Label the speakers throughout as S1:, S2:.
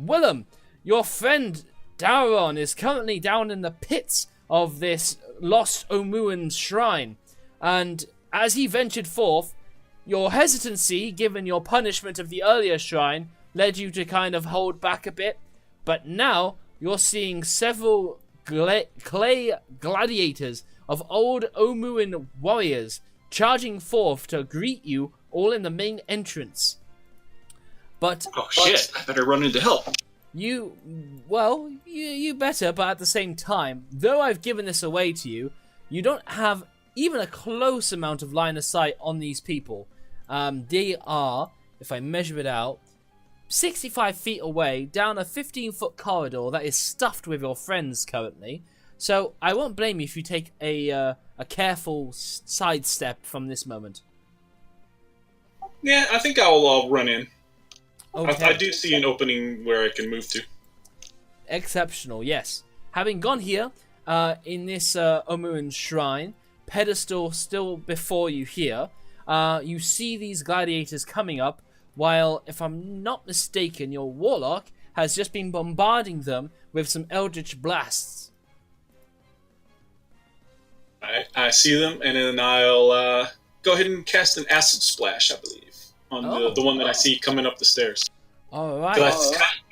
S1: Willem, your friend Dauron is currently down in the pits of this lost Omuan shrine. And as he ventured forth, your hesitancy, given your punishment of the earlier shrine, led you to kind of hold back a bit. But now, you're seeing several clay gladiators of old Omuan warriors charging forth to greet you all in the main entrance. But
S2: oh shit, I better run in to help.
S1: You better, but at the same time, though I've given this away to you, you don't have even a close amount of line of sight on these people. They are, if I measure it out, 65 feet away down a 15-foot corridor that is stuffed with your friends currently. So I won't blame you if you take a careful sidestep from this moment.
S2: Yeah, I think I'll run in.
S1: Okay.
S2: I do see an opening where I can move to.
S1: Exceptional, yes. Having gone here, in this Omuan shrine, pedestal still before you here, you see these gladiators coming up, while, if I'm not mistaken, your warlock has just been bombarding them with some eldritch blasts.
S2: I see them, and then I'll go ahead and cast an acid splash, I believe, on the one that I see coming up the stairs.
S1: All right.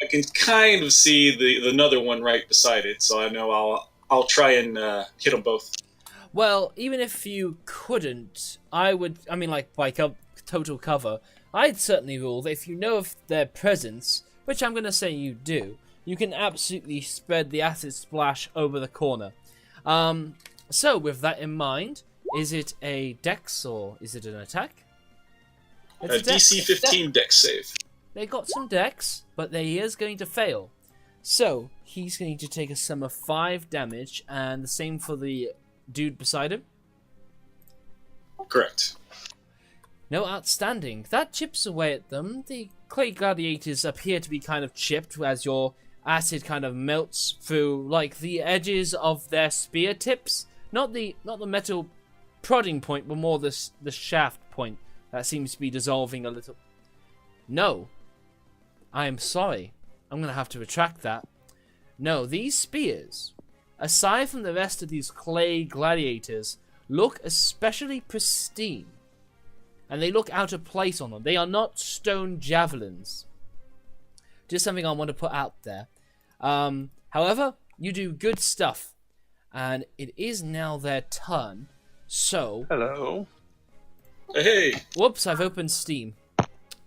S2: I can kind of see the another one right beside it, so I know I'll try and hit them both.
S1: Well, even if you couldn't, by total cover, I'd certainly rule that if you know of their presence, which I'm going to say you do, you can absolutely spread the acid splash over the corner. So, with that in mind, is it a dex or is it an attack?
S2: It's a DC 15 dex save.
S1: They got some dex, but he is going to fail. So, he's going to take a sum of 5 damage, and the same for the dude beside him?
S2: Correct.
S1: No, outstanding. That chips away at them. The clay gladiators appear to be kind of chipped as your acid kind of melts through, like, the edges of their spear tips. Not the metal prodding point, but more the shaft point that seems to be dissolving a little. No. I am sorry. I'm going to have to retract that. No, these spears, aside from the rest of these clay gladiators, look especially pristine. And they look out of place on them. They are not stone javelins. Just something I want to put out there. However, you do good stuff. And it is now their turn. So...
S3: Hello.
S2: Hey.
S1: Whoops, I've opened Steam.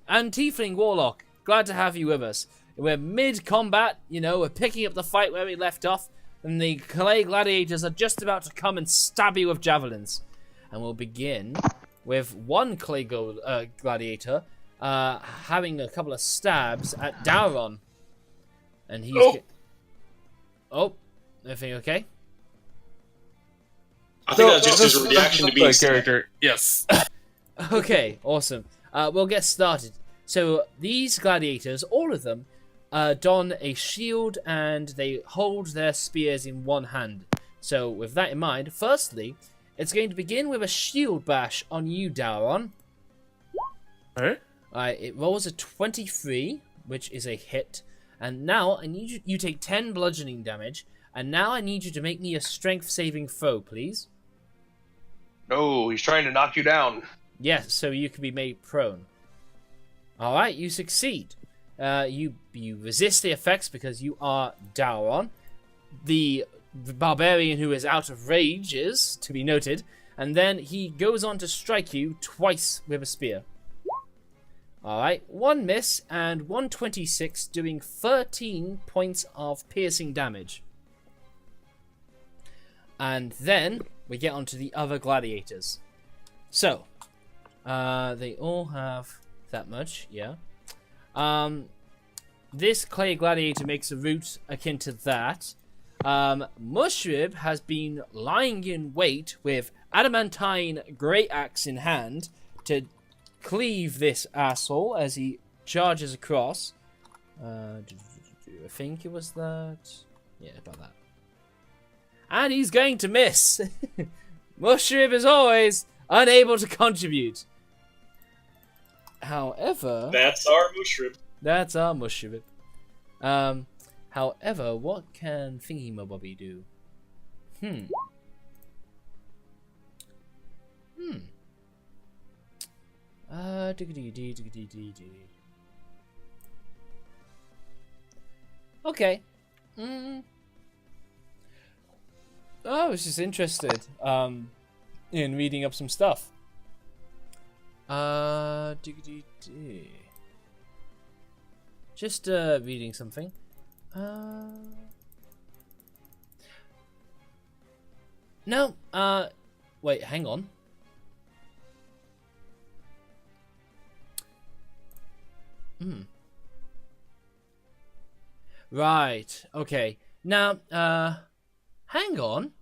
S1: And Tiefling Warlock, glad to have you with us. We're mid-combat, we're picking up the fight where we left off. And the clay gladiators are just about to come and stab you with javelins. And we'll begin with one clay gladiator having a couple of stabs at Dauron. And he's... everything okay?
S2: I think that's just his reaction to being
S3: character. Yes.
S1: Okay, awesome. We'll get started. So these gladiators, all of them, don a shield and they hold their spears in one hand. So with that in mind, firstly, it's going to begin with a shield bash on you, Dauron.
S3: Alright.
S1: It rolls a 23, which is a hit. And now I need you take 10 bludgeoning damage. And now I need you to make me a strength saving throw, please.
S3: No, he's trying to knock you down.
S1: Yes, so you can be made prone. Alright, you succeed. You resist the effects because you are Dauron. The barbarian who is out of rage is, to be noted. And then he goes on to strike you twice with a spear. Alright, 1 miss and 126, doing 13 points of piercing damage. And then we get onto the other gladiators. So, they all have that much, yeah. This clay gladiator makes a route akin to that. Mushrib has been lying in wait with adamantine great axe in hand to cleave this asshole as he charges across. I think it was that. Yeah, about that. And he's going to miss. Mushrib is always unable to contribute. However...
S2: That's our Mushrib.
S1: That's our Mushrib. However, what can Thingy Mobobby do? Okay. I was just interested in reading up some stuff. Just reading something. No, wait, hang on. Right, okay. Now, hang on.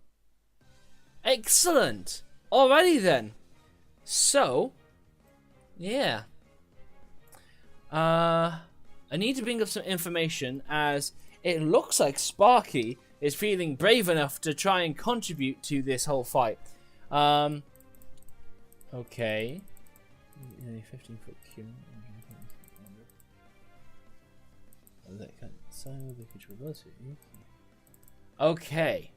S1: Excellent. Alrighty then. So, yeah. I need to bring up some information as it looks like Sparky is feeling brave enough to try and contribute to this whole fight. Okay. 15-foot cube. Okay.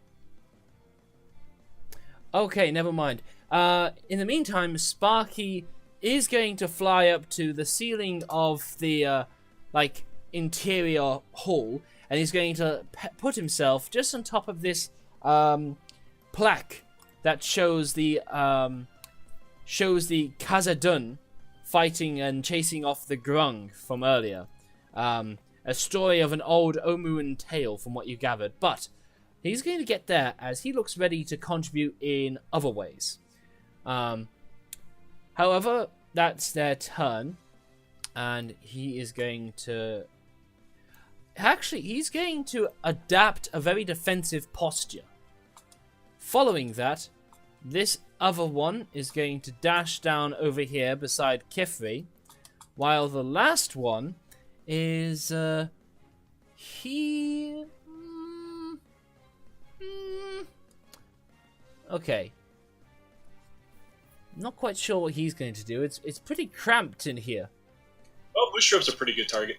S1: Okay, never mind. In the meantime, Sparky is going to fly up to the ceiling of the, interior hall, and he's going to put himself just on top of this, plaque that shows the Khazad-dûm fighting and chasing off the Grung from earlier. A story of an old Omuan tale from what you gathered, but he's going to get there as he looks ready to contribute in other ways. However, that's their turn, and he is going to... Actually, he's going to adapt a very defensive posture. Following that, this other one is going to dash down over here beside Kifri, while the last one is okay. Not quite sure what he's going to do. It's pretty cramped in here.
S2: Well, Mushrub's a pretty good target.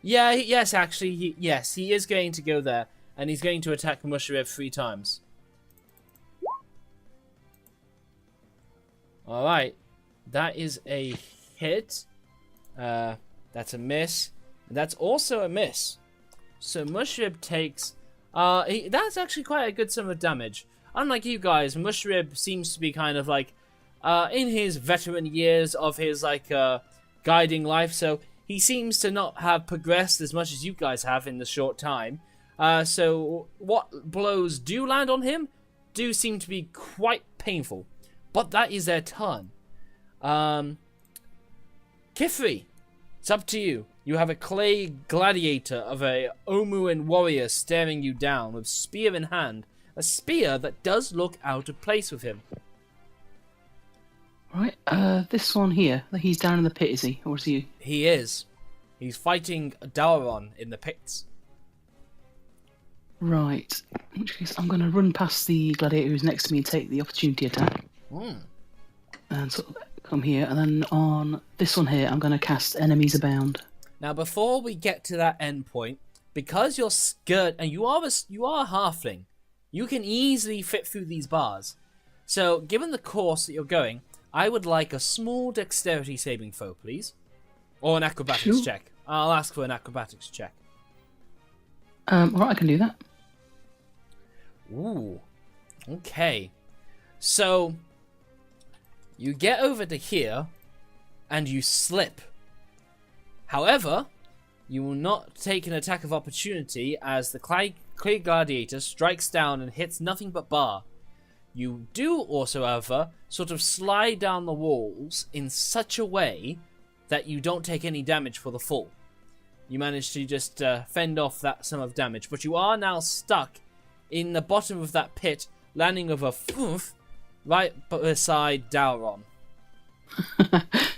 S1: Yeah, yes, actually, he is going to go there, and he's going to attack Mushrib 3 times. Alright, that is a hit. That's a miss. And that's also a miss. So Mushrib takes... that's actually quite a good sum of damage. Unlike you guys, Mushrib seems to be kind of like... in his veteran years of his, guiding life, so he seems to not have progressed as much as you guys have in the short time. So what blows do land on him do seem to be quite painful. But that is their turn. Kifri, it's up to you. You have a clay gladiator of a Omuan warrior staring you down with spear in hand. A spear that does look out of place with him.
S4: Right, this one here, he's down in the pit, is he? Or is he?
S1: He is. He's fighting Dauron in the pits.
S4: Right. In which case, I'm going to run past the gladiator who's next to me and take the opportunity attack. And sort of come here, and then on this one here, I'm going to cast Enemies Abound.
S1: Now, before we get to that end point, because you're scared, and you are a halfling, you can easily fit through these bars. So, given the course that you're going, I would like a small dexterity saving throw, please. Or an acrobatics check. I'll ask for an acrobatics check.
S4: Alright, I can do that.
S1: Ooh. Okay. So, you get over to here, and you slip. However, you will not take an attack of opportunity as the clay gladiator strikes down and hits nothing but bar. You do also, however, sort of slide down the walls in such a way that you don't take any damage for the fall. You manage to just fend off that sum of damage, but you are now stuck in the bottom of that pit, landing with a foof right beside Dauron.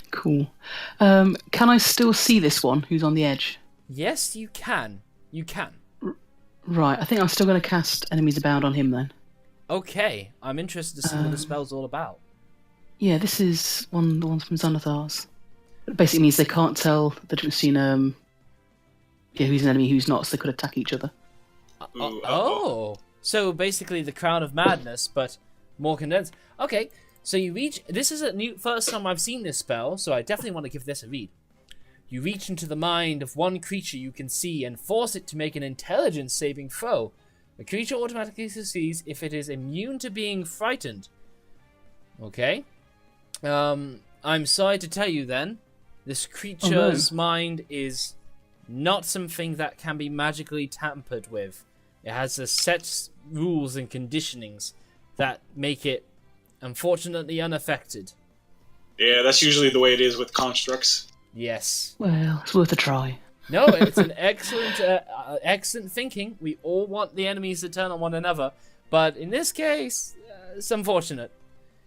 S4: Cool. Can I still see this one who's on the edge?
S1: Yes, you can. You can.
S4: Right, I think I'm still going to cast Enemies Abound on him then.
S1: Okay, I'm interested to see what the spell's all about.
S4: Yeah, this is the ones from Xanathar's. It basically means they can't tell the difference between Yeah, who's an enemy, who's not, so they could attack each other.
S1: Oh, so basically the Crown of Madness, but more condensed. Okay, so you reach. This is first time I've seen this spell, so I definitely want to give this a read. You reach into the mind of one creature you can see and force it to make an intelligence saving throw. The creature automatically succeeds if it is immune to being frightened. Okay. I'm sorry to tell you then, this creature's mind is not something that can be magically tampered with. It has a set rules and conditionings that make it, unfortunately, unaffected.
S2: Yeah, that's usually the way it is with constructs.
S1: Yes.
S4: Well, it's worth a try.
S1: No, it's an excellent thinking. We all want the enemies to turn on one another, but in this case, it's unfortunate.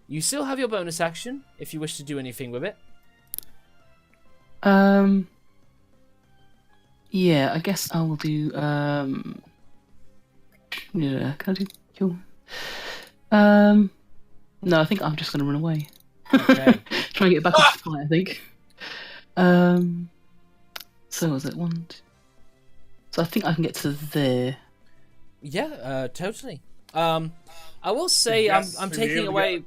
S1: You still have your bonus action if you wish to do anything with it.
S4: Yeah, I guess I will do. Yeah, can I do kill? No, I think I'm just gonna run away.
S1: Okay.
S4: Try and get back up to the fight, I think. So was it one? So I think I can get to there.
S1: Yeah, totally. I will say I'm taking away.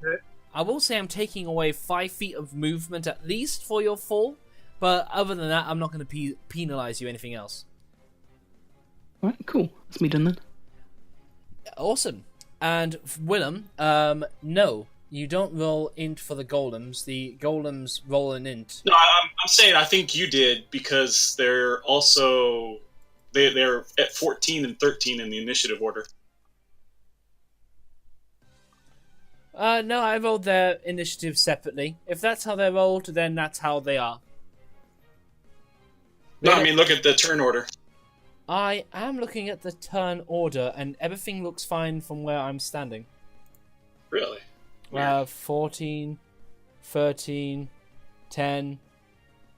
S1: I will say I'm taking away 5 feet of movement at least for your fall, but other than that, I'm not going to penalize you anything else.
S4: All right, cool. That's me done then.
S1: Awesome. And Willem, no, you don't roll int for the golems. The golems roll an int.
S2: No, I'm saying I think you did because they're also they're at 14 and 13 in the initiative order.
S1: No, I rolled their initiative separately. If that's how they're rolled, then that's how they are.
S2: No, I mean look at the turn order.
S1: I am looking at the turn order, and everything looks fine from where I'm standing.
S2: Really?
S1: 14, 13, 10,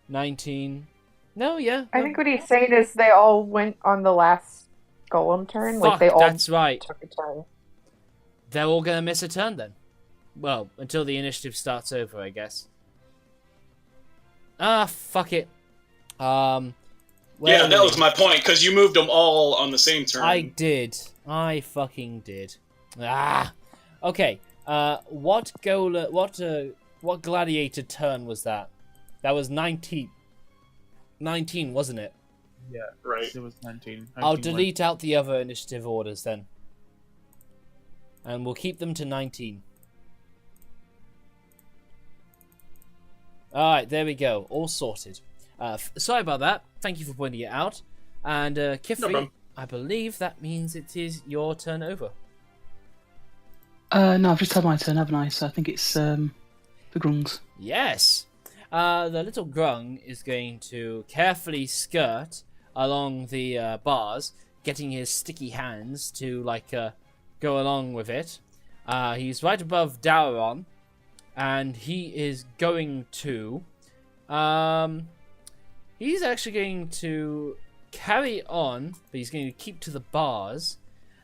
S1: 19. No, yeah.
S5: I think what he's saying is they all went on the last golem turn.
S1: Fuck,
S5: like they all
S1: that's right.
S5: took a turn.
S1: They're all gonna miss a turn then. Well, until the initiative starts over, I guess. Fuck it.
S2: Yeah, that was my point, because you moved them all on the same turn.
S1: I did. I fucking did. Okay. What gladiator turn was that? That was 19. 19, wasn't it?
S6: Yeah,
S2: right.
S6: It was 19.
S1: I'll delete out the other initiative orders then. And we'll keep them to 19. Alright, there we go. All sorted. Sorry about that. Thank you for pointing it out. And Kifri,
S2: No,
S1: I believe that means it is your turn over.
S4: No, I've just had my turn, haven't I? So I think it's the grungs.
S1: Yes! The little grung is going to carefully skirt along the bars, getting his sticky hands to, go along with it. He's right above Dauron, and he is going to... he's actually going to carry on, but he's going to keep to the bars,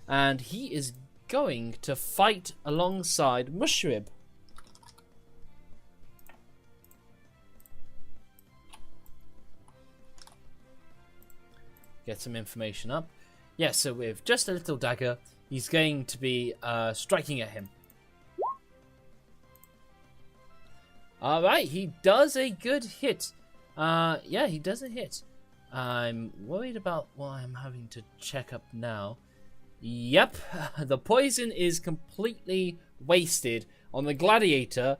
S1: and he is going to fight alongside Mushrib. Get some information up. Yeah, so with just a little dagger, he's going to be striking at him. Alright, he does a good hit. Yeah, he does a hit. I'm worried about what I'm having to check up now. Yep, the poison is completely wasted on the gladiator.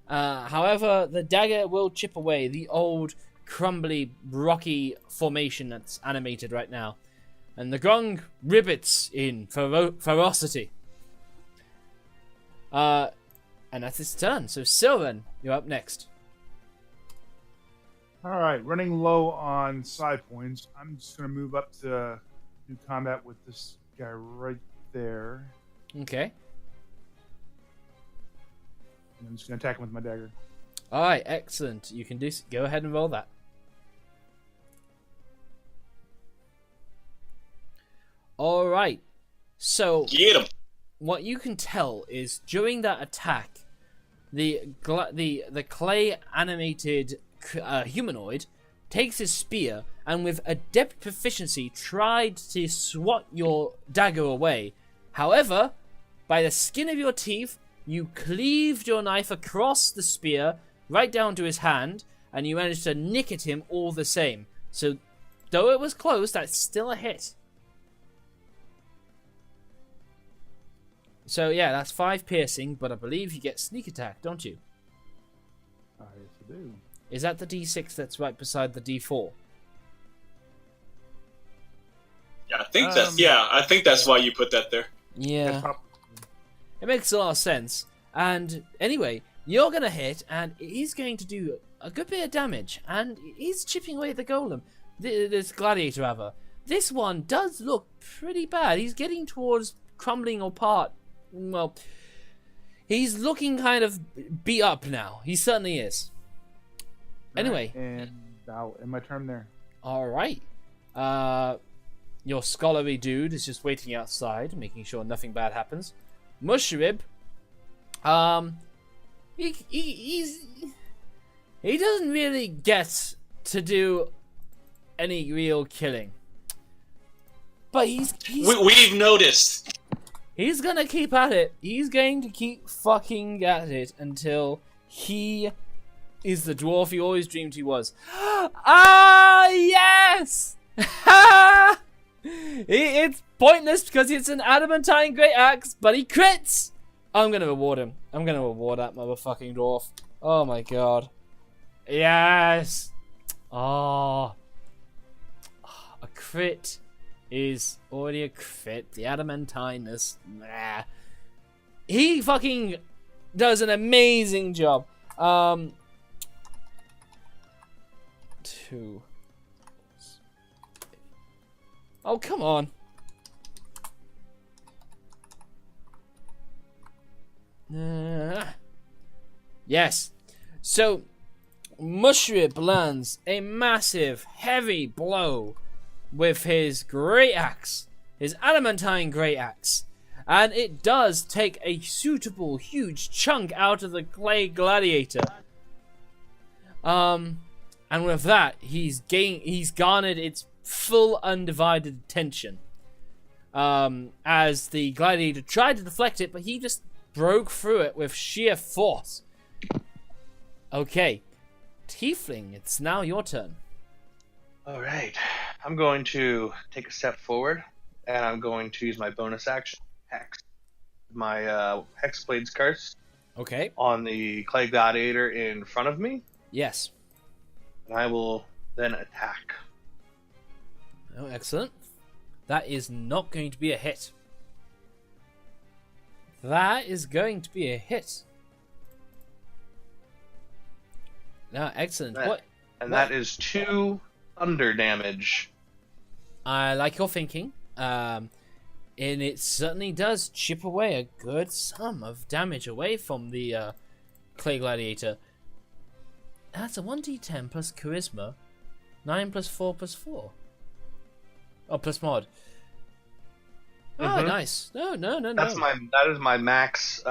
S1: However, the dagger will chip away the old, crumbly, rocky formation that's animated right now. And the grung ribbits in ferocity. And that's his turn. So, Sylvan, you're up next.
S6: Alright, running low on side points. I'm just going to move up to do combat with this guy right there.
S1: Okay.
S6: And I'm just going to attack him with my dagger.
S1: Alright, excellent. You can go ahead and roll that. Alright. So,
S2: Get him.
S1: what you can tell is during that attack, the clay animated humanoid takes his spear and with adept proficiency tried to swat your dagger away. However, by the skin of your teeth, you cleaved your knife across the spear, right down to his hand, and you managed to nick at him all the same. So, though it was close, that's still a hit. So yeah, that's 5 piercing, but I believe you get sneak attack, don't you?
S6: Yes, I do.
S1: Is that the D6 that's right beside the D4?
S2: Yeah, I think that's why you put that there.
S1: Yeah. It makes a lot of sense. And anyway, you're going to hit, and he's going to do a good bit of damage. And he's chipping away at the golem. This gladiator, rather. This one does look pretty bad. He's getting towards crumbling apart. Well, he's looking kind of beat up now. He certainly is. Anyway.
S6: And I'll end my turn there.
S1: Alright. Your scholarly dude is just waiting outside, making sure nothing bad happens. Mushrib, he doesn't really get to do any real killing, but
S2: we've noticed.
S1: He's gonna keep at it. He's going to keep fucking at it until he is the dwarf he always dreamed he was. Ah, yes! It's pointless because it's an adamantine great axe, but he crits! I'm gonna reward him. I'm gonna reward that motherfucking dwarf. Oh my god. Yes! Oh. A crit is already a crit. The adamantineness. Nah. He fucking does an amazing job. 2. Oh, come on. Yes. So, Mushrib lands a massive, heavy blow with his great axe, his adamantine great axe, and it does take a suitable, huge chunk out of the clay gladiator. And with that, he's garnered its full undivided attention. As the gladiator tried to deflect it, but he just broke through it with sheer force. Okay, Tiefling, it's now your turn.
S3: Alright, I'm going to take a step forward, and I'm going to use my bonus action, Hex. My Hexblade's Curse.
S1: Okay.
S3: On the clay gladiator in front of me.
S1: Yes.
S3: And I will then attack.
S1: Oh, excellent. That is not going to be a hit. That is going to be a hit. No, excellent.
S3: That is 2 thunder damage.
S1: I like your thinking. And it certainly does chip away a good sum of damage away from the clay gladiator. That's a 1d10 plus charisma. 9 plus 4 plus 4. Oh, plus mod. Oh, nice. No.
S3: That is my max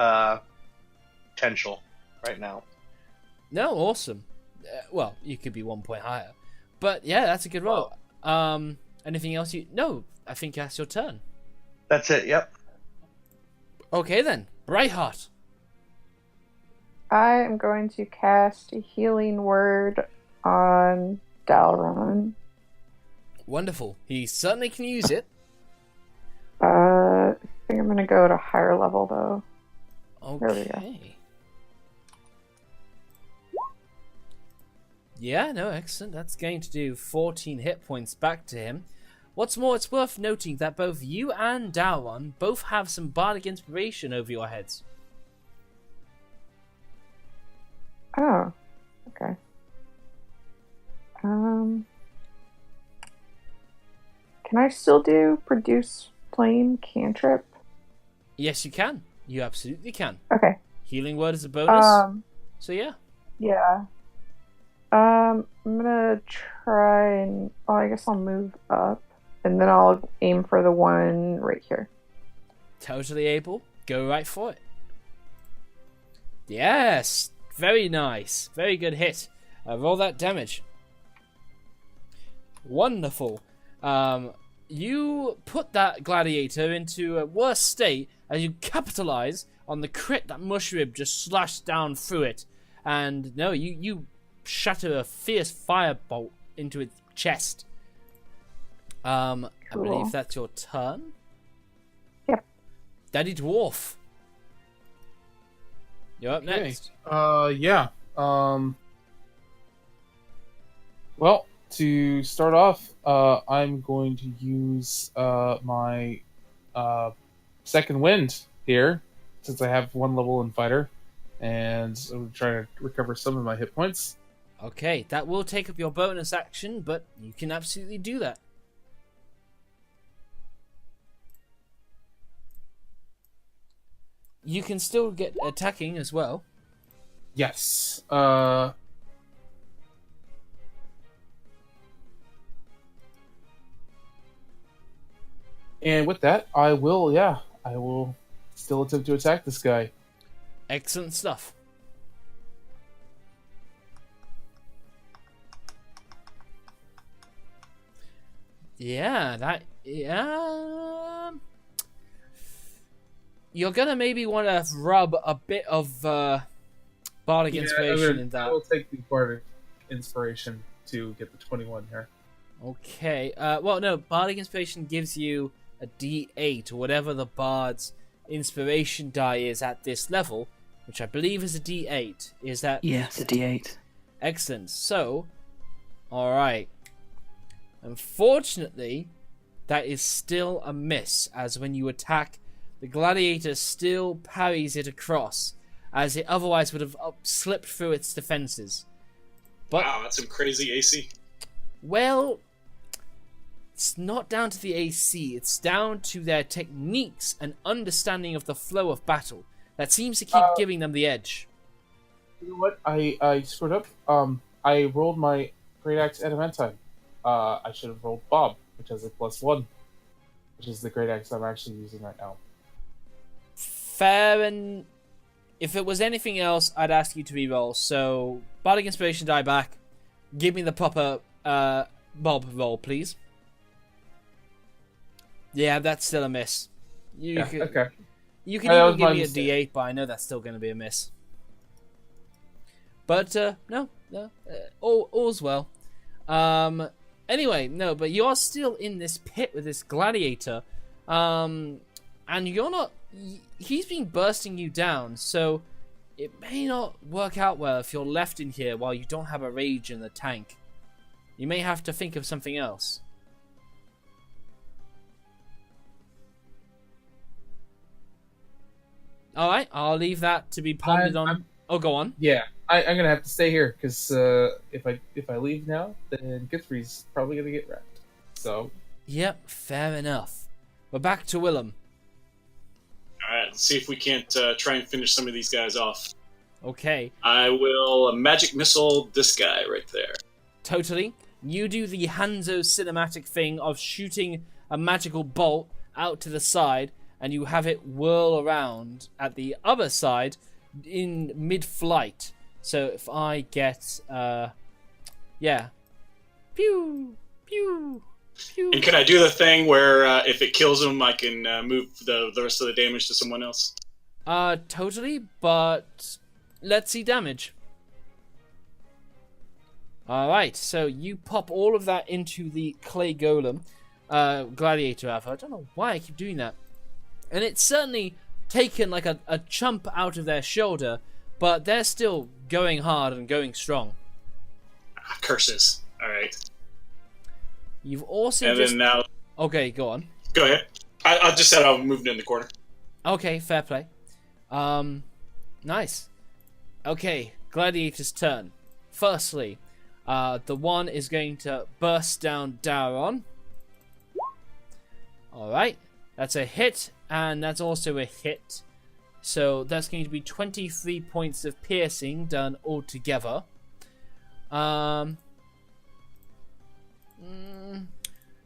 S3: potential right now.
S1: No, awesome. Well, you could be 1 point higher. But yeah, that's a good roll. Anything else you... No, I think that's your turn.
S3: That's it, yep.
S1: Okay then, Brightheart.
S5: I am going to cast a healing word on Dalron.
S1: Wonderful. He certainly can use it.
S5: I think I'm going to go to higher level, though. There we go.
S1: Yeah, no, excellent. That's going to do 14 hit points back to him. What's more, it's worth noting that both you and Dalron both have some bardic inspiration over your heads.
S5: Oh, okay. Can I still do produce flame cantrip?
S1: Yes, you can. You absolutely can.
S5: Okay.
S1: Healing word is a bonus. So yeah.
S5: Yeah. I'm gonna try and... Oh, I guess I'll move up. And then I'll aim for the one right here.
S1: Totally able. Go right for it. Yes! Very nice. Very good hit. Roll that damage. Wonderful. You put that gladiator into a worse state as you capitalize on the crit that Mushrib just slashed down through it. And no, you shatter a fierce firebolt into its chest. I believe that's your turn.
S5: Yep.
S1: Daddy Dwarf. You're up next.
S7: Yeah. Well, to start off, I'm going to use my second wind here, since I have 1 level in fighter, and I'm trying to recover some of my hit points.
S1: Okay, that will take up your bonus action, but you can absolutely do that. You can still get attacking as well.
S7: Yes. And with that, I will still attempt to attack this guy.
S1: Excellent stuff. Yeah, you're gonna maybe want to rub a bit of bardic inspiration in that.
S7: I will take the bardic inspiration to get the 21 here.
S1: Okay. Well, no, bardic inspiration gives you a D8 or whatever the bard's inspiration die is at this level, which I believe is a D8. Is that?
S4: Yeah, it's a D8.
S1: Excellent. So, all right. Unfortunately, that is still a miss, as when you attack, the gladiator still parries it across, as it otherwise would have slipped through its defenses. But,
S2: wow, that's some crazy AC.
S1: Well, it's not down to the AC, it's down to their techniques and understanding of the flow of battle that seems to keep giving them the edge.
S7: You know what? I screwed up. I rolled my Great Axe Adamantine. I should have rolled Bob, which has a +1, which is the Great Axe I'm actually using right now.
S1: Fair, and if it was anything else, I'd ask you to reroll. So, Bardic Inspiration die back. Give me the proper Bob roll, please. Yeah, that's still a miss.
S7: Okay.
S1: You can even give me a D8, but I know that's still going to be a miss. But, no, all's well. Anyway, no, but you're still in this pit with this gladiator, and you're not... He's been bursting you down, so it may not work out well if you're left in here while you don't have a rage in the tank. You may have to think of something else. Alright, I'll leave that to be pondered on. Oh, go on.
S7: Yeah, I'm gonna have to stay here, because if I leave now, then Guthrie's probably gonna get wrecked. So.
S1: Yep, fair enough. We're back to Willem.
S2: Alright, let's see if we can't try and finish some of these guys off.
S1: Okay.
S2: I will magic missile this guy right there.
S1: Totally. You do the Hanzo cinematic thing of shooting a magical bolt out to the side, and you have it whirl around at the other side in mid-flight. So if I get, yeah. Pew! Pew! Pew!
S2: And can I do the thing where if it kills him, I can move the rest of the damage to someone else?
S1: Totally, but let's see damage. Alright, so you pop all of that into the clay golem, gladiator rather. I don't know why I keep doing that. And it's certainly taken like a chump out of their shoulder, but they're still going hard and going strong.
S2: Curses. Alright.
S1: You've also
S2: and then now...
S1: Okay, go on.
S2: Go ahead. I just said I moved in the corner.
S1: Okay, fair play. Nice. Okay, gladiator's turn. Firstly, the one is going to burst down Daron. Alright, that's a hit, and that's also a hit. So that's going to be 23 points of piercing done altogether.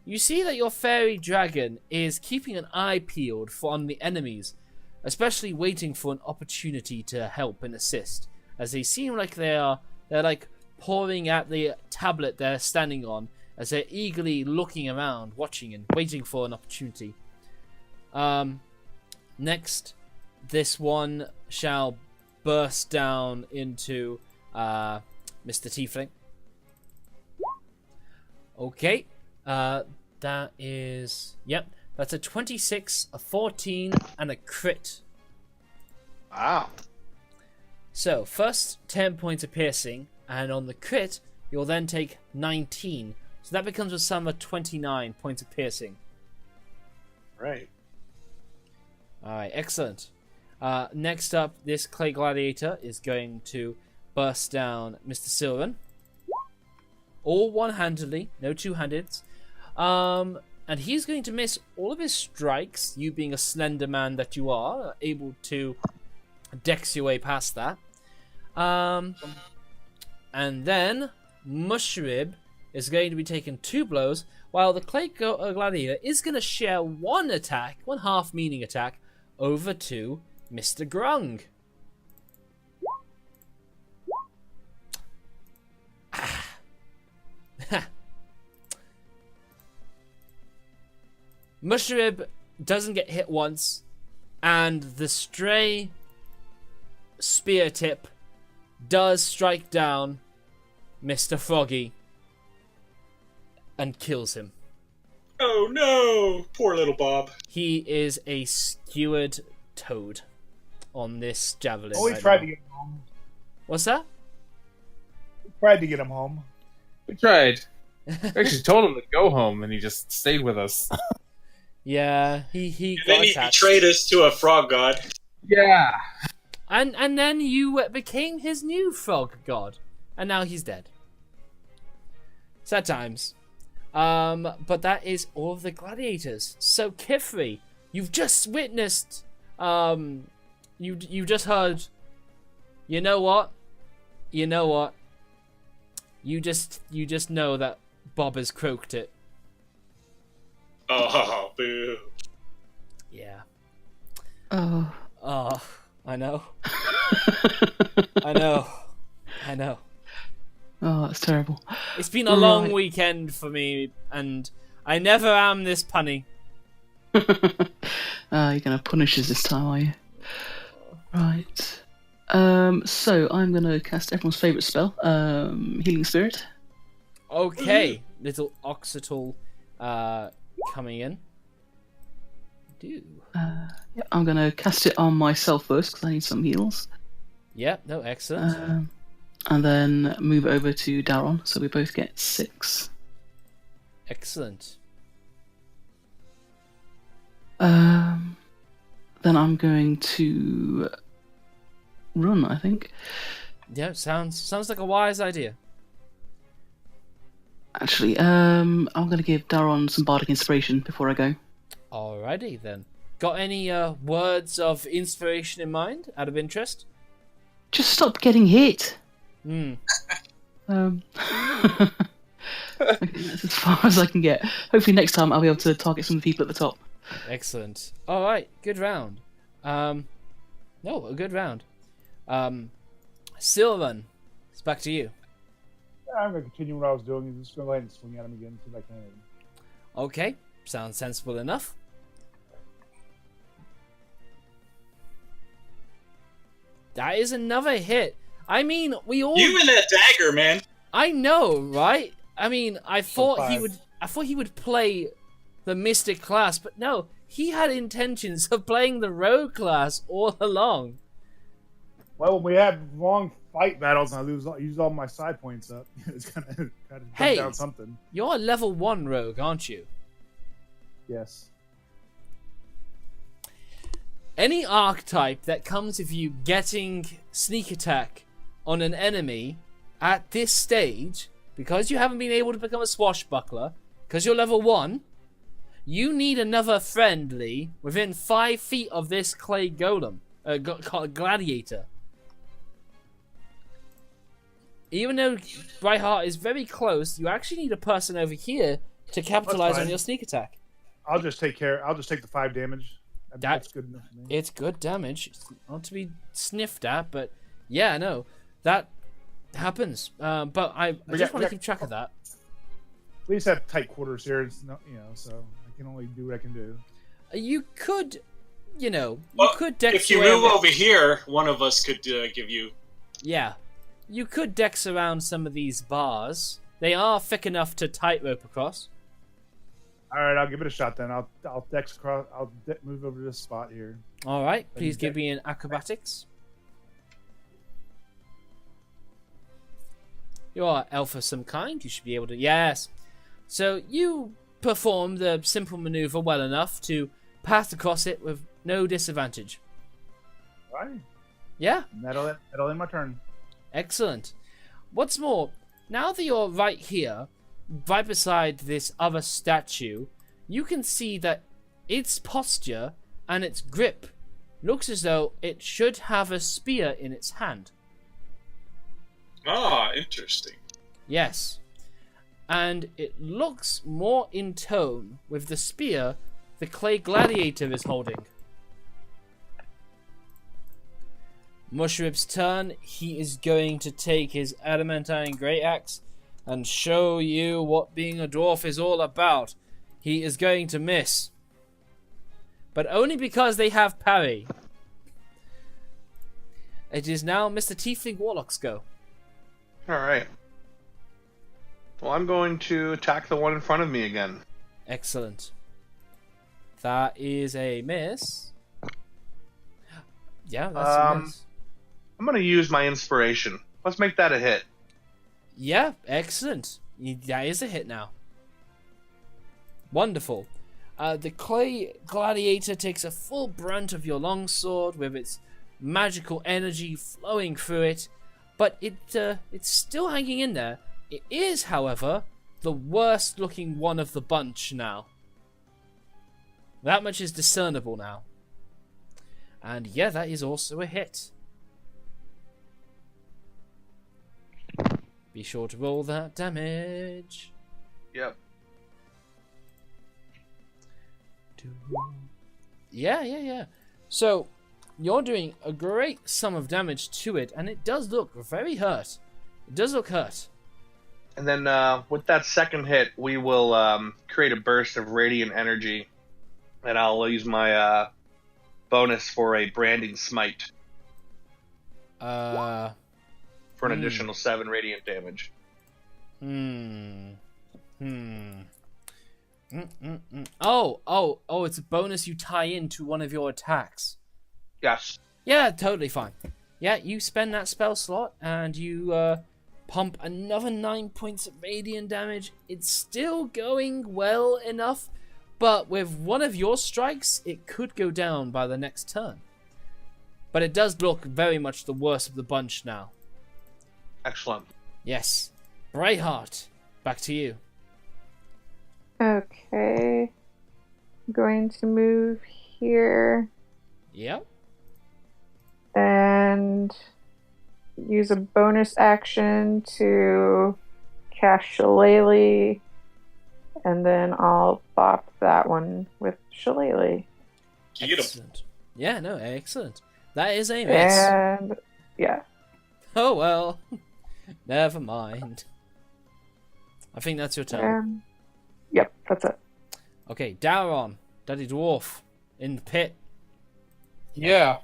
S1: You see that your fairy dragon is keeping an eye peeled on the enemies, especially waiting for an opportunity to help and assist, as they seem like they're like pouring at the tablet they're standing on, as they're eagerly looking around, watching and waiting for an opportunity. Next, this one shall burst down into Mr. Tiefling. Okay, that is... Yep, that's a 26, a 14, and a crit.
S3: Wow.
S1: So, first 10 points of piercing, and on the crit, you'll then take 19. So that becomes a sum of 29 points of piercing.
S3: Right.
S1: Alright, excellent. Next up, this Clay Gladiator is going to burst down Mr. Sylvan. All one-handedly, no two-handeds. And he's going to miss all of his strikes, you being a slender man that you are, able to dex your way past that. And then Mushrib is going to be taking 2 blows, while the Clay Gladiator is going to share one attack, one half-meaning attack, over to Mr. Grung. Mushrib doesn't get hit once, and the stray spear tip does strike down Mr. Froggy and kills him.
S2: Oh no! Poor little Bob.
S1: He is a skewered toad on this javelin.
S6: Oh, we
S1: right
S6: tried
S1: now.
S6: to get him home.
S1: What's that?
S6: We tried to get him home.
S7: We tried. We actually told him to go home, and he just stayed with us.
S1: Yeah, he
S2: And
S1: got
S2: then he
S1: attached.
S2: betrayed us to a frog god.
S7: Yeah.
S1: And then you became his new frog god, and now he's dead. Sad times. But that is all of the gladiators. So Kifri, you've just witnessed. You just heard. You know what? You know what? You just know that Bob has croaked it.
S2: Oh, boo.
S1: Yeah.
S4: Oh.
S1: Oh, I know. I know. I know.
S4: Oh, that's terrible.
S1: It's been a long
S4: Right.
S1: weekend for me, and I never am this punny.
S4: You're gonna punish us this time, are you? Right. So I'm gonna cast everyone's favourite spell, Healing Spirit.
S1: Okay, little Oxytal coming in.
S4: Yeah, I'm gonna cast it on myself first because I need some heals.
S1: Yeah, no, excellent.
S4: And then move over to Daron, so we both get 6.
S1: Excellent.
S4: Then I'm going to run, I think.
S1: Yeah, sounds like a wise idea.
S4: Actually, I'm going to give Daron some bardic inspiration before I go.
S1: Alrighty then. Got any words of inspiration in mind, out of interest?
S4: Just stop getting hit.
S1: Hmm.
S4: Okay, that's as far as I can get. Hopefully next time I'll be able to target some of the people at the top.
S1: Excellent. Alright, good round. No, a good round. Sylvan, it's back to you.
S6: I'm going to continue what I was doing. I'm just going to go ahead and swing at him again, see if I can hit him.
S1: Okay, sounds sensible enough. That is another hit. I mean, we all...
S2: You and that dagger, man.
S1: I know, right? I mean, I thought he
S6: 5.
S1: would. I thought he would play the Mystic class, but no, he had intentions of playing the Rogue class all along.
S6: Well, when we had long fight battles and I use all my side points up, it's kind of
S1: Hey.
S6: down something.
S1: You're a level 1 Rogue, aren't you?
S6: Yes.
S1: Any archetype that comes with you getting sneak attack on an enemy at this stage, because you haven't been able to become a swashbuckler, because you're level 1, you need another friendly within 5 feet of this clay golem, gladiator. Even though Brightheart is very close, you actually need a person over here to capitalize on
S6: fine.
S1: your sneak attack.
S6: I'll just take the 5 damage. That's good enough for me.
S1: It's good damage. It's not to be sniffed at, but yeah, no, that happens. But I just want to keep track of that.
S6: we just have tight quarters here. It's not, so I can only do what I can do.
S1: You could, you
S2: Well,
S1: could dex
S2: if you
S1: around-
S2: move over here, one of us could give you.
S1: Yeah. You could dex around some of these bars. They are thick enough to tightrope across.
S6: All right, I'll give it a shot then. I'll dex across. Move over to this spot here.
S1: All right, please give me an acrobatics. You are elf of some kind. You should be able to. Yes. So you perform the simple maneuver well enough to pass across it with no disadvantage.
S6: All right.
S1: Yeah.
S6: That'll end my turn.
S1: Excellent. What's more, now that you're right here, right beside this other statue, you can see that its posture and its grip looks as though it should have a spear in its hand.
S2: Ah, interesting.
S1: Yes. And it looks more in tone with the spear the clay gladiator is holding. Mushrib's turn. He is going to take his adamantine great axe and show you what being a dwarf is all about. He is going to miss. But only because they have parry. It is now Mr. Tiefling Warlock's go.
S3: Alright. Well, I'm going to attack the one in front of me again.
S1: Excellent. That is a miss. Yeah, that's a miss.
S3: I'm going to use my inspiration. Let's make that a hit.
S1: Yeah, excellent. That is a hit now. Wonderful. The clay gladiator takes a full brunt of your longsword with its magical energy flowing through it, but it's still hanging in there. It is, however, the worst looking one of the bunch now. That much is discernible now. And yeah, that is also a hit. Be sure to roll that damage.
S3: Yep.
S1: Yeah. So, you're doing a great sum of damage to it, and it does look very hurt. It does look hurt.
S3: And then with that second hit, we will create a burst of radiant energy, and I'll use my bonus for a branding smite for an additional 7 radiant damage.
S1: Oh, it's a bonus you tie into one of your attacks.
S3: Yes.
S1: Yeah, totally fine. Yeah, you spend that spell slot and you pump another 9 points of radiant damage. It's still going well enough, but with one of your strikes, it could go down by the next turn. But it does look very much the worst of the bunch now.
S3: Excellent.
S1: Yes. Brightheart, back to you.
S5: Okay. I'm going to move here
S1: Yep.
S5: and use a bonus action to cast Shillelagh, and then I'll bop that one with Shillelagh.
S2: Get him.
S1: Excellent. Yeah, no, excellent. That is a miss.
S5: And yeah.
S1: Oh well. Never mind. I think that's your turn.
S5: Yep, that's it.
S1: Okay, Dauron, Daddy Dwarf, in the pit.
S7: Yeah.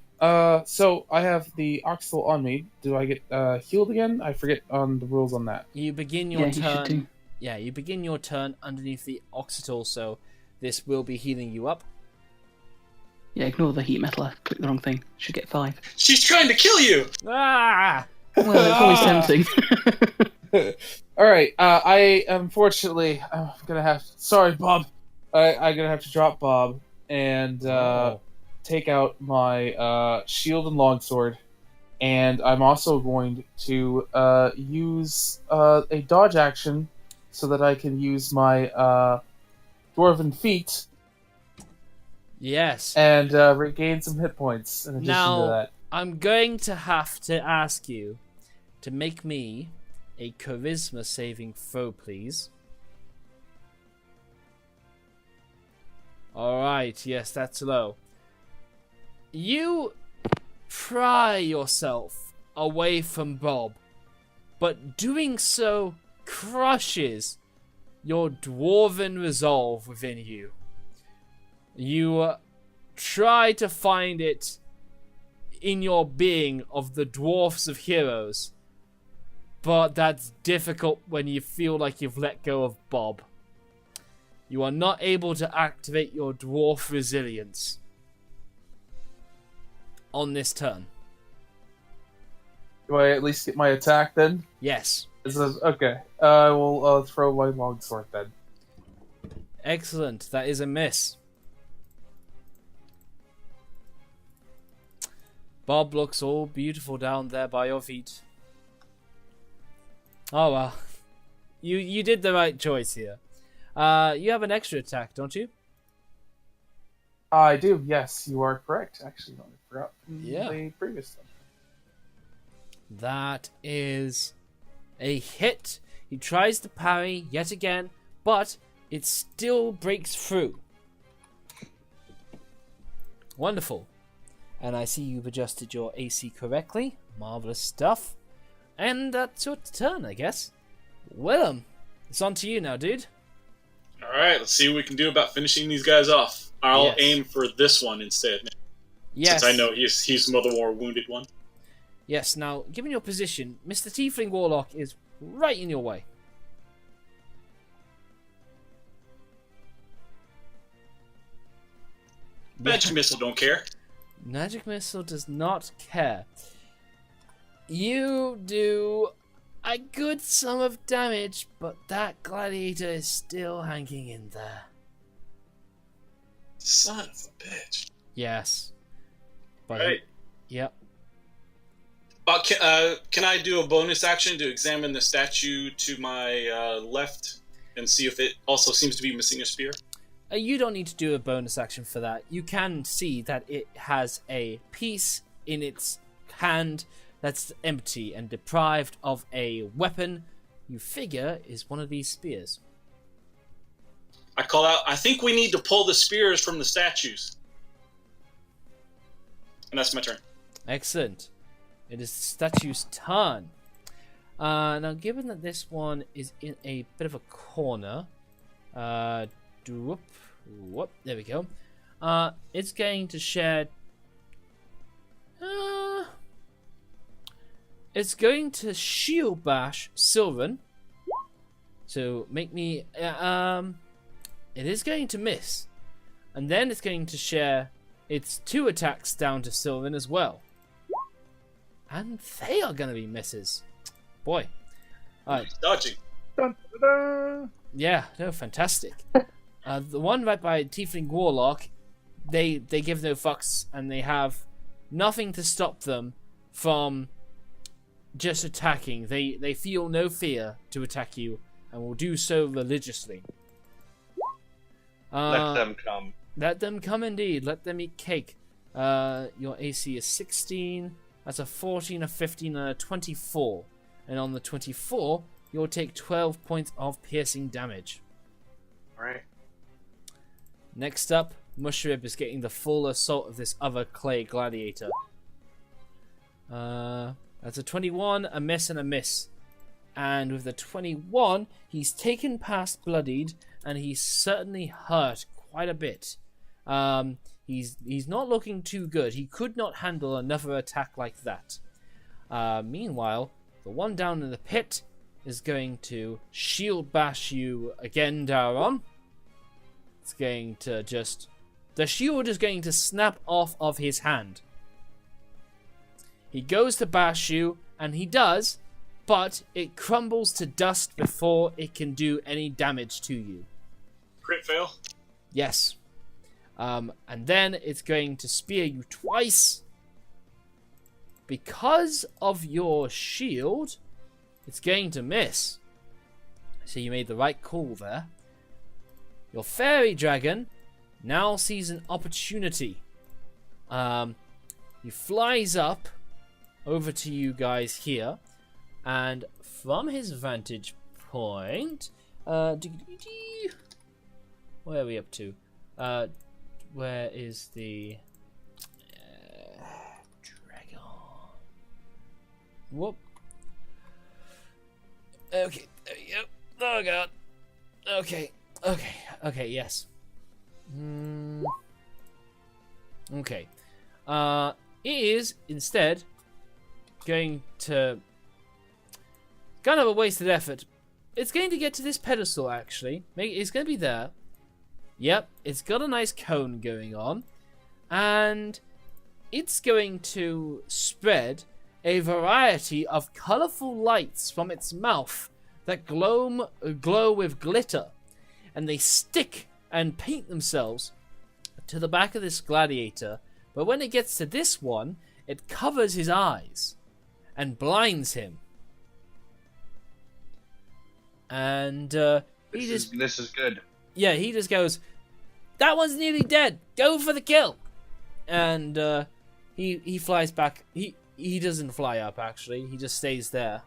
S7: So I have the Oxtel on me. Do I get healed again? I forget on the rules on that.
S1: You begin your
S4: You should
S1: turn.
S4: do.
S1: Yeah, you begin your turn underneath the Oxytal, so this will be healing you up.
S4: Yeah, ignore the heat metal. I clicked the wrong thing. Should get 5.
S2: She's trying to kill you!
S1: Ah!
S4: Well, it's always tempting.
S7: All right. I unfortunately I'm gonna have. Sorry, Bob. I'm gonna have to drop Bob and take out my shield and longsword, and I'm also going to use a dodge action so that I can use my dwarven feet
S1: Yes.
S7: and regain some hit points in addition
S1: Now,
S7: to that.
S1: I'm going to have to ask you to make me a charisma saving throw, please. Alright, yes, that's low. You pry yourself away from Bob, but doing so crushes your dwarven resolve within you. You try to find it in your being of the dwarfs of heroes, but that's difficult when you feel like you've let go of Bob. You are not able to activate your dwarf resilience on this turn.
S7: Do I at least get my attack then?
S1: Yes.
S7: Okay. I will throw my longsword then.
S1: Excellent. That is a miss. Bob looks all beautiful down there by your feet. Oh well. You did the right choice here. You have an extra attack, don't you?
S7: I do, yes, you are correct. Actually, I forgot from
S1: Yeah.
S7: the previous one.
S1: That is a hit. He tries to parry yet again, but it still breaks through. Wonderful. And I see you've adjusted your AC correctly. Marvelous stuff. And that's your turn, I guess. Willem, it's on to you now, dude.
S2: Alright, let's see what we can do about finishing these guys off. I'll
S1: Yes.
S2: aim for this one instead.
S1: Yes.
S2: Since I know he's the more wounded one.
S1: Yes, now, given your position, Mr. Tiefling Warlock is right in your way.
S2: Magic Missile don't care.
S1: Magic Missile does not care. You do a good sum of damage, but that gladiator is still hanging in there.
S2: Son of a bitch.
S1: Yes. But
S2: Right.
S1: Yep.
S2: Can I do a bonus action to examine the statue to my left and see if it also seems to be missing a spear?
S1: You don't need to do a bonus action for that. You can see that it has a piece in its hand that's empty and deprived of a weapon you figure is one of these spears.
S2: I call out, I think we need to pull the spears from the statues. And that's my turn.
S1: Excellent. It is the statue's turn. Now, given that this one is in a bit of a corner, whoop, there we go. It's going to share. It's going to shield bash Sylvan. So make me. It is going to miss, and then it's going to share its 2 attacks down to Sylvan as well. And they are going to be misses. Boy. Alright.
S2: Dodging.
S6: Dun, dun, dun.
S1: Yeah, no, fantastic. The one right by Tiefling Warlock, they give no fucks, and they have nothing to stop them from just attacking. They feel no fear to attack you, and will do so religiously.
S3: Let them come.
S1: Let them come indeed. Let them eat cake. Your AC is 16. That's a 14, a 15, and a 24. And on the 24, you'll take 12 points of piercing damage.
S3: Alright.
S1: Next up, Mushrib is getting the full assault of this other clay gladiator. That's a 21, a miss, and a miss. And with the 21, he's taken past bloodied, and he's certainly hurt quite a bit. He's not looking too good. He could not handle another attack like that. Meanwhile, the one down in the pit is going to shield bash you again, Daron. It's going to just... The shield is going to snap off of his hand. He goes to bash you, and he does, but it crumbles to dust before it can do any damage to you.
S2: Crit fail.
S1: Yes. And then it's going to spear you twice. Because of your shield, it's going to miss. So you made the right call there. Your fairy dragon now sees an opportunity. He flies up over to you guys here, and from his vantage point, where are we up to? Where is the dragon? Whoop. Okay, there we go. Oh god. Okay, yes. Okay. It is instead going to... kind of a wasted effort. It's going to get to this pedestal, actually. It's going to be there. Yep, it's got a nice cone going on. And it's going to spread a variety of colourful lights from its mouth that glow with glitter. And they stick and paint themselves to the back of this gladiator. But when it gets to this one, it covers his eyes and blinds him. And
S3: this is good.
S1: Yeah, he just goes, "That one's nearly dead. Go for the kill." And he flies back. He doesn't fly up, actually. He just stays there.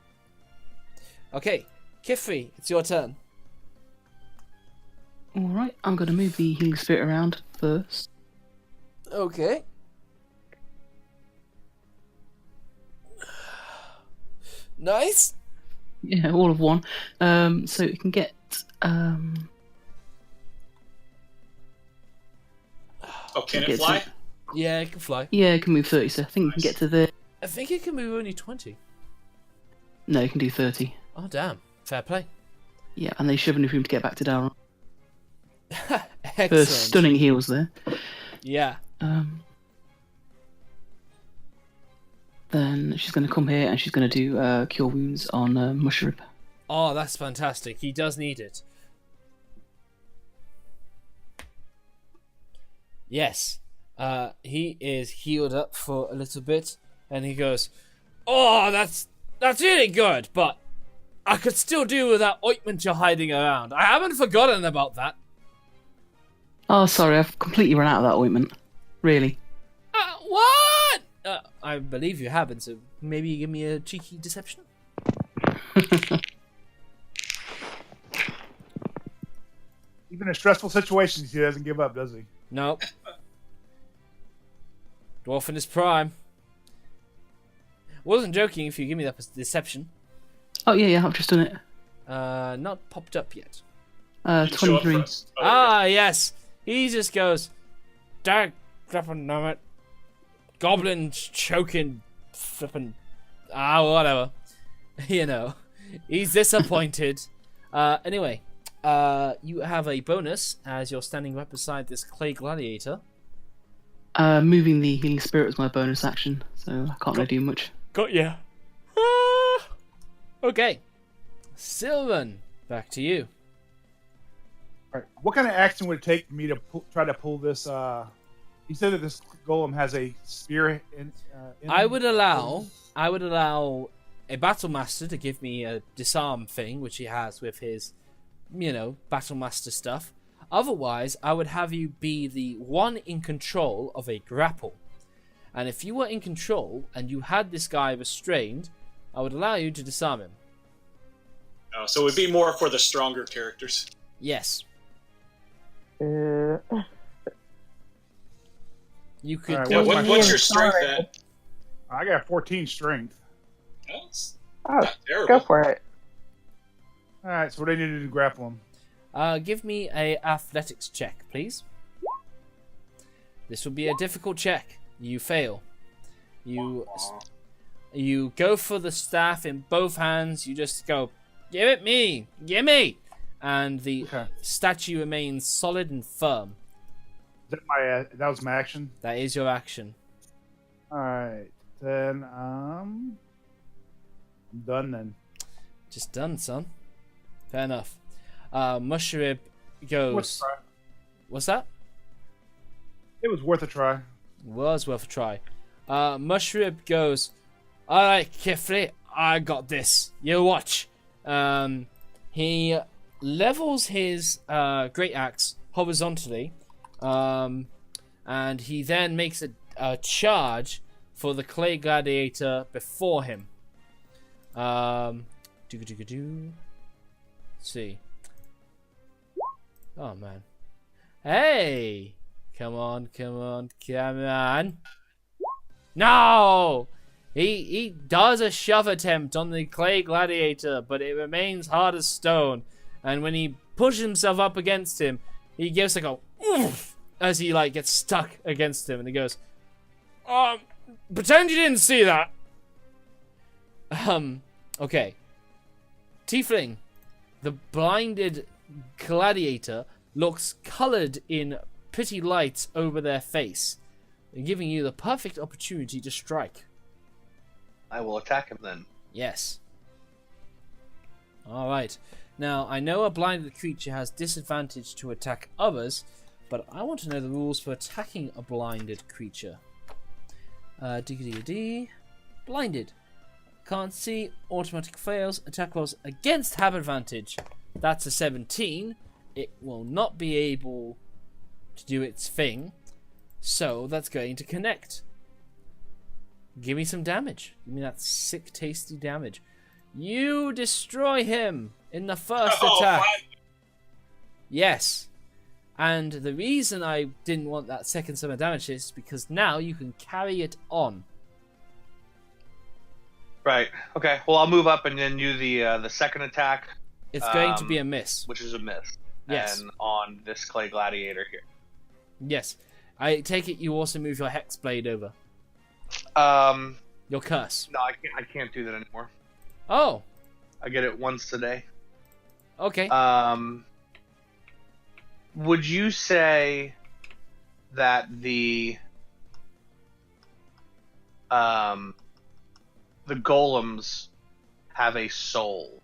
S1: Okay, Kifri, it's your turn.
S4: Alright, I'm going to move the healing spirit around first.
S1: Okay. Nice.
S4: Yeah, all of one. So it can get...
S2: Oh, can it fly?
S1: Yeah, it can fly.
S4: Yeah, it can move 30, so I think you can get to the...
S1: I think it can move only 20.
S4: No, you can do 30.
S1: Oh, damn. Fair play.
S4: Yeah, and they should have enough room to get back to Dalron.
S1: Excellent.
S4: For stunning heals there.
S1: Yeah.
S4: Then she's going to come here and she's going to do Cure Wounds on Mushrib.
S1: Oh, that's fantastic. He does need it. Yes. He is healed up for a little bit, and he goes, "Oh, that's really good, but I could still do with that ointment you're hiding around. I haven't forgotten about that."
S4: Oh, sorry, I've completely run out of that ointment. Really.
S1: What? I believe you haven't, so maybe you give me a cheeky deception?
S6: Even in stressful situations, he doesn't give up, does he?
S1: Nope. Dwarf in his prime. Wasn't joking if you give me that deception.
S4: Oh, yeah, I've just done it.
S1: Not popped up yet.
S4: 23.
S1: Yes. He just goes, "Dark flippin' numbit. Goblins choking flippin'. Whatever." You know. He's disappointed. Anyway, you have a bonus as you're standing right beside this clay gladiator.
S4: Moving the healing spirit was my bonus action, so I can't really do much.
S1: Got ya. Okay. Sylvan, back to you.
S6: All right. What kind of action would it take for me to try to pull this? You said that this golem has a spear in
S1: I would allow a battle master to give me a disarm thing, which he has with his, battle master stuff. Otherwise, I would have you be the one in control of a grapple. And if you were in control and you had this guy restrained, I would allow you to disarm him.
S2: Oh, so it would be more for the stronger characters.
S1: Yes.
S5: Uh,
S1: You could.
S6: Alright,
S2: Yeah,
S6: What's
S2: what's
S6: my
S2: your strength
S5: strength?
S2: at?
S6: I got 14 strength.
S2: That's
S5: oh,
S2: not terrible.
S5: go for it.
S6: All right, so what do I need to do to grapple him?
S1: Give me a athletics check, please. This will be a difficult check. You fail. You go for the staff in both hands. You just go, "Give it me, give me," and the statue remains solid and firm.
S6: That was my action.
S1: That is your action.
S6: All right, then I'm done then.
S1: Just done, son. Fair enough. Mushrib goes. What's that?
S6: It was worth a try.
S1: Was worth a try. Mushrib goes, "Alright, Kifri, I got this. You watch." He levels his great axe horizontally, and he then makes a charge for the clay gladiator before him. Let's see. Oh man. Hey! Come on. No! He does a shove attempt on the clay gladiator, but it remains hard as stone. And when he pushes himself up against him. He gives like a oof as he like gets stuck against him, and he goes, pretend you didn't see that. Okay. Tiefling, the blinded gladiator looks colored in pretty lights over their face, giving you the perfect opportunity to strike.
S3: I will attack him then.
S1: Yes. Alright. Now, I know a blinded creature has disadvantage to attack others, but I want to know the rules for attacking a blinded creature. Blinded. Can't see, automatic fails, attack rolls against have advantage. That's a 17. It will not be able to do its thing, so that's going to connect. Give me some damage. Give me that sick, tasty damage. You destroy him in the first attack. Yes. And the reason I didn't want that second sum of damage is because now you can carry it on.
S3: Right. Okay. Well, I'll move up and then do the second attack.
S1: It's going to be a miss.
S3: Which is a miss.
S1: Yes.
S3: And on this clay gladiator here.
S1: Yes. I take it you also move your hex blade over. Your curse.
S3: No, I can't do that anymore.
S1: Oh.
S3: I get it once a day.
S1: Okay.
S3: Would you say that the golems have a soul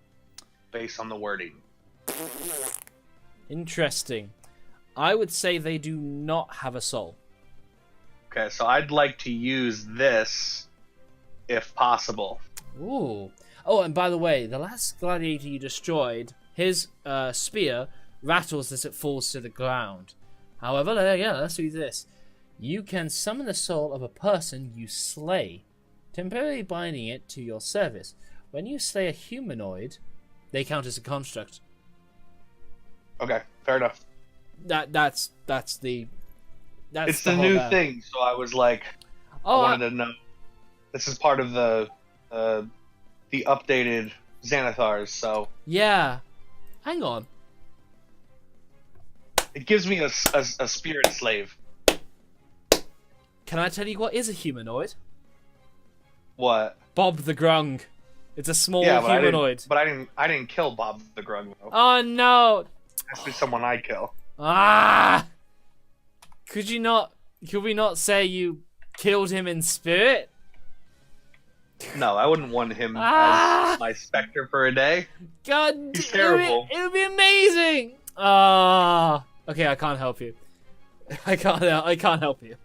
S3: based on the wording?
S1: Interesting. I would say they do not have a soul.
S3: Okay, so I'd like to use this if possible.
S1: Ooh. Oh, and by the way, the last gladiator you destroyed, his spear rattles as it falls to the ground. However, let's do this. You can summon the soul of a person you slay, temporarily binding it to your service. When you slay a humanoid, they count as a construct.
S3: Okay, fair enough.
S1: That's the
S3: new thing, so I was like, I wanted to know. This is part of the updated Xanathars, so
S1: yeah. Hang on.
S3: It gives me a spirit slave.
S1: Can I tell you what is a humanoid?
S3: What?
S1: Bob the Grung. It's a small
S3: humanoid.
S1: humanoid.
S3: I didn't kill Bob the Grung though.
S1: Oh no!
S3: Has to be someone I kill.
S1: Ah! Could we not say you killed him in spirit?
S3: No, I wouldn't want him as my specter for a day.
S1: God,
S3: he's terrible.
S1: It would be amazing. Ah, okay, I can't help you. I can't help you.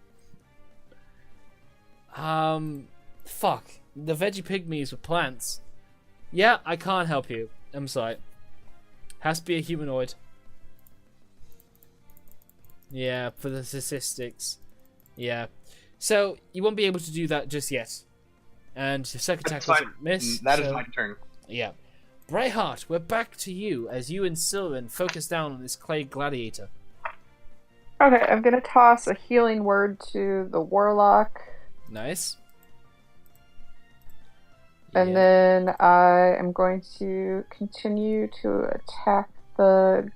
S1: Fuck. The veggie pygmies were plants. Yeah, I can't help you. I'm sorry. Has to be a humanoid. Yeah, for the statistics. Yeah. So, you won't be able to do that just yet. And your second attack was a miss.
S3: That is my turn.
S1: Yeah. Brightheart, we're back to you as you and Sylvan focus down on this clay gladiator.
S5: Okay, I'm gonna toss a healing word to the warlock.
S1: Nice.
S5: And then I am going to continue to attack the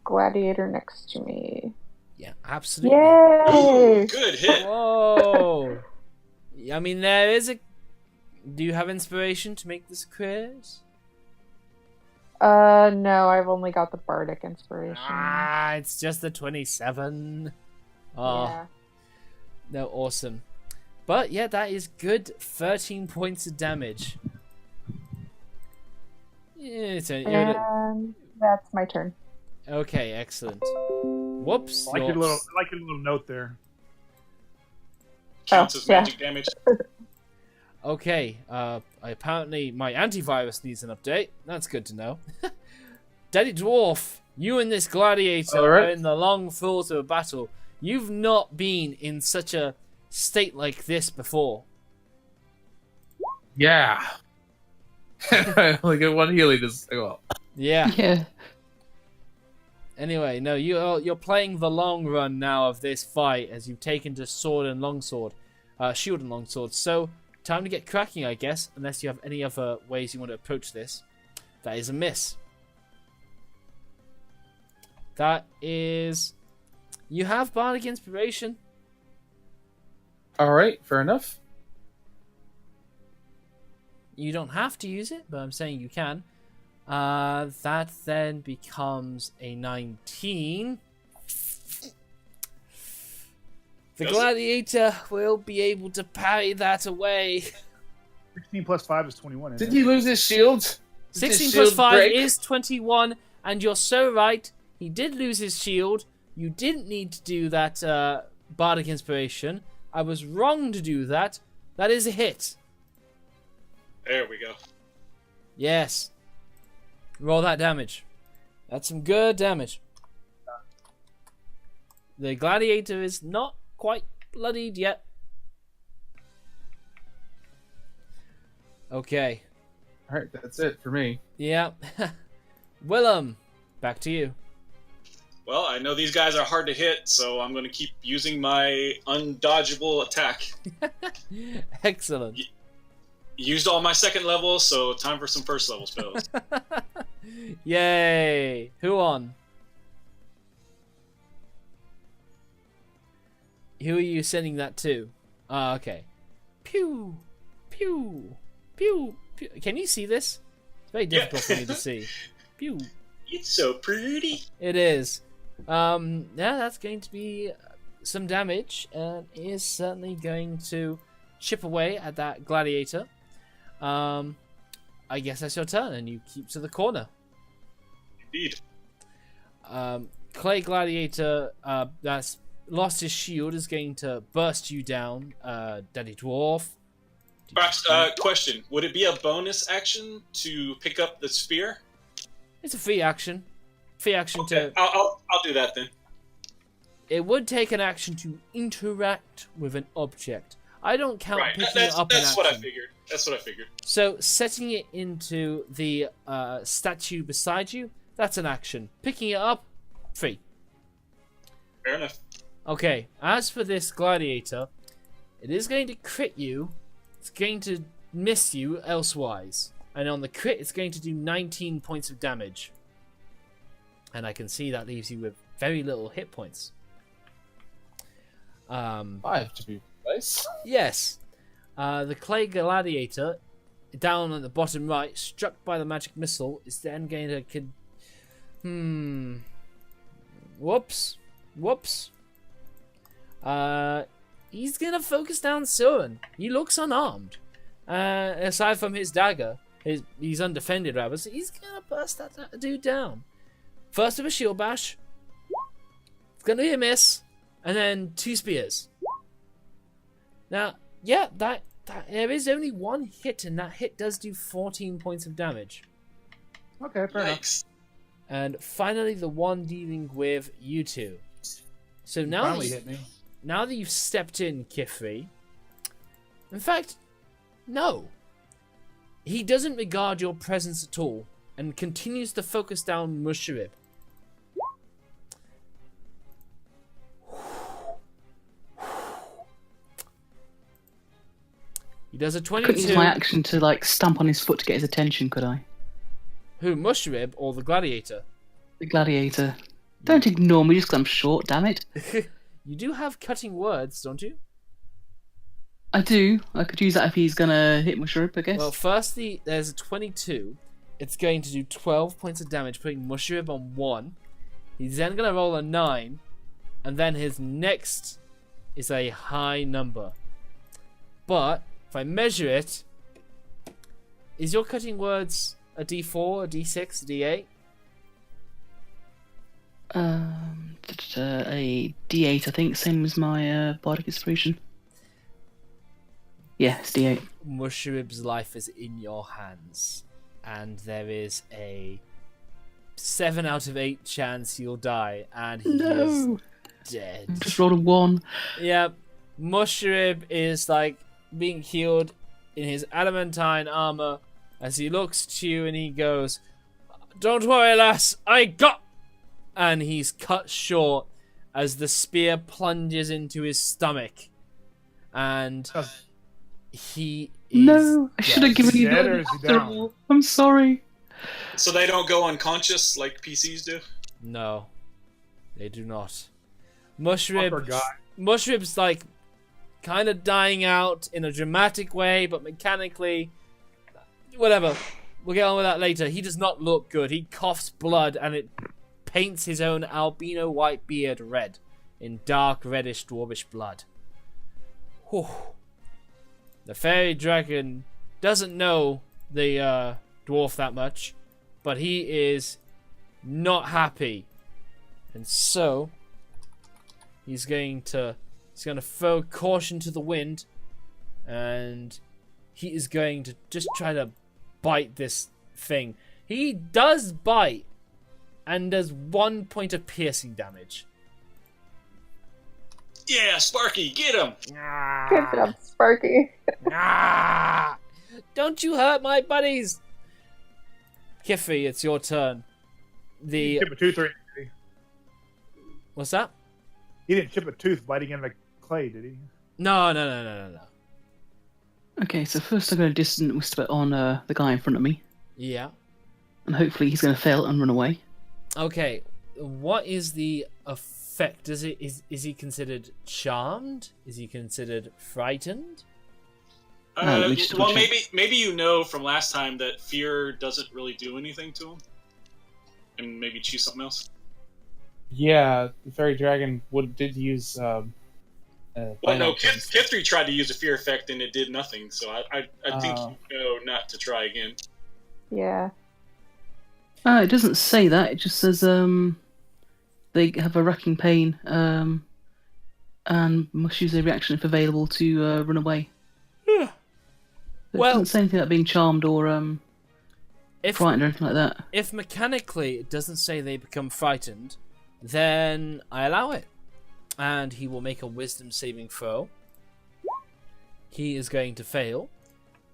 S5: gladiator next to me.
S1: Yeah, absolutely.
S5: Yay!
S2: Ooh, good hit.
S1: Whoa. I mean, there is a... Do you have inspiration to make this crit?
S5: No, I've only got the bardic inspiration.
S1: Ah, it's just the 27. Oh.
S5: Yeah.
S1: No, awesome. But yeah, that is good. 13 points of damage. Yeah,
S5: and that's my turn.
S1: Okay, excellent. Whoops.
S6: I like your little note there.
S2: Counts as magic damage.
S1: Okay, apparently my antivirus needs an update. That's good to know. Daddy Dwarf, you and this gladiator are in the long throes of a battle. You've not been in such a state like this before.
S7: Yeah. I only get one healing as well.
S1: Yeah.
S4: Yeah.
S1: Anyway, no, you're playing the long run now of this fight as you've taken to sword and longsword, shield and longsword. So time to get cracking, I guess. Unless you have any other ways you want to approach this. That is a miss. That is... You have Bardic Inspiration.
S7: Alright, fair enough.
S1: You don't have to use it, but I'm saying you can. That then becomes a 19. The gladiator will be able to parry that away.
S6: 16 plus 5 is 21.
S7: Did he lose his shield?
S1: 16 plus 5 is 21, and you're so right. He did lose his shield. You didn't need to do that Bardic Inspiration. I was wrong to do that. That is a hit.
S2: There we go.
S1: Yes. Roll that damage. That's some good damage. The gladiator is not quite bloodied yet. Okay.
S7: Alright, that's it for me.
S1: Yeah. Willem, back to you.
S2: Well, I know these guys are hard to hit, so I'm going to keep using my undodgeable attack.
S1: Excellent.
S2: Used all my second level, so time for some first level spells.
S1: Yay! Who on? Who are you sending that to? Ah, okay. Pew! Pew! Pew! Pew! Can you see this? It's very difficult for me to see. Pew!
S2: It's so pretty.
S1: It is. Yeah, that's going to be some damage, and is certainly going to chip away at that gladiator. I guess that's your turn, and you keep to the corner.
S2: Indeed.
S1: Clay Gladiator that's lost his shield is going to burst you down, Daddy Dwarf.
S2: Perhaps, question. Would it be a bonus action to pick up the spear?
S1: It's a free action. Free action
S2: Okay,
S1: to...
S2: I'll do that then.
S1: It would take an action to interact with an object. I don't count picking it up an action.
S2: That's what I figured. That's what I figured.
S1: So, setting it into the statue beside you, that's an action. Picking it up, free.
S2: Fair enough.
S1: Okay, as for this gladiator, it is going to crit you. It's going to miss you elsewise. And on the crit, it's going to do 19 points of damage. And I can see that leaves you with very little hit points.
S7: 5 to be precise.
S1: Yes. The clay gladiator, down at the bottom right, struck by the magic missile, is then going to... Whoops. He's going to focus down Surin. He looks unarmed. Aside from his dagger, he's undefended rather, so he's going to burst that dude down. First with a shield bash. It's going to be a miss. And then 2 spears. Now, yeah, that there is only one hit, and that hit does do 14 points of damage.
S6: Okay, fair enough.
S2: Yikes.
S1: And finally, the one dealing with you two. So now
S6: Finally hit me.
S1: Now that you've stepped in, Kifri. In fact, no. He doesn't regard your presence at all, and continues to focus down Musharib. He does a
S4: I couldn't
S1: 22.
S4: use my action to like stamp on his foot to get his attention, could I?
S1: Who, Musharib or the gladiator?
S4: The gladiator. Don't ignore me just 'cause I'm short, damn it.
S1: You do have cutting words, don't you?
S4: I do. I could use that if he's gonna hit Musharib, I guess.
S1: Well, firstly, there's a 22. It's going to do 12 points of damage, putting Musharib on 1. He's then going to roll a 9, and then his next is a high number. But, if I measure it, is your cutting words a D4, a D6, a D8?
S4: A D8, I think, same as my Bardic Inspiration. Yeah, it's D8.
S1: Musharib's life is in your hands, and there is a 7 out of 8 chance he'll die, and he is dead.
S4: Just rolled a 1.
S1: Yeah, Musharib is like being healed in his adamantine armor as he looks to you and he goes, "Don't worry, lass, I got..." And he's cut short as the spear plunges into his stomach. And he is
S4: No, I should have given you
S6: Dead or
S4: that
S6: is he
S4: after
S6: down?
S4: all. I'm sorry.
S2: So they don't go unconscious like PCs do?
S1: No. They do not.
S6: Upper guy.
S1: Mushrib's like kind of dying out in a dramatic way, but mechanically, whatever. We'll get on with that later. He does not look good. He coughs blood, and it paints his own albino white beard red in dark reddish dwarvish blood. Whew. The fairy dragon doesn't know the dwarf that much, but he is not happy, and so he's going to throw caution to the wind, and he is going to just try to bite this thing. He does bite and does 1 point of piercing damage.
S2: Yeah, Sparky, get him!
S5: Good job, Sparky.
S1: Don't you hurt my buddies! Kiffy, it's your turn.
S6: He didn't chip a tooth or anything.
S1: What's that?
S6: He didn't chip a tooth biting into the clay, did he?
S1: No.
S4: Okay, so first I'm going to distant whisper on the guy in front of me,
S1: Yeah.
S4: and hopefully he's going to fail and run away.
S1: Okay, what is the effect? Is he considered charmed? Is he considered frightened?
S4: let me just
S2: Well,
S4: double check.
S2: maybe you know from last time that fear doesn't really do anything to him, and maybe choose something else.
S7: Yeah, the fairy dragon did use.
S2: Well, no, Kithri tried to use a fear effect and it did nothing. So I think you know not to try again.
S5: Yeah.
S4: It doesn't say that. It just says they have a racking pain and must use a reaction if available to run away.
S1: Yeah.
S4: It
S1: Well-
S4: doesn't say anything about being charmed or
S1: If
S4: frightened or anything like that.
S1: if mechanically it doesn't say they become frightened, then I allow it. And he will make a wisdom saving throw. He is going to fail.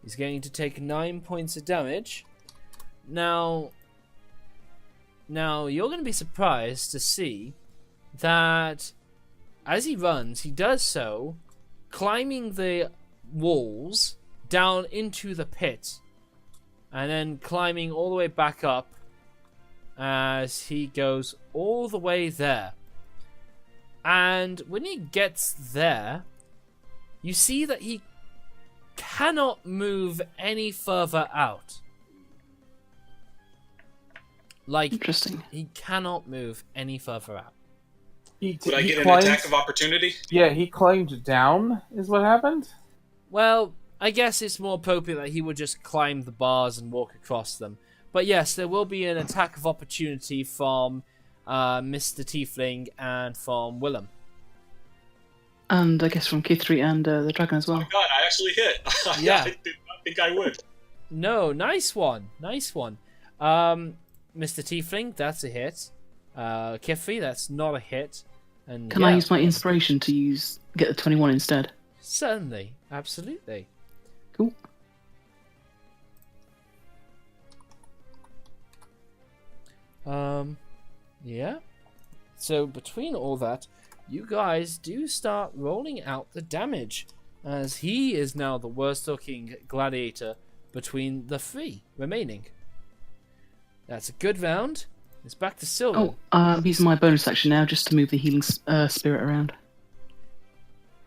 S1: He's going to take 9 points of damage. Now you're going to be surprised to see that as he runs, he does so climbing the walls down into the pit, and then climbing all the way back up as he goes all the way there. And when he gets there, you see that he cannot move any further out. Like,
S4: Interesting.
S1: he cannot move any further out.
S2: Would I get an attack of opportunity?
S7: Yeah, he climbed down, is what happened?
S1: Well, I guess it's more appropriate that he would just climb the bars and walk across them. But yes, there will be an attack of opportunity from Mr. Tiefling and from Willem.
S4: And I guess from Kithri and the dragon as
S2: Oh
S4: well.
S2: my god, I actually hit.
S1: Yeah.
S2: I did not think I would.
S1: No, nice one. Mr. Tiefling, that's a hit. Kifri, that's not a hit. And
S4: Can I use my inspiration to get the 21 instead?
S1: Certainly, absolutely.
S4: Cool.
S1: Yeah. So between all that, you guys do start rolling out the damage, as he is now the worst looking gladiator between the three remaining. That's a good round. It's back to Silver.
S4: Oh, I'm using my bonus action now just to move the healing spirit around.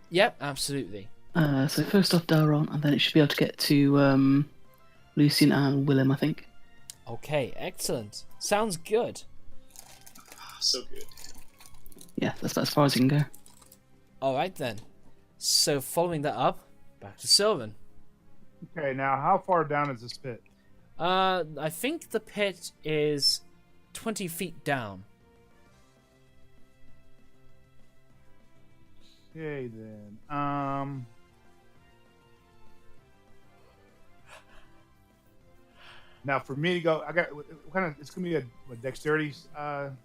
S1: Yep, absolutely.
S4: So first off Daron, and then it should be able to get to Lucian and Willem, I think.
S1: Okay, excellent. Sounds good.
S2: So good.
S4: Yeah, that's about as far as you can go.
S1: Alright then. So following that up, back to Sylvan.
S6: Okay, now how far down is this pit?
S1: I think the pit is 20 feet down.
S6: Okay then. Now for me to go, it's gonna be a dexterity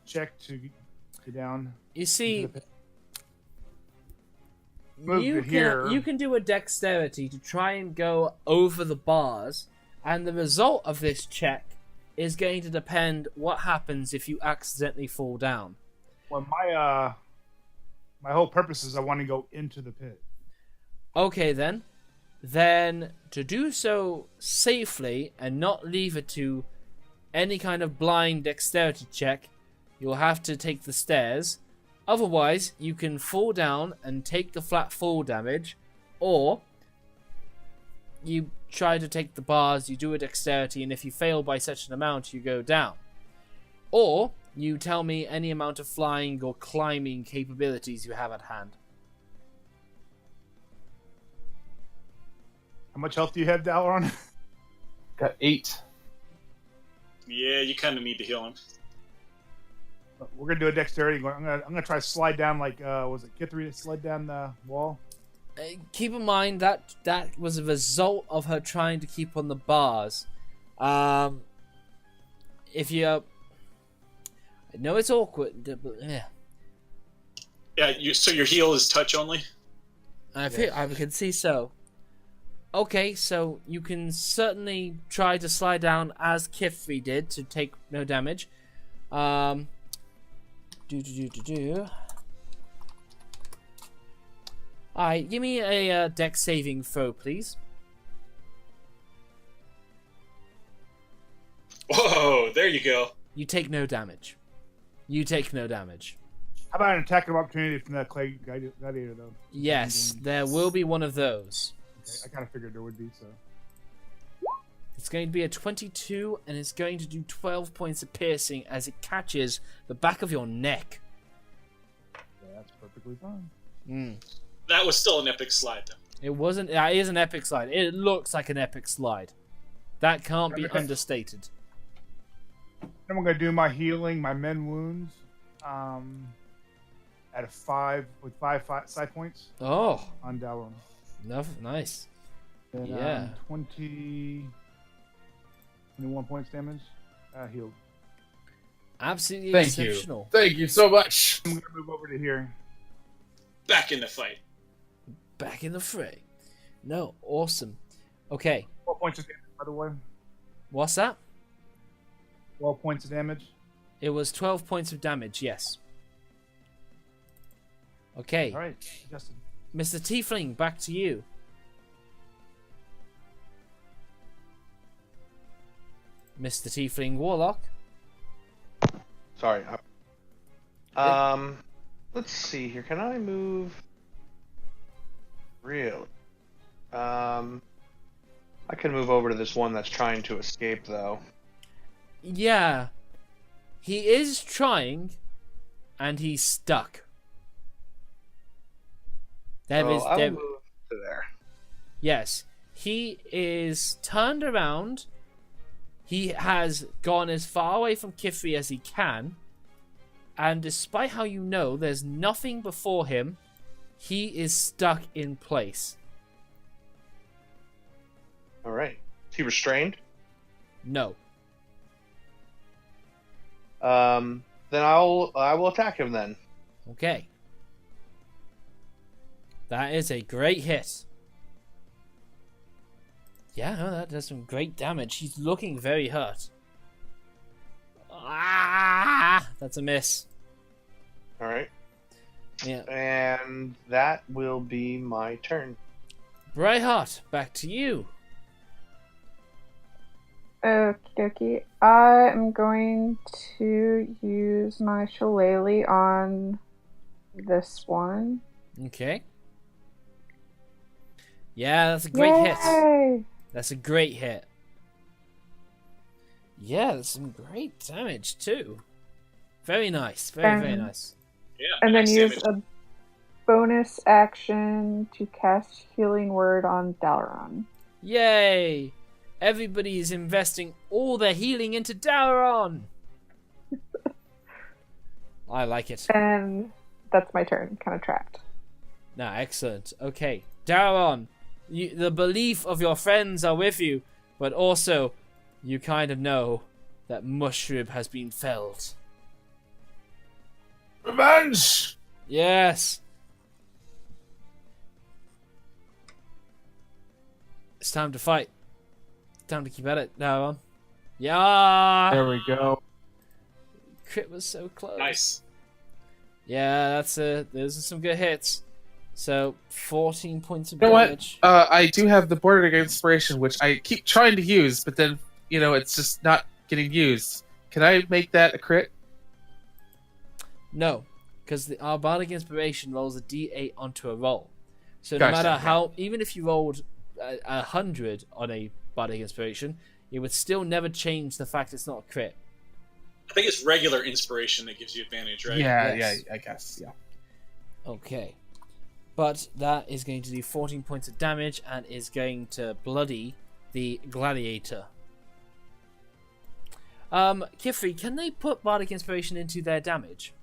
S6: check to get down.
S1: You see,
S6: into the pit. Move
S1: you
S6: to here.
S1: you can do a dexterity to try and go over the bars, and the result of this check is going to depend what happens if you accidentally fall down.
S6: Well, my whole purpose is I want to go into the pit.
S1: Okay then. Then to do so safely and not leave it to any kind of blind dexterity check, you'll have to take the stairs. Otherwise, you can fall down and take the flat fall damage, or you try to take the bars, you do a dexterity, and if you fail by such an amount, you go down. Or you tell me any amount of flying or climbing capabilities you have at hand.
S6: How much health do you have, Dalaran?
S7: Got 8.
S2: Yeah, you kind of need to heal him.
S6: We're gonna do a dexterity. I'm gonna try to slide down like was it Kithri that slid down the wall?
S1: Keep in mind that was a result of her trying to keep on the bars. If you, I know it's awkward, but yeah.
S2: Yeah, so your heal is touch only?
S1: I can see so. Okay, so you can certainly try to slide down as Kithri did to take no damage. Alright, give me a dex saving throw, please.
S2: Whoa, there you go.
S1: You take no damage. You take no damage.
S6: How about an attack of opportunity from that clay gladiator, though?
S1: Yes, there will be one of those.
S6: Okay, I kind of figured there would be, so.
S1: It's going to be a 22, and it's going to do 12 points of piercing as it catches the back of your neck.
S6: Yeah, that's perfectly fine.
S2: That was still an epic slide, though.
S1: It wasn't. It is an epic slide. It looks like an epic slide. That can't be understated.
S6: Then I'm going to do my healing, my mend wounds, at a 5 with 5 side points.
S1: Oh,
S6: on Dalaran.
S1: nice.
S6: And,
S1: yeah.
S6: 21 points damage. Healed.
S1: Absolutely
S7: Thank
S1: exceptional.
S7: you. Thank you so much.
S6: I'm going to move over to here.
S2: Back in the fight.
S1: Back in the fray. No, awesome. Okay.
S6: 12 points of damage, by the way.
S1: What's that?
S6: 12 points of damage.
S1: It was 12 points of damage, yes. Okay.
S6: All right, Justin.
S1: Mr. Tiefling, back to you. Mr. Tiefling Warlock.
S3: Sorry. Let's see here. Can I move? Really? I can move over to this one that's trying to escape, though.
S1: Yeah. He is trying, and he's stuck.
S3: I'll move to there.
S1: Yes. He is turned around. He has gone as far away from Kithri as he can. And despite how you know there's nothing before him, he is stuck in place.
S3: Alright. Is he restrained?
S1: No.
S3: Then I will attack him then.
S1: Okay. That is a great hit. Yeah, no, that does some great damage. He's looking very hurt. Ah, that's a miss.
S3: Alright.
S1: Yeah.
S3: And that will be my turn.
S1: Brightheart, back to you.
S5: Okie dokie. I am going to use my shillelagh on this one.
S1: Okay. Yeah, that's a great hit.
S5: Yay!
S1: That's a great hit. Yeah, that's some great damage too. Very nice. Very nice.
S2: Yeah.
S5: And then
S2: nice
S5: use
S2: damage.
S5: a bonus action to cast Healing Word on Dalaran.
S1: Yay! Everybody is investing all their healing into Dalaran. I like it.
S5: And that's my turn. Kind of trapped.
S1: Nah, excellent. Okay, Dalaran, the belief of your friends are with you, but also you kind of know that Mushroom has been felled.
S7: Revenge!
S1: Yes. It's time to fight. Time to keep at it, Dalaran. Yeah.
S7: There we go.
S1: Crit was so close.
S2: Nice.
S1: Yeah, those are some good hits. So 14 points of
S7: You know
S1: damage.
S7: what? I do have the Border Inspiration, which I keep trying to use, but then, it's just not getting used. Can I make that a crit?
S1: No, because our bardic inspiration rolls a d8 onto a roll. So no
S7: Gotcha,
S1: matter
S7: yeah.
S1: how, even if you rolled 100 on a bardic inspiration, it would still never change the fact it's not a crit.
S2: I think it's regular inspiration that gives you advantage, right?
S7: Yeah,
S1: Yes.
S7: yeah, I guess. Yeah.
S1: Okay. But that is going to do 14 points of damage and is going to bloody the gladiator. Kifri, can they put bardic inspiration into their damage?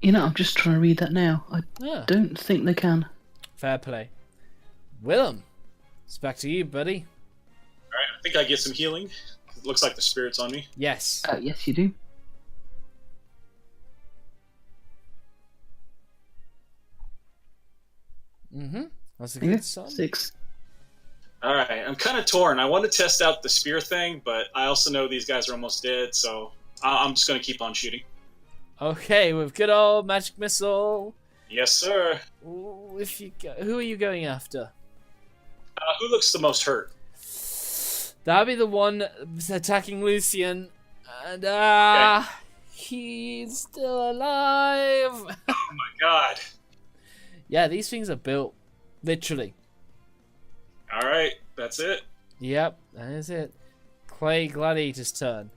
S4: You know, I'm just trying to read that now. I
S1: Yeah.
S4: don't think they can.
S1: Fair play. Willem, it's back to you, buddy.
S2: Alright, I think I get some healing. It looks like the spirit's on me.
S1: Yes.
S4: Yes, you do.
S1: That's a
S4: Yeah,
S1: good sign.
S4: 6.
S2: Alright, I'm kind of torn. I want to test out the spear thing, but I also know these guys are almost dead, so I'm just going to keep on shooting.
S1: Okay, with good old magic missile.
S2: Yes, sir.
S1: Ooh, who are you going after?
S2: Who looks the most hurt?
S1: That'll be the one attacking Lucian. And he's still alive.
S2: Oh my god.
S1: Yeah, these things are built. Literally.
S2: Alright, that's it.
S1: Yep, that is it. Clay Gladiator's turn.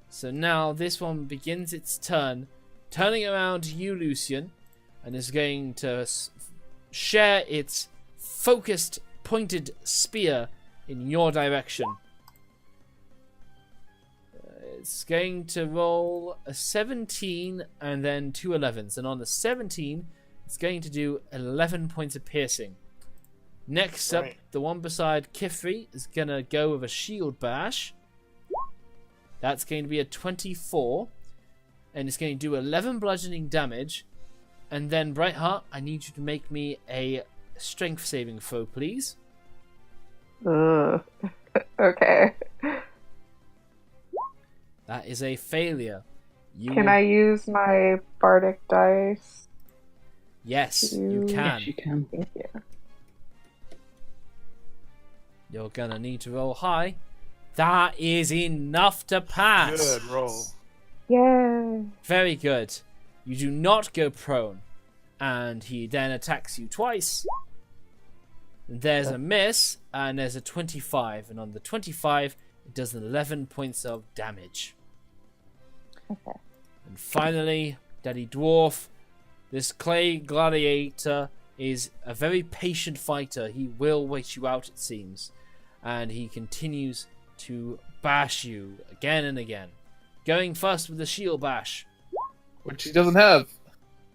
S1: So now this one begins its turn, turning around to you, Lucian, and is going to share its focused, pointed spear in your direction. It's going to roll a 17 and then 2 11s, and on the 17, it's going to do 11 points of piercing. Next up,
S3: Right.
S1: the one beside Kifri is going to go with a shield bash. That's going to be a 24. And it's going to do 11 bludgeoning damage. And then, Brightheart, I need you to make me a strength saving throw, please.
S5: Ugh. Okay.
S1: That is a failure.
S5: Can I use my bardic dice?
S1: Yes, you
S5: Yes,
S1: can.
S4: Yes, you can.
S5: Thank you.
S1: You're going to need to roll high. That is enough to pass.
S6: Good roll.
S5: Yay.
S1: Very good. You do not go prone. And he then attacks you twice. There's a miss, and there's a 25. And on the 25, it does 11 points of damage.
S5: Okay.
S1: And finally, Daddy Dwarf. This clay gladiator is a very patient fighter. He will wait you out, it seems. And he continues to bash you again and again. Going first with the shield bash.
S7: Which he doesn't have.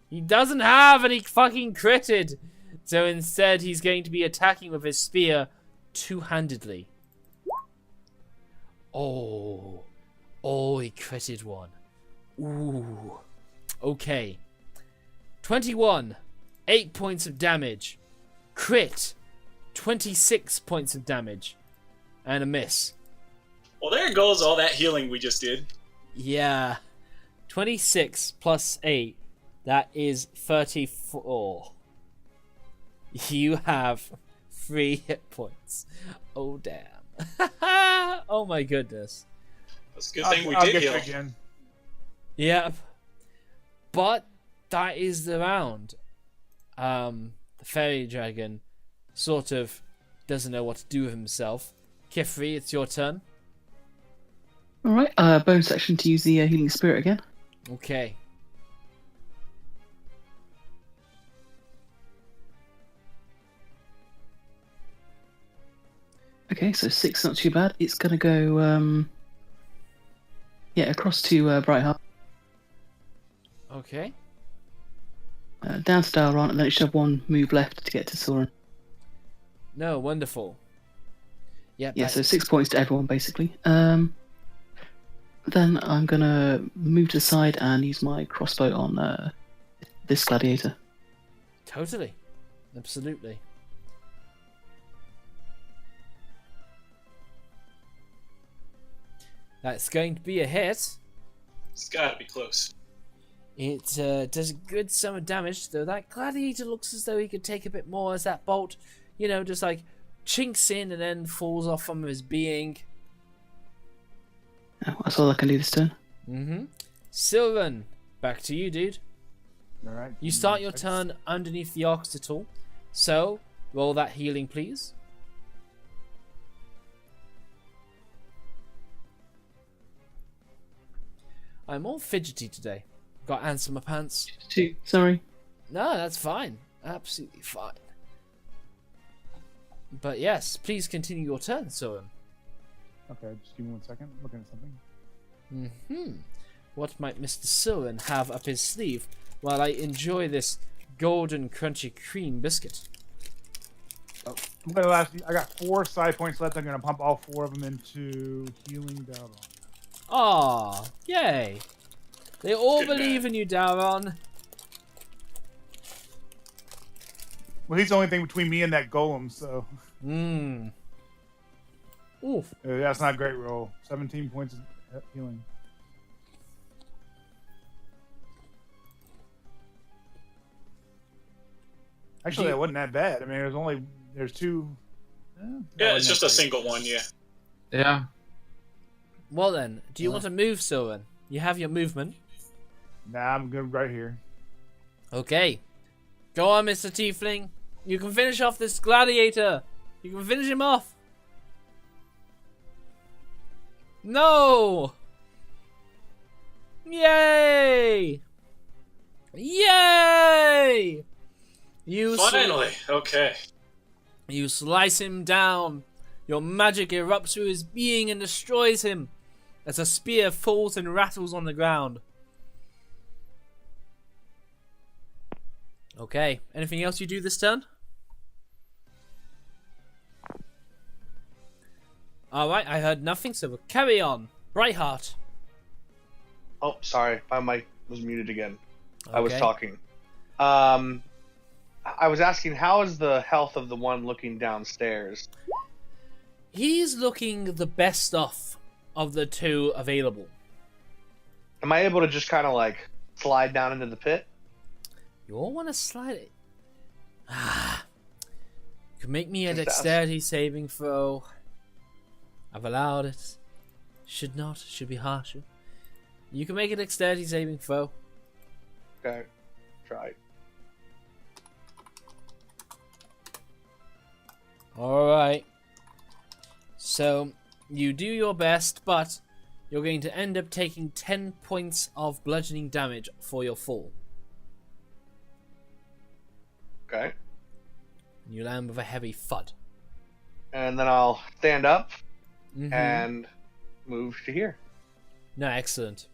S1: He doesn't have any fucking critted. So instead, he's going to be attacking with his spear two-handedly. Oh, he critted one. Ooh. Okay. 21. 8 points of damage. Crit. 26 points of damage. And a miss.
S2: Well, there goes all that healing we just did.
S1: Yeah. 26 plus 8. That is 34. You have 3 hit points. Oh, damn. Oh, my goodness.
S2: That's a good thing we
S6: I'll
S2: did
S6: get
S2: heal.
S6: you again.
S1: Yep. But that is the round. The fairy dragon sort of doesn't know what to do with himself. Kifri, it's your turn.
S4: Alright, bonus action to use the healing spirit again.
S1: Okay.
S4: Okay, so 6 not too bad. It's gonna go, across to Brightheart.
S1: Okay.
S4: Down to Dalron, and then it should have one move left to get to Soren.
S1: No, wonderful. Yep,
S4: Yeah, so 6 points to everyone, basically. Then I'm gonna move to the side and use my crossbow on this gladiator.
S1: Totally. Absolutely. That's going to be a hit.
S2: It's gotta be close.
S1: It does a good sum of damage, though that gladiator looks as though he could take a bit more as that bolt, just like chinks in and then falls off from his being.
S4: Oh, that's all I can do this turn.
S1: Sylvan, back to you, dude.
S6: All right.
S1: You start your turn underneath the occipital, so roll that healing, please. I'm all fidgety today. Got ants in my pants.
S4: Sorry.
S1: No, that's fine. Absolutely fine. But yes, please continue your turn, Soren.
S6: Okay, just give me 1 second. I'm looking at something.
S1: What might Mr. Soren have up his sleeve while I enjoy this golden crunchy cream biscuit?
S6: Oh, I got 4 side points left. I'm gonna pump all 4 of them into healing Daron.
S1: Aw, yay. They all
S2: Good
S1: believe in you, Daron.
S6: Well, he's the only thing between me and that golem, so
S1: Oof.
S6: that's not a great roll. 17 points of healing. Actually, that wasn't that bad. I mean, there's 2.
S2: Yeah, it's just a single one. Yeah.
S7: Yeah.
S1: Well then, do you want to move, Soren? You have your movement.
S6: Nah, I'm good right here.
S1: Okay. Go on, Mr. Tiefling. You can finish off this gladiator. You can finish him off. No! Yay! Yay!
S2: Finally, okay.
S1: You slice him down. Your magic erupts through his being and destroys him as a spear falls and rattles on the ground. Okay, anything else you do this turn? Alright, I heard nothing, so we'll carry on. Brightheart.
S3: Oh, sorry. My mic was muted again. I was
S1: Okay.
S3: talking. I was asking, how is the health of the one looking downstairs?
S1: He's looking the best off of the 2 available.
S3: Am I able to just kind of like slide down into the pit?
S1: You all want to slide it? Ah. You can make me a
S3: Just ask.
S1: dexterity saving throw. I've allowed it. Should not. Should be harsher. You can make a dexterity saving throw.
S3: Okay, try.
S1: Alright. So, you do your best, but you're going to end up taking 10 points of bludgeoning damage for your fall.
S3: Okay.
S1: You land with a heavy thud.
S3: And then I'll stand up
S1: Mhm.
S3: and move to here.
S1: No, excellent.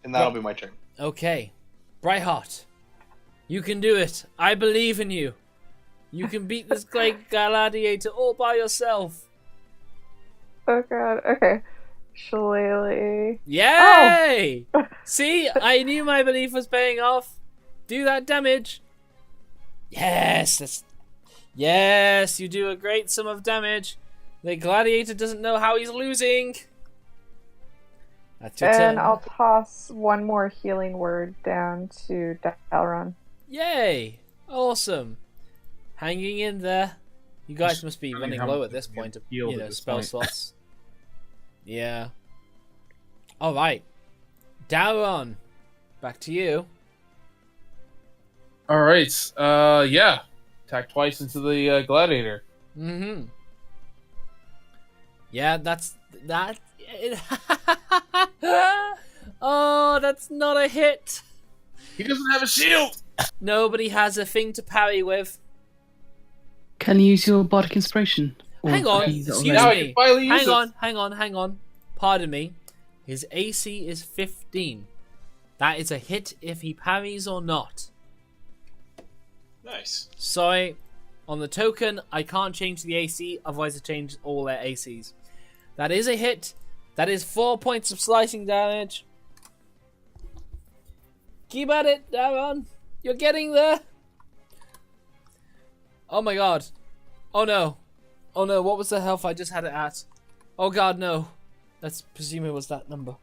S3: And that'll be my turn.
S1: Okay. Brightheart. You can do it. I believe in you. You can beat this great gladiator all by yourself.
S5: Oh god. Okay. Shillelagh.
S1: Yay! See, I knew my belief was paying off. Do that damage. Yes, yes, you do a great sum of damage. The gladiator doesn't know how he's losing. That's your turn.
S5: And I'll toss one more healing word down to Dalron.
S1: Yay! Awesome. Hanging in there. You guys must be running low at this point of spell slots. Yeah. Alright. Dalron. Back to you.
S7: Alright, yeah. Attack twice into the gladiator.
S1: Mm-hmm. Yeah, that's... That... Oh, that's not a hit.
S7: He doesn't have a shield!
S1: Nobody has a thing to parry with.
S4: Can you use your bardic inspiration? Or
S1: Hang on,
S4: can you use it
S1: excuse
S7: Now I
S1: me.
S7: can finally use
S1: Hang on. Pardon me. His AC is 15. That is a hit if he parries or not.
S2: Nice.
S1: Sorry, on the token, I can't change the AC, otherwise I change all their ACs. That is a hit. That is 4 points of slicing damage. Keep at it, Darren. You're getting there. Oh my god. Oh no. Oh no, what was the health I just had it at? Oh god, no. Let's presume it was that number.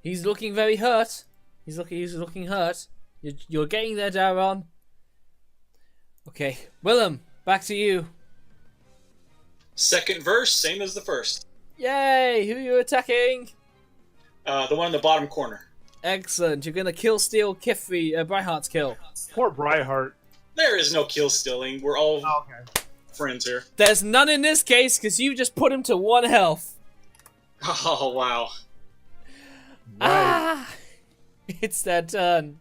S1: He's looking very hurt. He's looking hurt. You're getting there, Darren. Okay, Willem, back to you.
S2: Second verse, same as the first.
S1: Yay! Who are you attacking?
S2: The one in the bottom corner.
S1: Excellent. You're gonna kill steal Kifri, Brightheart's kill.
S6: Poor Bryhart.
S2: There is no kill stealing. We're all
S6: Oh, okay.
S2: friends here.
S1: There's none in this case because you just put him to 1 health.
S2: Oh wow.
S1: Ah! It's their turn.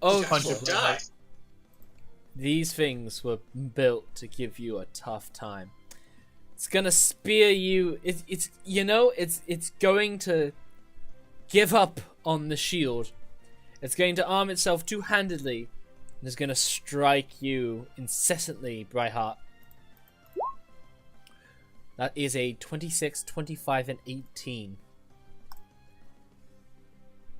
S1: Oh,
S2: You guys will
S6: of
S2: die.
S1: these things were built to give you a tough time. It's gonna spear you. It's going to give up on the shield. It's going to arm itself two-handedly and is going to strike you incessantly, Brightheart. That is a 26, 25, and 18.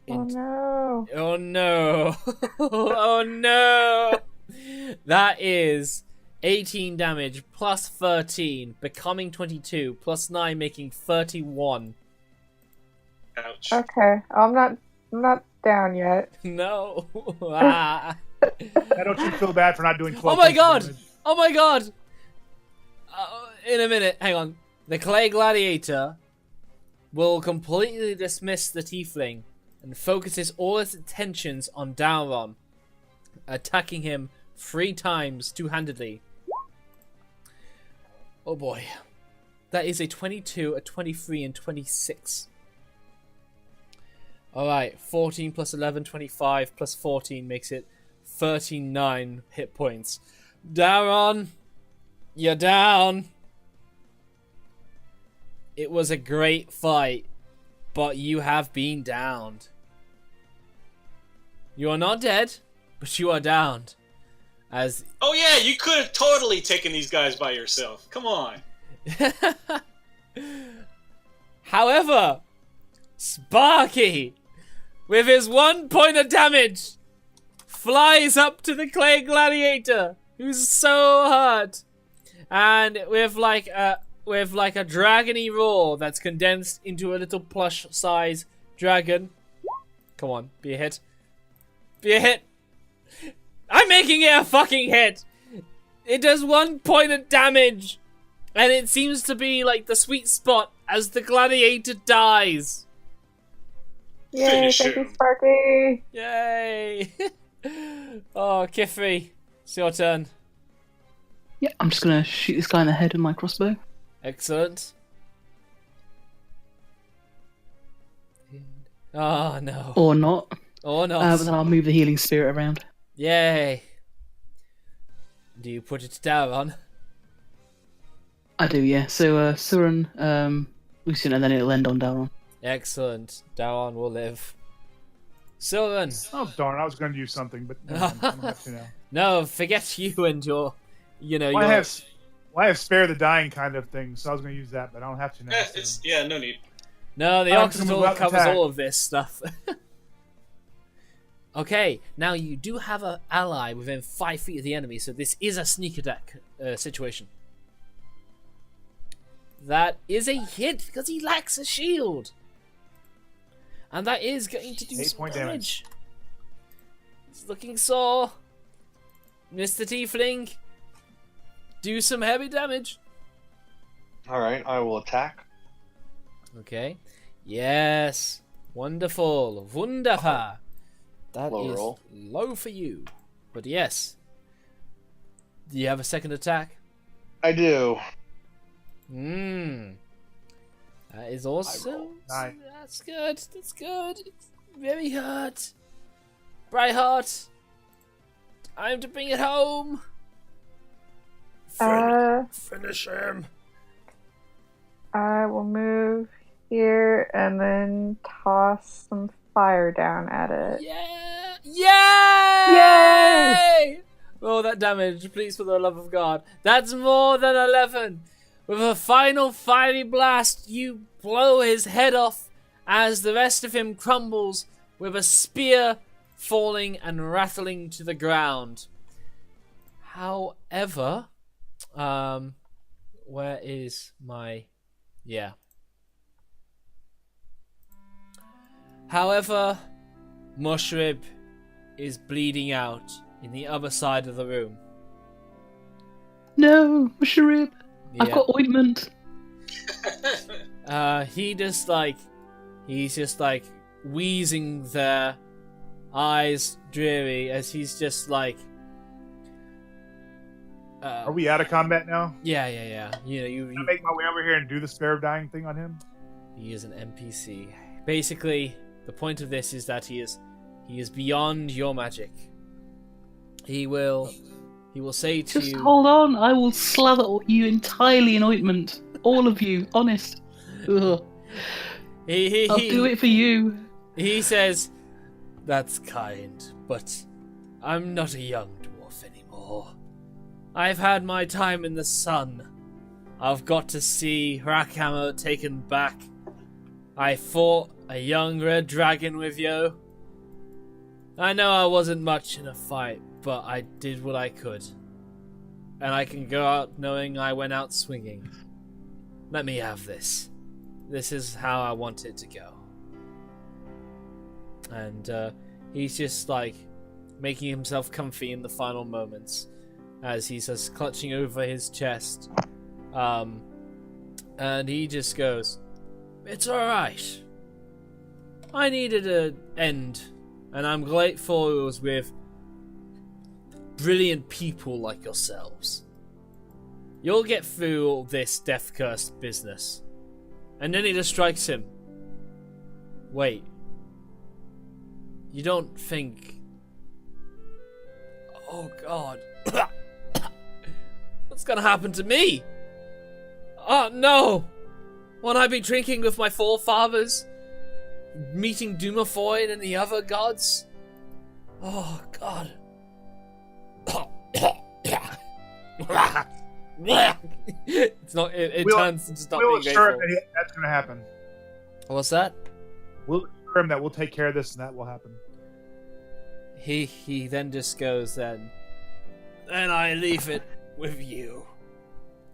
S5: Oh no.
S1: Oh no. Oh no. That is 18 damage plus 13, becoming 22, plus 9, making 31.
S2: Ouch.
S5: Okay. I'm not down yet.
S1: No. Ah.
S6: Now don't you feel bad for not doing 12
S1: Oh my
S6: points of
S1: god!
S6: damage?
S1: Oh my god! In a minute, hang on. The Clay Gladiator will completely dismiss the Tiefling and focuses all its attentions on Dauron, attacking him 3 times two-handedly. Oh boy. That is a 22, a 23, and 26. Alright, 14 plus 11, 25 plus 14 makes it 39 hit points. Dauron, you're down. It was a great fight, but you have been downed. You are not dead, but you are downed. As
S2: Oh yeah, you could have totally taken these guys by yourself. Come on.
S1: However, Sparky, with his 1 point of damage, flies up to the Clay Gladiator, who's so hurt, and with like a dragony roar that's condensed into a little plush size dragon. Come on, be a hit. Be a hit. I'm making it a fucking hit. It does 1 point of damage, and it seems to be like the sweet spot as the gladiator dies.
S5: Yay,
S2: Finish
S5: thank you,
S2: him.
S5: Sparky.
S1: Yay! Oh, Kifri, it's your turn.
S4: Yeah, I'm just gonna shoot this guy in the head with my crossbow.
S1: Excellent. Oh no.
S4: Or not.
S1: Oh no.
S4: But then I'll move the healing spirit around.
S1: Yay. Do you put it down?
S4: I do, yeah. So, Surin, Lucian, and then it'll end on Dauron.
S1: Excellent. Dauron will live. Sylvan.
S6: Oh darn! I was going to use something, but no, I don't have to now.
S1: No, forget you and your,
S6: Well, I have spare the dying kind of thing, so I was going to use that, but I don't have to now. So.
S2: No need.
S1: No, the
S6: I'm gonna move
S1: Occidental
S6: out and
S1: covers
S6: attack.
S1: all of this stuff. Okay, now you do have an ally within 5 feet of the enemy, so this is a sneak attack situation. That is a hit because he lacks a shield. And that is going to do
S6: 8
S1: some
S6: point
S1: damage. He's looking sore. Mr. Tiefling, do some heavy damage.
S3: Alright, I will attack.
S1: Okay. Yes. Wonderful. Wunderbar. That
S3: Low
S1: is
S3: roll.
S1: low for you. But yes. Do you have a second attack?
S3: I do.
S1: Mmm. That is awesome.
S6: 9.
S1: That's good. That's good. It's very hurt. Brightheart. Time to bring it home. Finish him.
S5: I will move here and then toss some fire down at it.
S1: Yeah! Yay!
S5: Yay!
S1: Roll that damage, please, for the love of God. That's more than 11. With a final fiery blast, you blow his head off as the rest of him crumbles with a spear falling and rattling to the ground. However, where is my... Yeah. However, Mushrib is bleeding out in the other side of the room.
S4: No, Musharib! I've
S1: Yeah.
S4: got ointment.
S1: He's just like wheezing there, eyes dreary, as he's just like...
S6: Are we out of combat now?
S1: Yeah. You
S6: Can I make my way over here and do the spare of dying thing on him?
S1: He is an NPC. Basically, the point of this is that he is beyond your magic. He will say to
S4: Just
S1: you...
S4: hold on, I will slather you entirely in ointment. All of you, honest. Ugh. I'll do it for you.
S1: He says, "That's kind, but I'm not a young dwarf anymore. I've had my time in the sun. I've got to see Rackhammer taken back. I fought a young red dragon with you. I know I wasn't much in a fight, but I did what I could. And I can go out knowing I went out swinging. Let me have this. This is how I want it to go." And he's just like making himself comfy in the final moments as he's just clutching over his chest. And he just goes, "It's alright. I needed an end, and I'm grateful it was with brilliant people like yourselves. You'll get through all this death-cursed business." And then he just strikes him. "Wait. You don't think... Oh god. What's gonna happen to me? Oh no! Won't I be drinking with my forefathers? Meeting Dumafoid and the other gods? Oh god." It's not. It turns into stop
S6: We'll
S1: being
S6: assure him
S1: grateful.
S6: that that's going to happen.
S1: What's that?
S6: We'll assure him that we'll take care of this and that will happen.
S1: He then just goes then. "Then I leave it with you.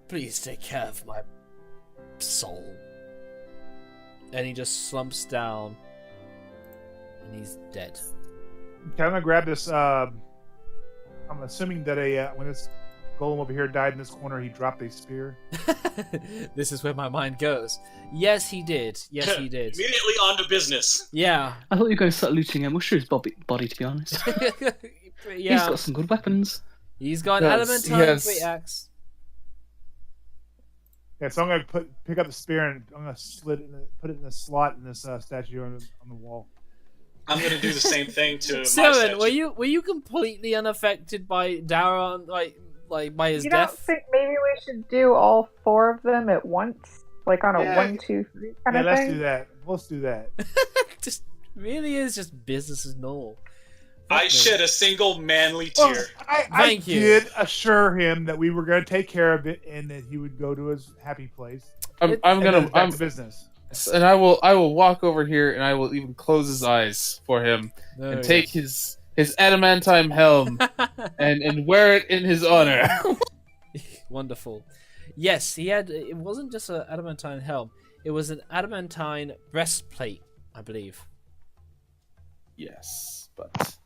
S1: Please take care of my soul." And he just slumps down, and he's dead.
S6: Okay, I'm going to grab this. I'm assuming that when this golem over here died in this corner, he dropped a spear.
S1: This is where my mind goes. Yes, he did. Yes, he did.
S2: Immediately on to business.
S1: Yeah.
S4: I thought you were going to start looting him. We'll show his body, to be honest.
S1: Yeah.
S4: He's got some good weapons.
S1: He's got an
S7: Yes,
S1: adamantine
S7: yes.
S1: great axe.
S6: Yeah, so I'm going to pick up the spear and I'm going to put it in the slot in this statue on the wall.
S2: I'm going to do the same thing to my
S1: Siren,
S2: statue.
S1: were you completely unaffected by Dara, like by his
S5: You don't
S1: death?
S5: think maybe we should do all 4 of them at once? Like on a
S6: Yeah.
S5: 1, 2, 3 kind
S6: Yeah,
S5: of
S6: let's
S5: thing?
S6: do that. Let's do that.
S1: Just really is just business as normal.
S2: I shed a single manly
S6: Well,
S2: tear.
S6: I
S1: Thank you.
S6: did assure him that we were going to take care of it and that he would go to his happy place.
S7: I'm
S6: And then
S7: gonna
S6: back to business.
S7: and I will walk over here and I will even close his eyes for him
S1: Oh,
S7: and take his adamantine helm and wear it in his honor.
S1: Wonderful. Yes, he had. It wasn't just an adamantine helm. It was an adamantine breastplate, I believe.
S7: Yes, but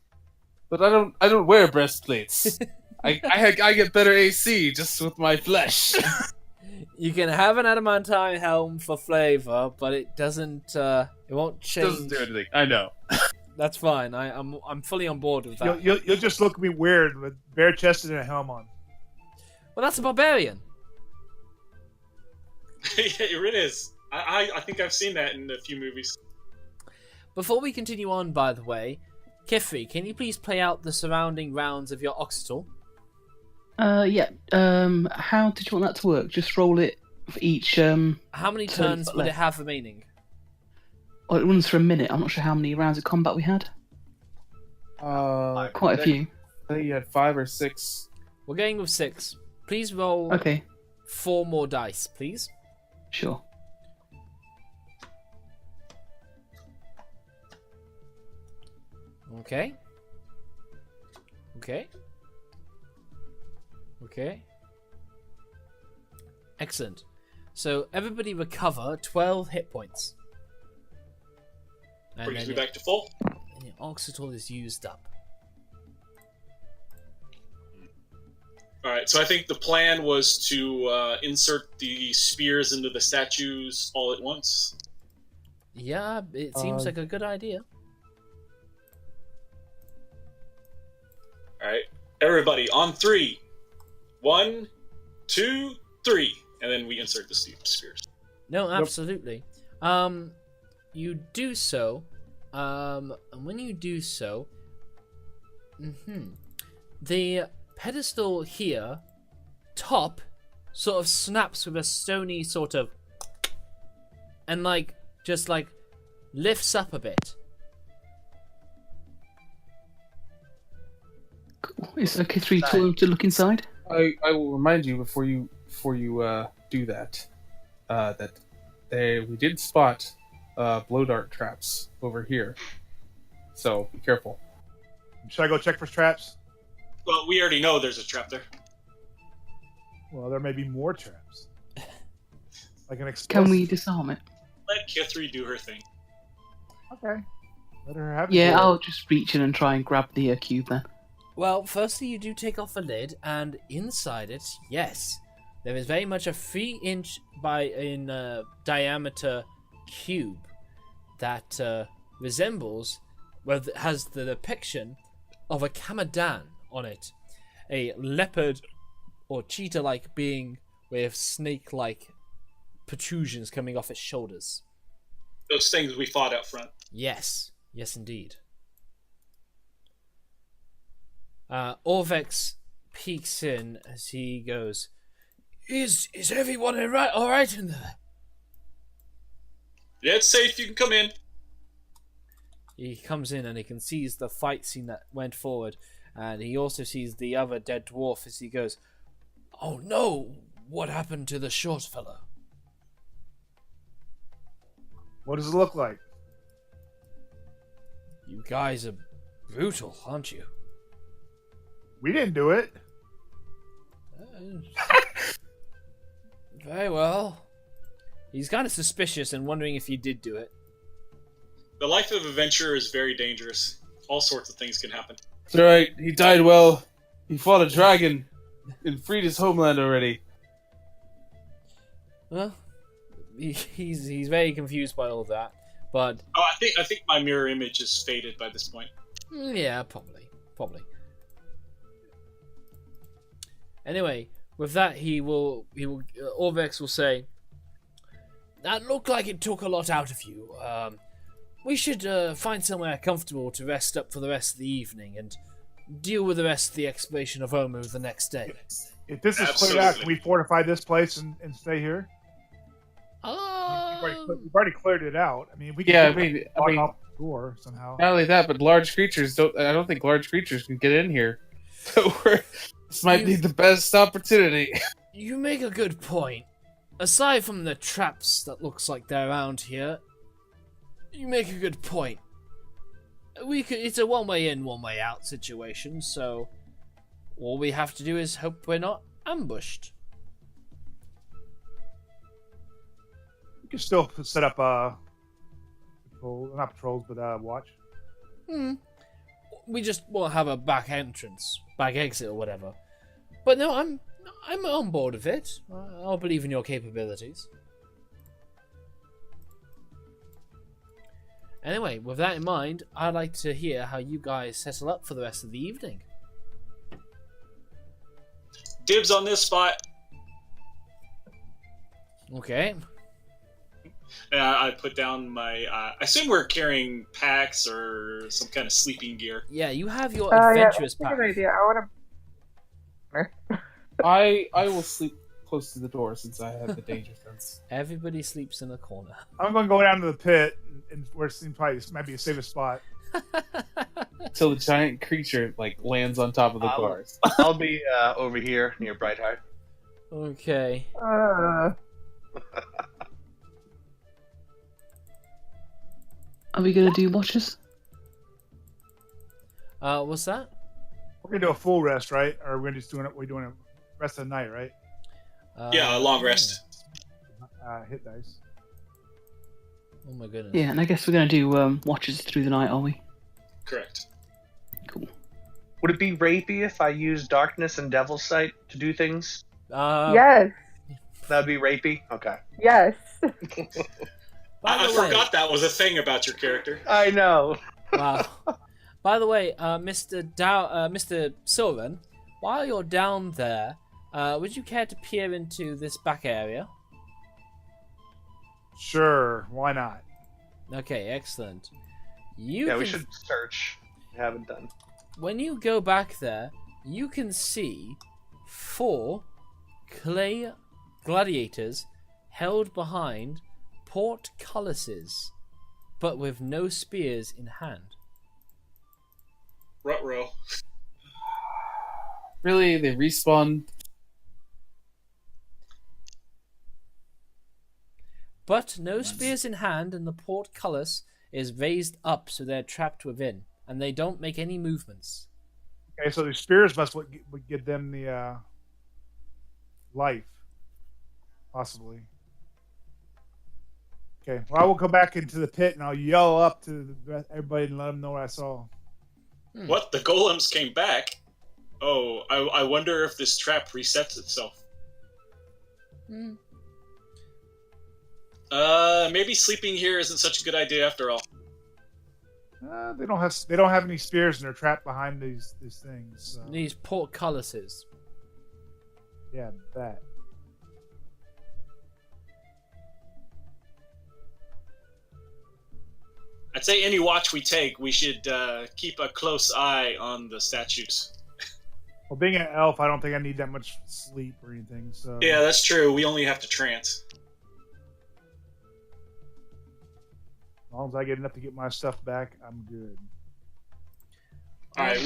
S7: I don't wear breastplates. I get better AC just with my flesh.
S1: You can have an adamantine helm for flavor, but it doesn't. It won't change.
S7: Doesn't do anything. I know.
S1: That's fine. I'm fully on board with that.
S6: You'll just look at me weird with bare chested and a helm on.
S1: Well, that's a barbarian.
S2: It is. I think I've seen that in a few movies.
S1: Before we continue on, by the way, Kifri, can you please play out the surrounding rounds of your Oxytal?
S4: Yeah. How did you want that to work? Just roll it for each.
S1: How many
S4: Turn
S1: turns
S4: left.
S1: would it have remaining?
S4: Oh, it runs for a minute. I'm not sure how many rounds of combat we had. Quite a few.
S7: I think you had 5 or 6.
S1: We're going with 6. Please roll
S4: Okay,
S1: 4 more dice, please.
S4: sure.
S1: Okay. Okay. Okay. Excellent. So everybody recover 12 hit points. And
S2: Brings
S1: then
S2: me
S1: your,
S2: back to full.
S1: and your Oxytal is used up.
S2: Alright, so I think the plan was to insert the spears into the statues all at once.
S1: Yeah, it seems like a good idea.
S2: All right, everybody on 3. 1, 2, 3, and then we insert the spears.
S1: No, absolutely. You do so, and when you do so, the pedestal here, top, sort of snaps with a stony sort of, and just lifts up a bit.
S4: Cool. Is it okay for you to look inside?
S7: I will remind you before you do that that we did spot blow dart traps over here, so be careful.
S6: Should I go check for traps?
S2: Well, we already know there's a trap there.
S6: Well, there may be more traps. Like an explosive.
S4: Can we disarm it?
S2: Let Kithri do her thing.
S6: Okay. Let her have it.
S4: Yeah, I'll just reach in and try and grab the cube then.
S1: Well, firstly, you do take off a lid, and inside it, yes, there is very much a 3-inch in diameter cube that resembles, well, has the depiction of a Kamadan on it, a leopard or cheetah-like being with snake-like protrusions coming off its shoulders.
S2: Those things we fought out front.
S1: Yes, yes, indeed. Orvex peeks in as he goes, Is everyone all right in there?
S2: Yeah, it's safe. You can come in.
S1: He comes in and he can see the fight scene that went forward, and he also sees the other dead dwarf as he goes, Oh no, what happened to the short fellow?
S6: What does it look like?
S1: You guys are brutal, aren't you?
S6: We didn't do it.
S1: Very well. He's kind of suspicious and wondering if you did do it.
S2: The life of a adventurer is very dangerous. All sorts of things can happen.
S7: It's alright, he died well. He fought a dragon and freed his homeland already.
S1: Well, he's very confused by all that, but...
S2: Oh, I think my mirror image is faded by this point.
S1: Yeah, probably. Anyway, with that, Orvex will say, That looked like it took a lot out of you. We should find somewhere comfortable to rest up for the rest of the evening and deal with the rest of the exploration of Omu the next day.
S6: If this is cleared out, can we fortify this place and stay here? We've already cleared it out. I mean, we can block off the door somehow.
S7: Not only that, but large creatures don't. I don't think large creatures can get in here. So this might be the best opportunity.
S1: You make a good point. Aside from the traps that looks like they're around here, you make a good point. It's a one-way in, one-way out situation, so all we have to do is hope we're not ambushed.
S6: We can still set up not patrols, but watch.
S1: We just won't have a back exit or whatever. But no, I'm on board with it. I'll believe in your capabilities. Anyway, with that in mind, I'd like to hear how you guys settle up for the rest of the evening.
S2: Dibs on this spot.
S1: Okay.
S2: I put down my... I assume we're carrying packs or some kind of sleeping gear.
S1: Yeah, you have your adventurous
S5: that's a
S1: pack.
S5: good idea.
S7: I will sleep close to the door since I have the danger sense.
S1: Everybody sleeps in a corner.
S6: I'm going to go down to the pit, and where it seems probably this might be the safest spot.
S7: Till the giant creature lands on top of the cars.
S3: I'll be over here near Brightheart.
S1: Okay.
S4: Are we going to do watches?
S1: What's that?
S6: We're going to do a full rest, right? Or we're just doing a rest of the night, right?
S2: Yeah, a long rest.
S6: Hit dice.
S1: Oh my goodness.
S4: Yeah, and I guess we're going to do watches through the night, are we?
S2: Correct.
S4: Cool.
S3: Would it be rapey if I used darkness and devil's sight to do things?
S5: Yes.
S3: That'd be rapey? Okay.
S5: Yes.
S2: I forgot that was a thing about your character.
S3: I know.
S1: Wow. By the way, Mr. Sylvan, while you're down there, would you care to peer into this back area?
S6: Sure, why not?
S1: Okay, excellent.
S3: We should search. We haven't done.
S1: When you go back there, you can see 4 clay gladiators held behind portcullises, but with no spears in hand.
S2: Ruh-roh.
S7: Really? They respawn?
S1: But no spears in hand, and the portcullis is raised up so they're trapped within, and they don't make any movements.
S6: Okay, so the spears would give them the life, possibly. Okay, well, I will go back into the pit and I'll yell up to everybody and let them know what I saw.
S2: What? The golems came back? Oh, I wonder if this trap resets itself. Maybe sleeping here isn't such a good idea after all.
S6: They don't have any spears and they're trapped behind these things. So.
S1: These portcullises.
S6: Yeah, that.
S2: I'd say any watch we take, we should keep a close eye on the statues.
S6: Well, being an elf, I don't think I need that much sleep or anything. So
S2: yeah, that's true. We only have to trance.
S6: As long as I get enough to get my stuff back, I'm good.
S2: All right,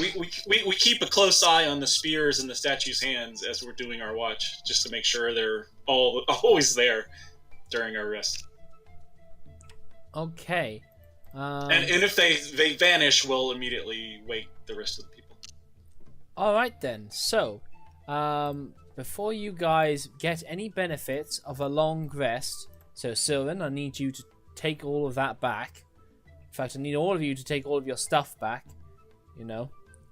S2: we keep a close eye on the spears in the statues' hands as we're doing our watch, just to make sure they're always there during our rest.
S1: Okay.
S2: And if they vanish, we'll immediately wake the rest of the people.
S1: All right then. So, before you guys get any benefits of a long rest, so Sylvan, I need you to take all of that back. In fact, I need all of you to take all of your stuff back. You know,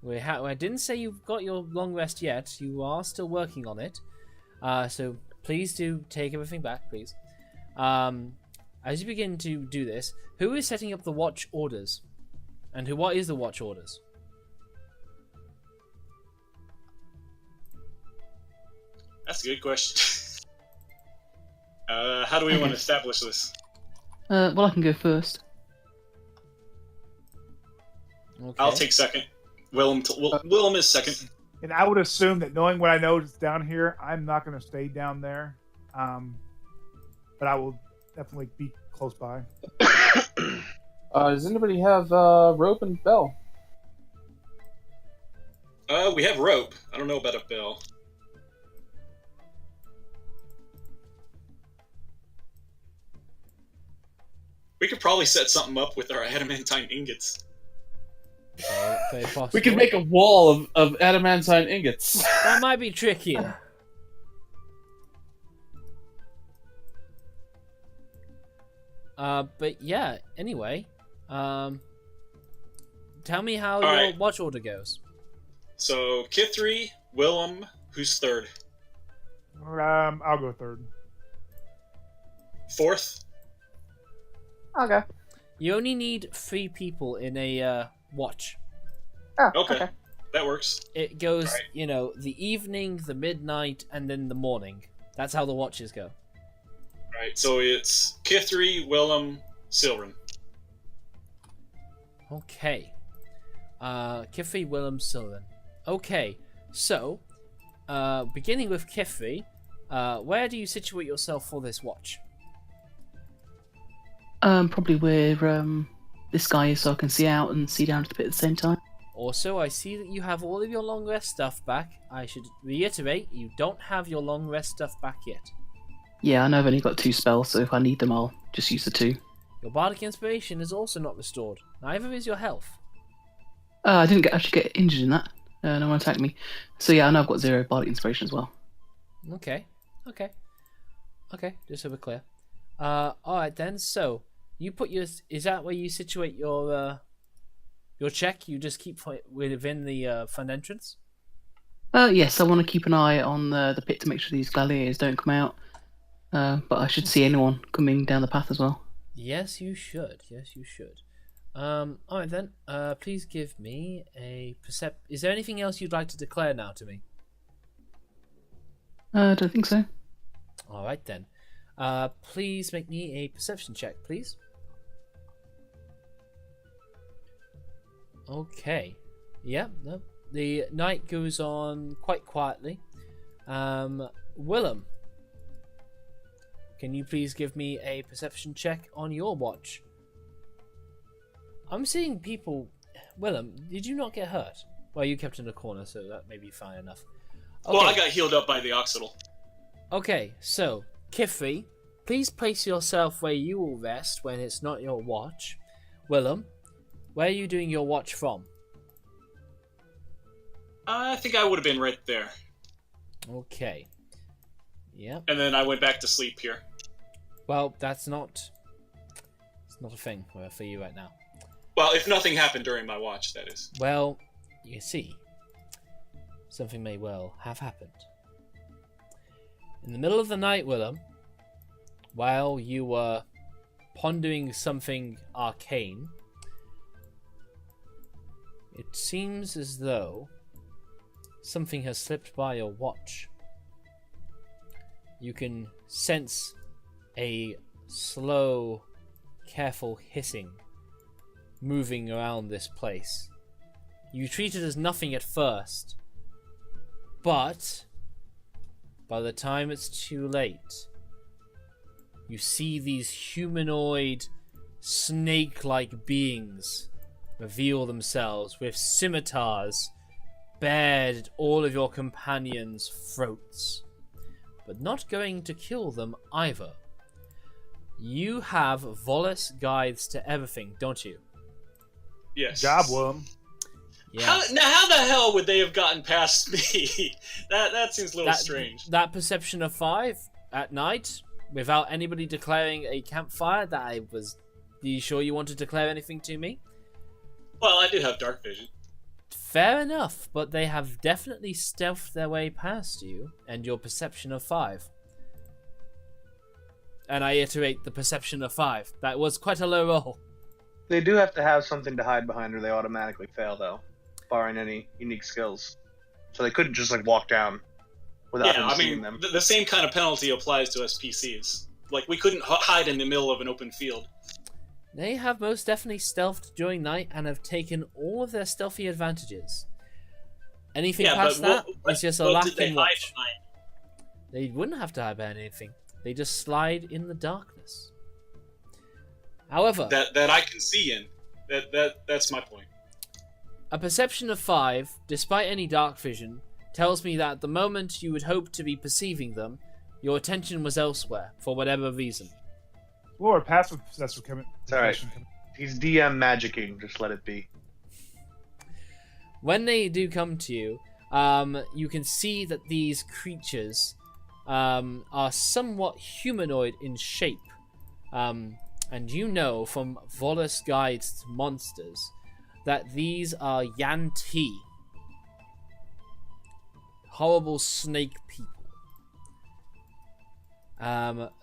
S1: I didn't say you've got your long rest yet. You are still working on it. So please do take everything back, please. As you begin to do this, who is setting up the watch orders? And what is the watch orders?
S2: That's a good question. How do we want to establish this?
S4: Well, I can go first.
S1: Okay.
S2: I'll take second. Willem is second.
S6: And I would assume that knowing what I know is down here, I'm not going to stay down there. But I will definitely be close by.
S7: Does anybody have rope and bell?
S2: We have rope. I don't know about a bell. We could probably set something up with our adamantine ingots.
S1: Very possible.
S7: We could make a wall of adamantine ingots.
S1: That might be trickier. But yeah, anyway, tell me how your watch order goes.
S2: So, Kithri, Willem, who's third?
S6: I'll go third.
S2: Fourth?
S5: I'll go.
S1: You only need 3 people in a watch.
S5: Oh,
S2: Okay. That works.
S1: It goes,
S2: Right.
S1: you know, the evening, the midnight, and then the morning. That's how the watches go.
S2: Right, so it's Kithri, Willem, Sylvan.
S1: Okay. Kifri, Willem, Sylvan. Okay, so, beginning with Kifri, where do you situate yourself for this watch?
S4: Probably where this guy is, so I can see out and see down to the pit at the same time.
S1: Also, I see that you have all of your long rest stuff back. I should reiterate, you don't have your long rest stuff back yet.
S4: Yeah, I know I've only got 2 spells, so if I need them, I'll just use the 2.
S1: Your bardic inspiration is also not restored. Neither is your health.
S4: I didn't actually get injured in that. No one attacked me. So yeah, I know I've got 0 bardic inspiration as well.
S1: Okay, just so we're clear. Alright then, so, you put your... Is that where you situate your check? You just keep within the front entrance?
S4: Yes, I want to keep an eye on the pit to make sure these gladiators don't come out. But I should see anyone coming down the path as well.
S1: Yes, you should. Yes, you should. Alright then. Please give me a Is there anything else you'd like to declare now to me?
S4: I don't think so.
S1: Alright then. Please make me a perception check, please. Okay. Yeah, no. The night goes on quite quietly. Willem, can you please give me a perception check on your watch? I'm seeing people... Willem, did you not get hurt? Well, you kept in a corner, so that may be fine enough. Okay.
S2: Well, I got healed up by the Oxidal.
S1: Okay, so, Kifri, please place yourself where you will rest when it's not your watch. Willem, where are you doing your watch from?
S2: I think I would have been right there.
S1: Okay. Yep.
S2: And then I went back to sleep here.
S1: Well, it's not a thing for you right now.
S2: Well, if nothing happened during my watch, that is.
S1: Well, you see, something may well have happened. In the middle of the night, Willem, while you were pondering something arcane, it seems as though something has slipped by your watch. You can sense a slow, careful hissing moving around this place. You treat it as nothing at first, but by the time it's too late, you see these humanoid, snake-like beings reveal themselves with scimitars bared at all of your companions' throats, but not going to kill them either. You have Volus guides to everything, don't you?
S2: Yes.
S6: Job, Willem.
S1: Yeah.
S2: How the hell would they have gotten past me? that seems a little strange.
S1: That perception of 5 at night, without anybody declaring a campfire, Are you sure you want to declare anything to me?
S2: Well, I did have dark vision.
S1: Fair enough, but they have definitely stealthed their way past you and your perception of 5. And I iterate the perception of 5. That was quite a low roll.
S3: They do have to have something to hide behind or they automatically fail, though, barring any unique skills. So they couldn't just, walk down without seeing them.
S2: The same kind of penalty applies to us PCs. Like, we couldn't hide in the middle of an open field.
S1: They have most definitely stealthed during night and have taken all of their stealthy advantages. Anything past that is just a laughing watch. They wouldn't have to hide behind anything. They just slide in the darkness. However,
S2: that I can see in. That's my point.
S1: A perception of 5, despite any dark vision, tells me that at the moment you would hope to be perceiving them, your attention was elsewhere, for whatever reason.
S6: Or passive possessor coming.
S3: It's alright. He's DM magicking, just let it be.
S1: When they do come to you, you can see that these creatures are somewhat humanoid in shape. And you know from Volus Guides to Monsters that these are yuan-ti. Horrible snake people.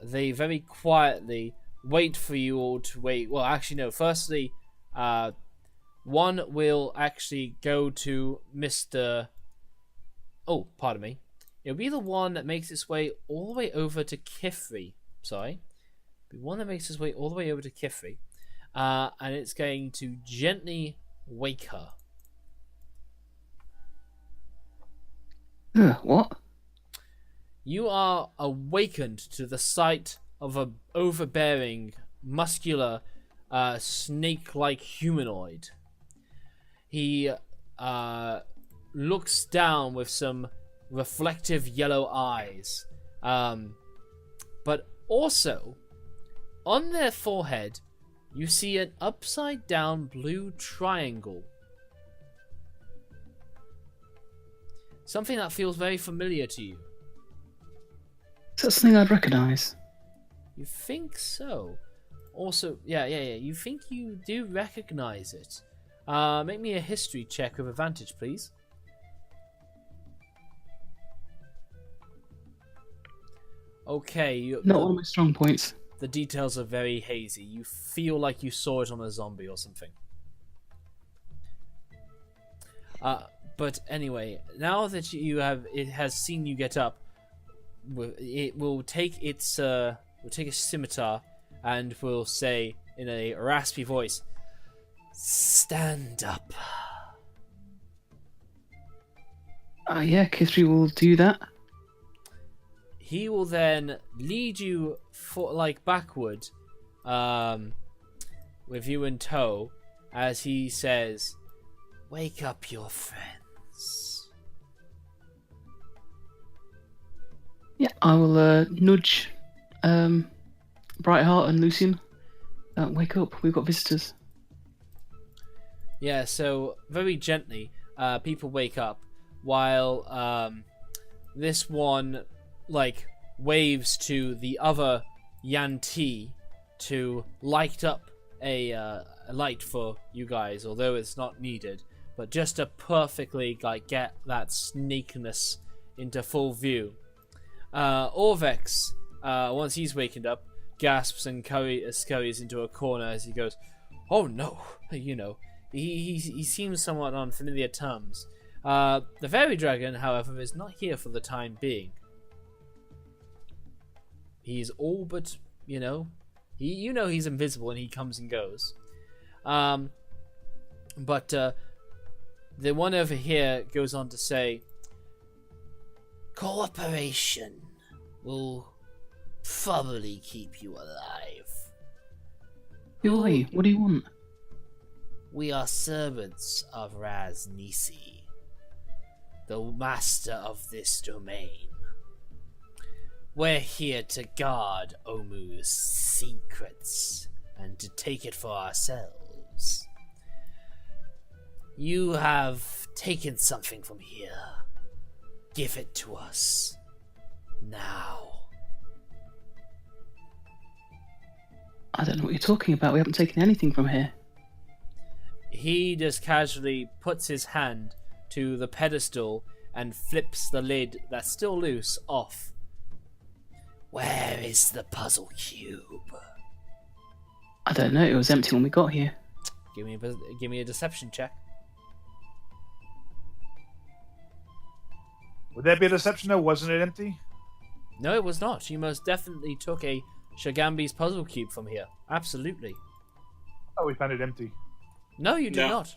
S1: They very quietly wait for you all to wait. Well, actually, no. Firstly, one will actually go to Mr. Oh, pardon me. It'll be the one that makes its way all the way over to Kifri. Sorry. One that makes its way all the way over to Kifri, and it's going to gently wake her.
S4: What?
S1: You are awakened to the sight of an overbearing, muscular, snake-like humanoid. He looks down with some reflective yellow eyes, but also on their forehead, you see an upside-down blue triangle. Something that feels very familiar to you.
S4: Is that something I'd recognise?
S1: You think so. Also, yeah. You think you do recognise it. Make me a history check with advantage, please. Okay.
S4: Not one of my strong points.
S1: the details are very hazy. You feel like you saw it on a zombie or something. But anyway, now that it has seen you get up, it will take a scimitar and will say in a raspy voice, "Stand up."
S4: Yeah, Kithri will do that.
S1: He will then lead you backward, with you in tow, as he says, "Wake up your friends."
S4: Yeah, I will nudge Brightheart and Lucian. Wake up, we've got visitors.
S1: Yeah, so very gently, people wake up while this one waves to the other yuan-ti to light up a light for you guys, although it's not needed, but just to perfectly get that snakiness into full view. Orvex, once he's wakened up, gasps and scurries into a corner as he goes, "Oh no," he seems somewhat on familiar terms. The fairy dragon, however, is not here for the time being. He's all but, he's invisible and he comes and goes. But the one over here goes on to say, "Cooperation will probably keep you alive.
S4: Who are you? What do you want?"
S1: We are servants of Raz Nisi, the master of this domain. We're here to guard Omu's secrets and to take it for ourselves. You have taken something from here. Give it to us now."
S4: I don't know what you're talking about. We haven't taken anything from here.
S1: He just casually puts his hand to the pedestal and flips the lid that's still loose off. "Where is the puzzle cube?"
S4: I don't know. It was empty when we got here.
S1: Give me a deception check.
S6: Would that be a deception though? Wasn't it empty?
S1: No, it was not. You most definitely took a Shagambi's puzzle cube from here. Absolutely.
S6: Oh, we found it empty.
S1: No, you did not.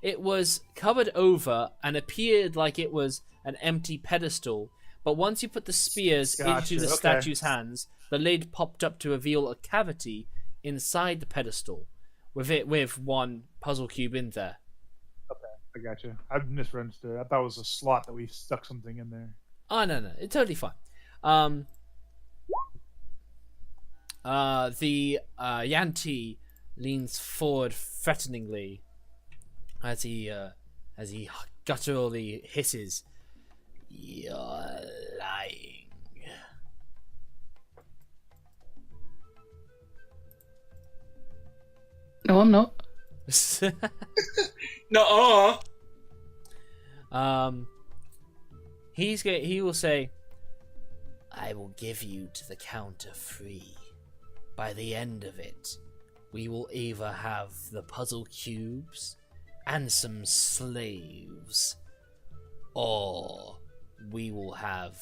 S1: It was covered over and appeared like it was an empty pedestal, but once you put the spears into the statue's hands, the lid popped up to reveal a cavity inside the pedestal, with one puzzle cube in there.
S6: Okay, I got you. I misunderstood. I thought it was a slot that we stuck something in there.
S1: Oh, no, it's totally fine. The yuan-ti leans forward threateningly as he gutturally hisses, "You're lying."
S4: No, I'm not.
S2: No.
S1: He will say, "I will give you to the Count of 3. By the end of it, we will either have the puzzle cubes and some slaves, or we will have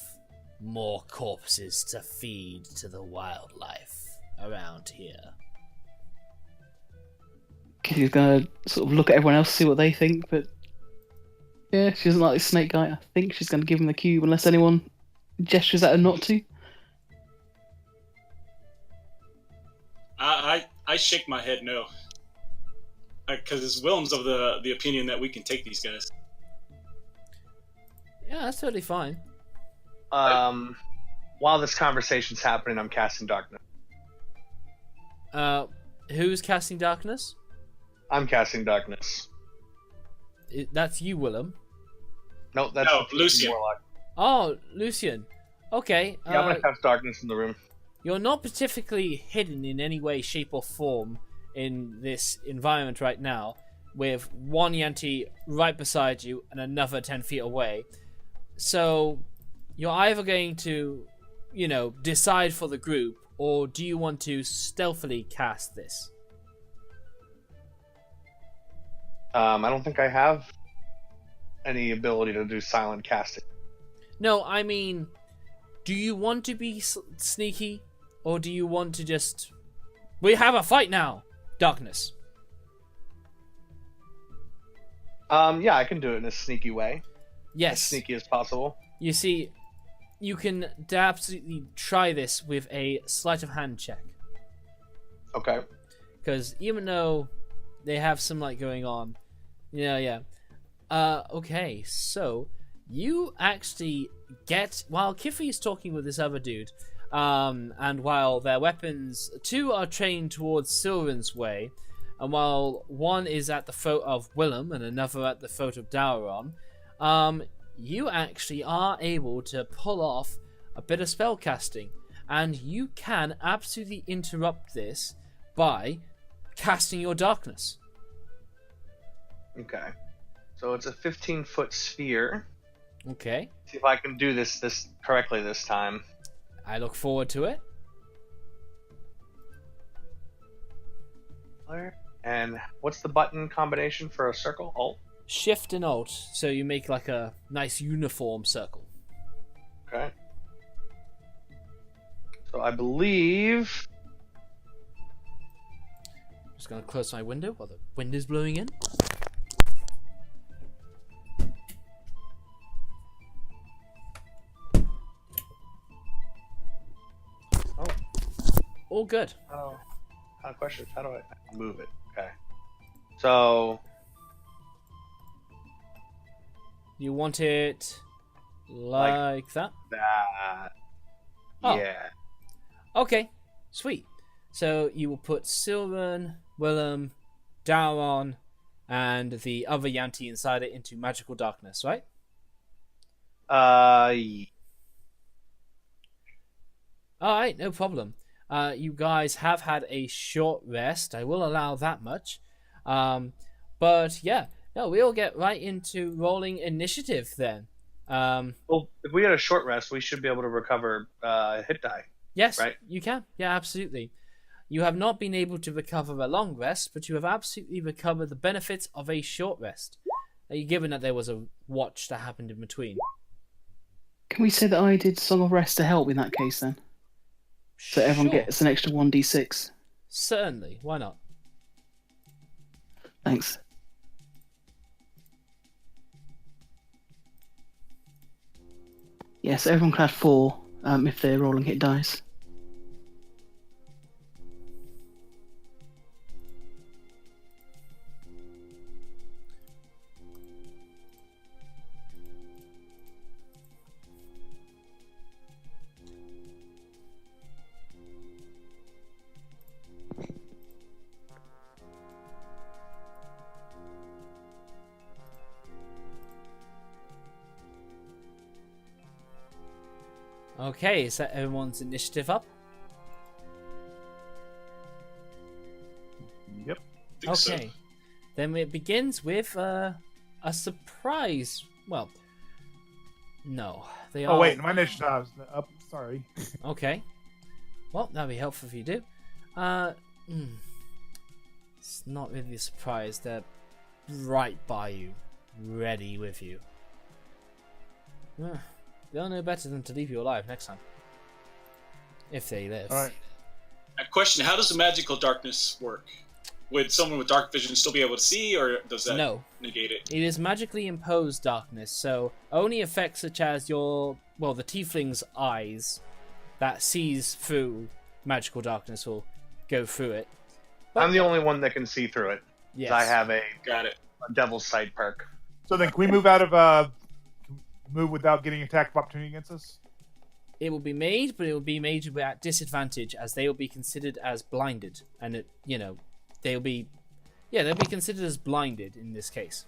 S1: more corpses to feed to the wildlife around here."
S4: Kitty's gonna sort of look at everyone else, see what they think, but yeah, she doesn't like this snake guy. I think she's gonna give him the cube unless anyone gestures at her not to.
S2: I shake my head no. Because Willem's of the opinion that we can take these guys.
S1: Yeah, that's totally fine.
S3: While this conversation's happening, I'm casting darkness.
S1: Who's casting darkness?
S3: I'm casting darkness.
S1: That's you, Willem.
S3: No, that's
S2: Lucian.
S3: Warlock.
S1: Oh, Lucian. Okay.
S3: Yeah, I'm gonna cast darkness in the room.
S1: You're not particularly hidden in any way, shape, or form in this environment right now, with one yuan-ti right beside you and another 10 feet away. So you're either going to, decide for the group, or do you want to stealthily cast this?
S3: I don't think I have any ability to do silent casting.
S1: No, I mean, do you want to be sneaky, or do you want to just... We have a fight now! Darkness.
S3: Yeah, I can do it in a sneaky way.
S1: Yes.
S3: As sneaky as possible.
S1: You see, you can absolutely try this with a sleight of hand check.
S3: Okay.
S1: Because even though they have some light going on, yeah. Okay, so you actually get, while Kifri is talking with this other dude, and while their weapons, two are trained towards Sylvan's way, and while one is at the throat of Willem and another at the throat of Dauron, you actually are able to pull off a bit of spell casting, and you can absolutely interrupt this by casting your darkness.
S3: Okay. So it's a 15-foot sphere.
S1: Okay.
S3: See if I can do this correctly this time.
S1: I look forward to it.
S3: And what's the button combination for a circle? Alt?
S1: Shift and Alt, so you make like a nice uniform circle.
S3: Okay. So I believe...
S1: Just gonna close my window while the wind is blowing in.
S3: Oh.
S1: All good.
S3: Oh. Question, how do I move it? Okay. So...
S1: You want it like that?
S3: That...
S1: Oh.
S3: Yeah.
S1: Okay, sweet. So you will put Sylvan, Willem, Dauron, and the other yuan-ti inside it into magical darkness, right? Alright, no problem. You guys have had a short rest. I will allow that much. But yeah, no, we'll get right into rolling initiative then.
S3: Well, if we had a short rest, we should be able to recover hit die.
S1: Yes,
S3: right?
S1: You can. Yeah, absolutely. You have not been able to recover a long rest, but you have absolutely recovered the benefits of a short rest. Given that there was a watch that happened in between.
S4: Can we say that I did Song of Rest to help in that case then? So everyone
S1: Sure.
S4: gets an extra 1d6.
S1: Certainly, why not?
S4: Thanks. Yes, everyone can have 4 if they're rolling hit dice.
S1: Okay, is that everyone's initiative up?
S6: Yep.
S2: Think so.
S1: Okay. Then it begins with a surprise. Well, no. They are...
S6: Oh wait, my initiative is up. Sorry.
S1: Okay. Well, that'd be helpful if you do. It's not really a surprise. They're right by you, ready with you. They'll know better than to leave you alive next time. If they live.
S6: All right.
S2: A question: how does the magical darkness work? Would someone with dark vision still be able to see, or does that
S1: No.
S2: negate it?
S1: It is magically imposed darkness, so only effects such as the tiefling's eyes that sees through magical darkness will go through it. But,
S3: I'm the only one that can see through it.
S1: yes.
S3: I have a
S2: Got it.
S3: Devil's Sight perk.
S6: So then, can we move out of move without getting attack of opportunity against us?
S1: It will be made, but it will be made at disadvantage, as they will be considered as blinded, and they'll be considered as blinded in this case.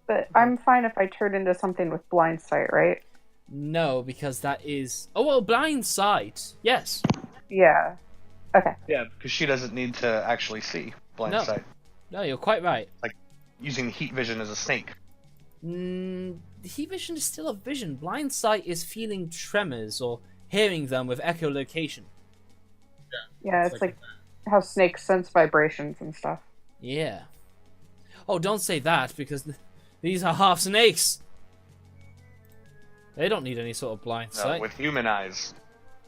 S5: But I'm fine if I turn into something with blind sight, right?
S1: No, because that is blind sight. Yes.
S5: Yeah. Okay.
S3: Yeah, because she doesn't need to actually see blind
S1: No.
S3: sight.
S1: No, you're quite right.
S3: Using heat vision as a snake.
S1: Heat vision is still a vision. Blind sight is feeling tremors or hearing them with echolocation.
S5: Yeah, it's like how snakes sense vibrations and stuff.
S1: Yeah. Oh, don't say that, because these are half snakes. They don't need any sort of blind sight.
S3: with human eyes.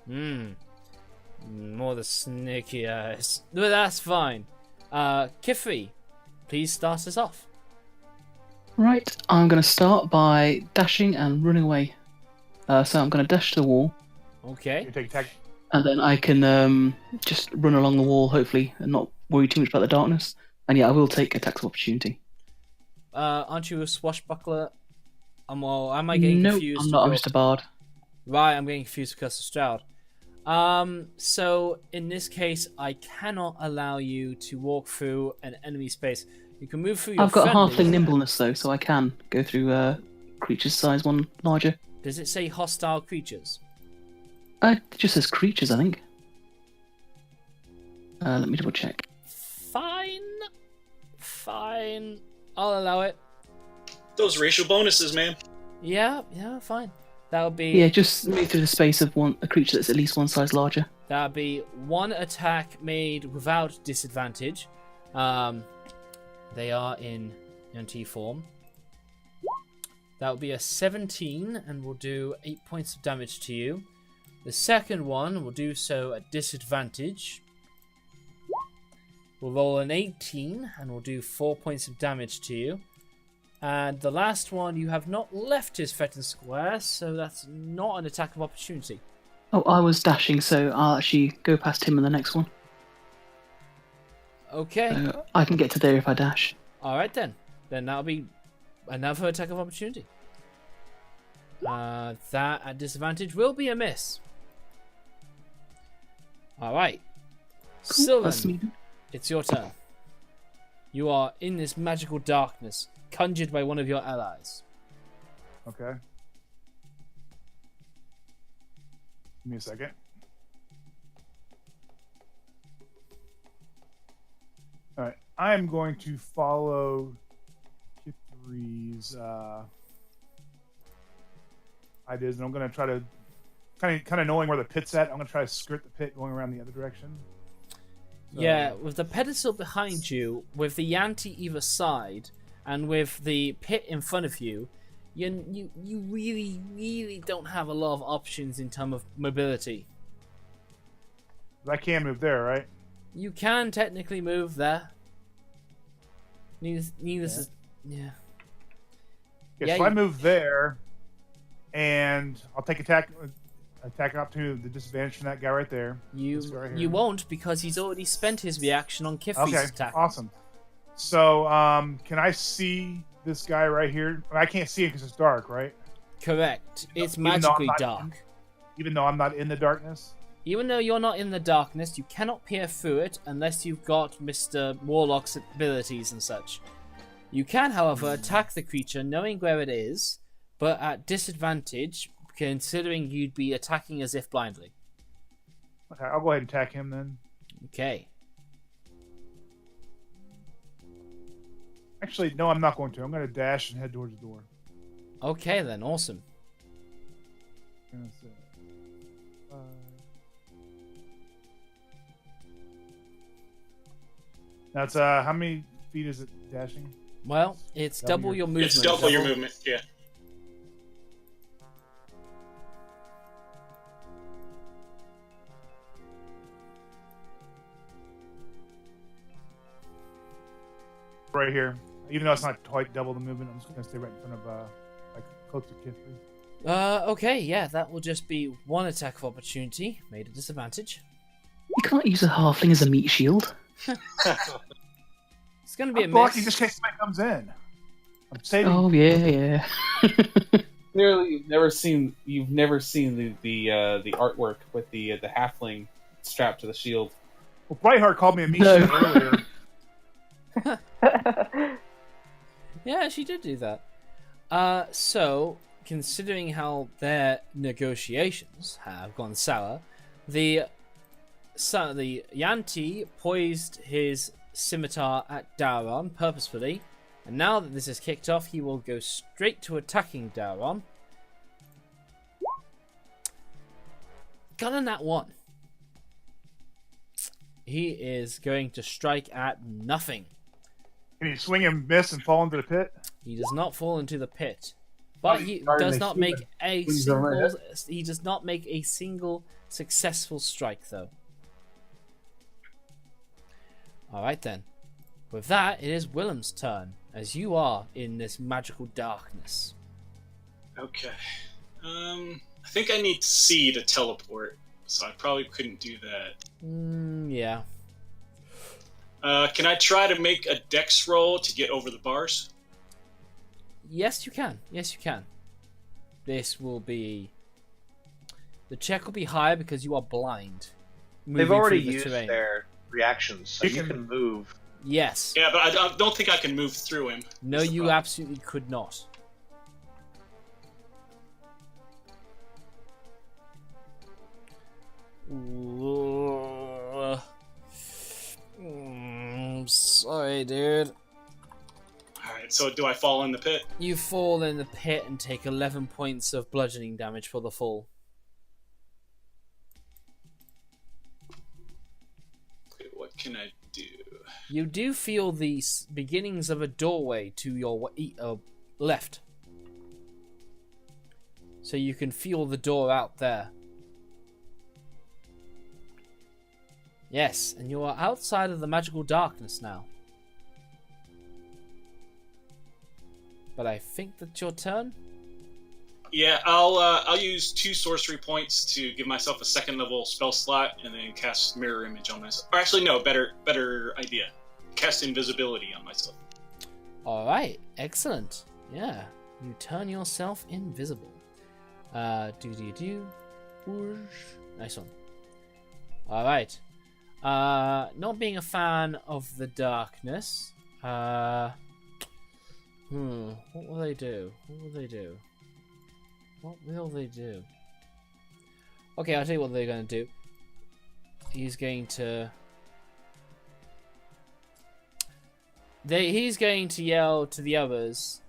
S1: More the snaky eyes. But that's fine. Kifri, please start us off.
S4: Right, I'm going to start by dashing and running away. So I'm going to dash to the wall,
S1: Okay.
S6: You take tech.
S4: and then I can just run along the wall, hopefully, and not worry too much about the darkness. And yeah, I will take attacks of opportunity.
S1: Aren't you a swashbuckler? Am I getting
S4: No,
S1: confused?
S4: I'm not. I'm
S1: with
S4: just a bard.
S1: Right, I'm getting confused with Curse of Stroud. So in this case, I cannot allow you to walk through an enemy space. You can move through your
S4: I've got
S1: friendlies.
S4: halfling nimbleness though, so I can go through creatures size one larger.
S1: Does it say hostile creatures?
S4: It just says creatures, I think. Let me double check.
S1: Fine. I'll allow it.
S2: Those racial bonuses, man.
S1: Yeah, fine. That would be
S4: Yeah, just move through the space of a creature that's at least one size larger.
S1: that would be one attack made without disadvantage. They are in yuan-ti form. That will be a 17 and will do 8 points of damage to you. The second one will do so at disadvantage. We'll roll an 18 and will do 4 points of damage to you. And the last one, you have not left his threatened square, so that's not an attack of opportunity.
S4: Oh, I was dashing, so I'll actually go past him in the next one.
S1: Okay.
S4: So I can get to there if I dash.
S1: Alright then. Then that'll be another attack of opportunity. That at disadvantage will be a miss. Alright.
S4: Cool, that's
S1: Sylvan,
S4: me.
S1: it's your turn. You are in this magical darkness, conjured by one of your allies.
S6: Okay. Give me a second. All right, I'm going to follow Kithri's ideas, and I'm going to try to kind of knowing where the pit's at. I'm going to try to skirt the pit, going around the other direction. So,
S1: Yeah, with the pedestal behind you, with the yuan-ti either side, and with the pit in front of you, you really don't have a lot of options in terms of mobility.
S6: I can move there, right?
S1: You can technically move there. Needless is... Yeah.
S6: Yeah, so I move there, and I'll take attack opportunity, the disadvantage from that guy right there. This guy right here.
S1: You won't, because he's already spent his reaction on Kifri's
S6: Okay,
S1: attack.
S6: awesome. So, can I see this guy right here? I can't see it because it's dark, right?
S1: Correct. It's
S6: Even though I'm
S1: magically
S6: not
S1: dark.
S6: Even though I'm not in the darkness?
S1: Even though you're not in the darkness, you cannot peer through it unless you've got Mr. Warlock's abilities and such. You can, however, attack the creature knowing where it is, but at disadvantage, considering you'd be attacking as if blindly.
S6: Okay, I'll go ahead and attack him then.
S1: Okay.
S6: Actually, no, I'm not going to. I'm going to dash and head towards the door.
S1: Okay then, awesome.
S6: Gonna say, That's how many feet is it dashing?
S1: Well, it's double your movement.
S2: It's double your movement, yeah.
S6: Right here. Even though it's not quite double the movement, I'm just going to stay right in front of, like, close to Kithri.
S1: Okay, yeah, that will just be one attack of opportunity, made at disadvantage.
S4: You can't use a halfling as a meat shield.
S1: It's going to be a
S6: I'm blocking
S1: miss.
S6: just in case somebody comes in. I'm saving.
S4: Oh yeah.
S7: Clearly, you've never seen the artwork with the halfling strapped to the shield.
S6: Well, Brightheart called me a meat
S4: No.
S6: shield earlier.
S1: Yeah, she did do that. So, considering how their negotiations have gone sour, the yuan-ti poised his scimitar at Daron purposefully, and now that this is kicked off, he will go straight to attacking Daron. Got a nat 1. He is going to strike at nothing.
S6: Can you swing and miss and fall into the pit?
S1: He does not fall into the pit, but he does not make a single. He does not make a single successful strike, though. All right then. With that, it is Willem's turn, as you are in this magical darkness.
S2: Okay. I think I need C to teleport, so I probably couldn't do that.
S1: Yeah.
S2: Can I try to make a dex roll to get over the bars?
S1: Yes, you can. Yes, you can. This will be... The check will be higher because you are blind.
S3: They've already
S1: through the
S3: used
S1: terrain.
S3: their reactions, so you can move.
S1: Yes.
S2: Yeah, but I don't think I can move through him.
S1: No, you absolutely could not. Sorry, dude.
S2: Alright, so do I fall in the pit?
S1: You fall in the pit and take 11 points of bludgeoning damage for the fall.
S2: Okay, what can I do?
S1: You do feel the beginnings of a doorway to your left. So you can feel the door out there. Yes, and you are outside of the magical darkness now. But I think that's your turn.
S2: Yeah, I'll use 2 sorcery points to give myself a 2nd level spell slot, and then cast mirror image on myself. Or actually, no, better idea. Cast invisibility on myself.
S1: All right, excellent. Yeah, you turn yourself invisible. Nice one. All right. Not being a fan of the darkness. What will they do? What will they do? What will they do? Okay, I'll tell you what they're going to do. He's going to... He's going to yell to the others,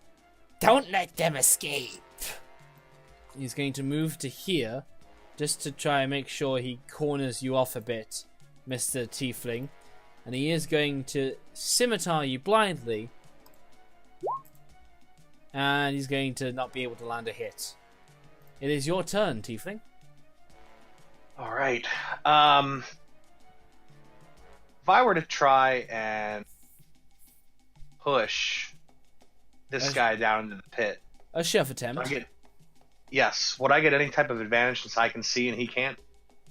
S1: "Don't let them escape!" He's going to move to here, just to try and make sure he corners you off a bit, Mr. Tiefling. And he is going to scimitar you blindly. And he's going to not be able to land a hit. It is your turn, Tiefling.
S3: All right. If I were to try and push this guy down into the pit,
S1: A shove attempt.
S3: would I get any type of advantage since I can see and he can't?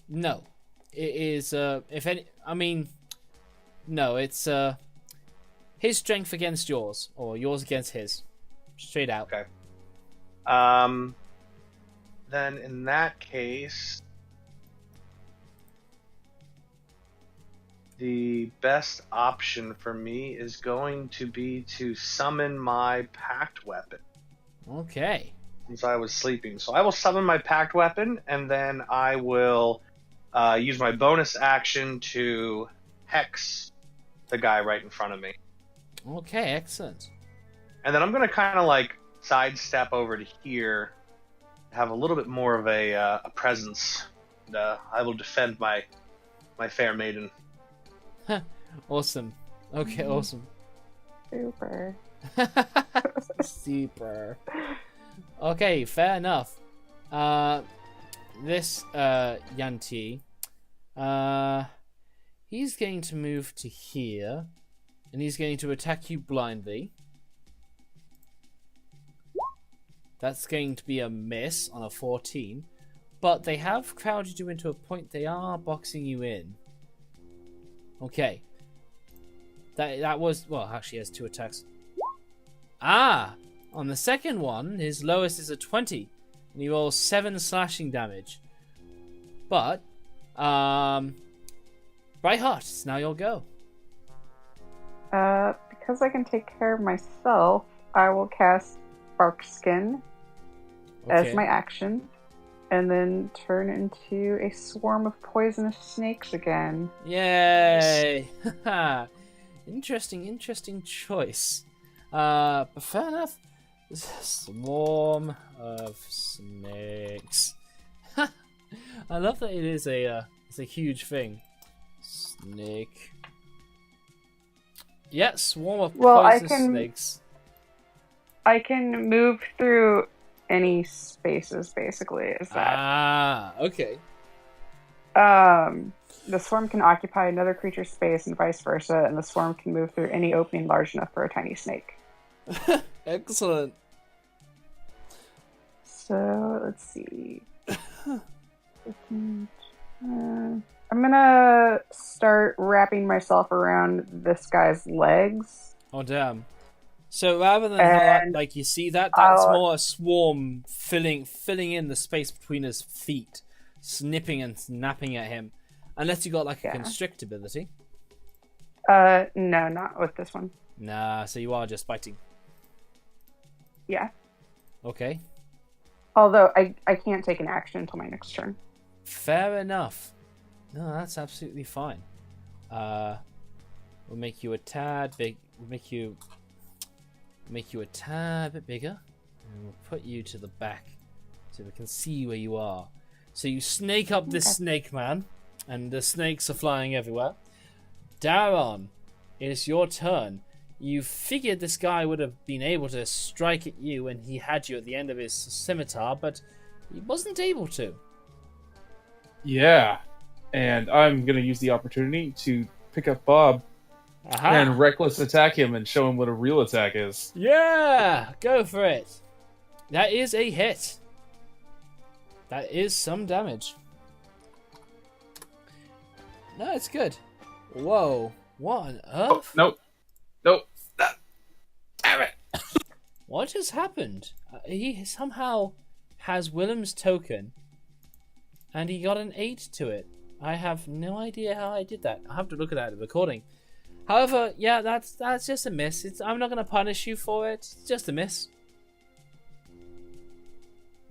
S1: No. It is, if any... I mean... No, it's, his strength against yours. Or yours against his. Straight out.
S3: Okay. Then in that case... The best option for me is going to be to summon my packed weapon.
S1: Okay.
S3: Since I was sleeping. So I will summon my packed weapon, and then I will use my bonus action to hex the guy right in front of me.
S1: Okay, excellent.
S3: And then I'm going to kind of like sidestep over to here, have a little bit more of a presence. And, I will defend my fair maiden.
S1: Awesome. Okay, awesome.
S5: Super.
S1: Super. Okay, fair enough. This yuan-ti, he's going to move to here, and he's going to attack you blindly. That's going to be a miss on a 14, but they have crowded you into a point. They are boxing you in. Okay. That was... Well, actually, he has 2 attacks. Ah! On the second one, his lowest is a 20. And he rolls 7 slashing damage. But, Brightheart, it's now your go.
S5: Because I can take care of myself, I will cast Bark Skin as my action. And then turn into a swarm of poisonous snakes again.
S1: Yay! Interesting choice. But fair enough. Swarm of snakes. I love that it is it's a huge thing. Snake. Yeah, swarm of
S5: Well,
S1: poisonous snakes.
S5: I can move through any spaces, basically, is that.
S1: Ah, okay.
S5: The swarm can occupy another creature's space and vice versa, and the swarm can move through any opening large enough for a tiny snake.
S1: Excellent.
S5: So, let's see. I'm gonna start wrapping myself around this guy's legs.
S1: Oh, damn. So rather than like you see that's more a swarm filling in the space between his feet, snipping and snapping at him. Unless you got like a constrict ability.
S5: No, not with this one.
S1: Nah, so you are just biting.
S5: Yeah.
S1: Okay.
S5: Although I can't take an action until my next turn.
S1: Fair enough. No, that's absolutely fine. We'll make you a tad big. We'll make you a tad bit bigger, and we'll put you to the back so we can see where you are. So you snake up this snake man, and the snakes are flying everywhere. Daron, it is your turn. You figured this guy would have been able to strike at you when he had you at the end of his scimitar, but he wasn't able to.
S7: Yeah, and I'm gonna use the opportunity to pick up Bob and reckless attack him and show him what a real attack is.
S1: Yeah, go for it. That is a hit. That is some damage. No, it's good. Whoa, what on earth?
S7: Nope. Damn it.
S1: What just happened? He somehow has Willem's token, and he got an 8 to it. I have no idea how I did that. I'll have to look at that in the recording. However, yeah, that's just a miss. I'm not going to punish you for it. It's just a miss.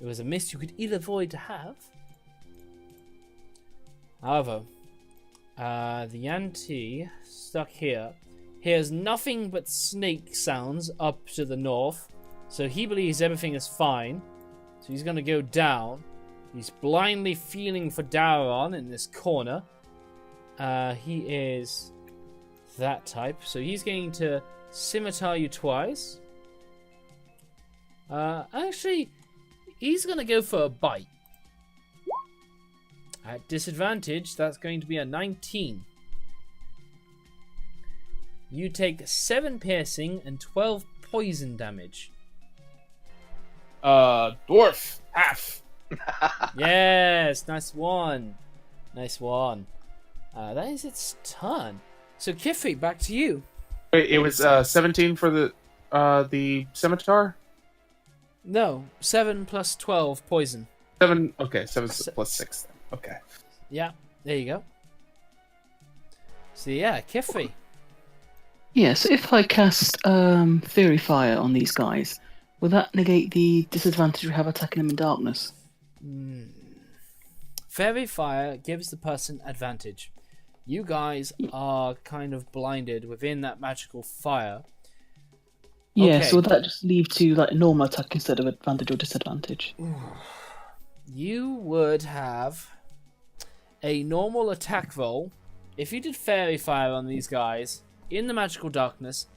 S1: It was a miss you could ill avoid to have. However, the yuan-ti stuck here hears nothing but snake sounds up to the north, so he believes everything is fine. So he's going to go down. He's blindly feeling for Daron in this corner. He is that type, so he's going to scimitar you twice. Actually, he's going to go for a bite. At disadvantage, that's going to be a 19. You take 7 piercing and 12 poison damage.
S7: Dwarf, half.
S1: Yes, nice one. Nice one. That is its turn. So, Kifri, back to you.
S7: Wait, it was 17 for the scimitar?
S1: No, 7 plus 12 poison.
S7: 7, okay, 7 plus 6 then. Okay.
S1: Yeah, there you go. So, yeah, Kifri.
S4: Yeah, so if I cast Fury Fire on these guys, will that negate the disadvantage we have attacking them in darkness?
S1: Fairy Fire gives the person advantage. You guys are kind of blinded within that magical fire.
S4: Yeah,
S1: Okay.
S4: so would that just leave to like normal attack instead of advantage or disadvantage?
S1: You would have a normal attack roll if you did Fairy Fire on these guys in the magical darkness,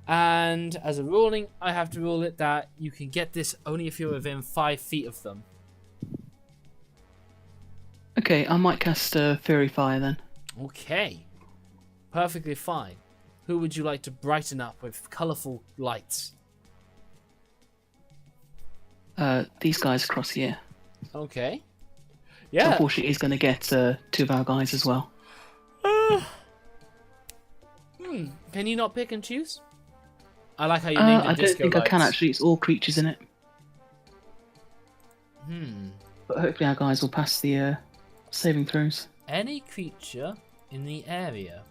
S1: and as a ruling, I have to rule it that you can get this only if you're within 5 feet of them.
S4: Okay, I might cast Fury Fire then.
S1: Okay, perfectly fine. Who would you like to brighten up with colourful lights?
S4: These guys across here.
S1: Okay.
S4: So
S1: Yeah.
S4: unfortunately, he's going to get 2 of our guys as well.
S1: Can you not pick and choose? I like how you named it
S4: I don't
S1: Disco
S4: think I can
S1: Lights.
S4: actually. It's all creatures in it. But hopefully our guys will pass the saving throws.
S1: Any creature in the area.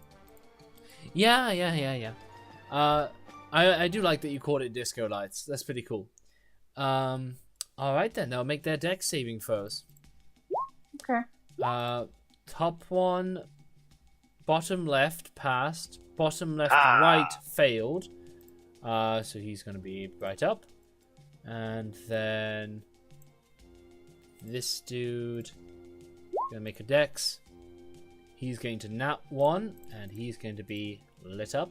S1: Yeah. I do like that you called it Disco Lights. That's pretty cool. Alright then, they'll make their deck saving throws.
S5: Okay.
S1: Top one, bottom left passed, bottom left right failed. So he's going to be right up. And then this dude going to make a dex. He's going to nat 1, and he's going to be lit up.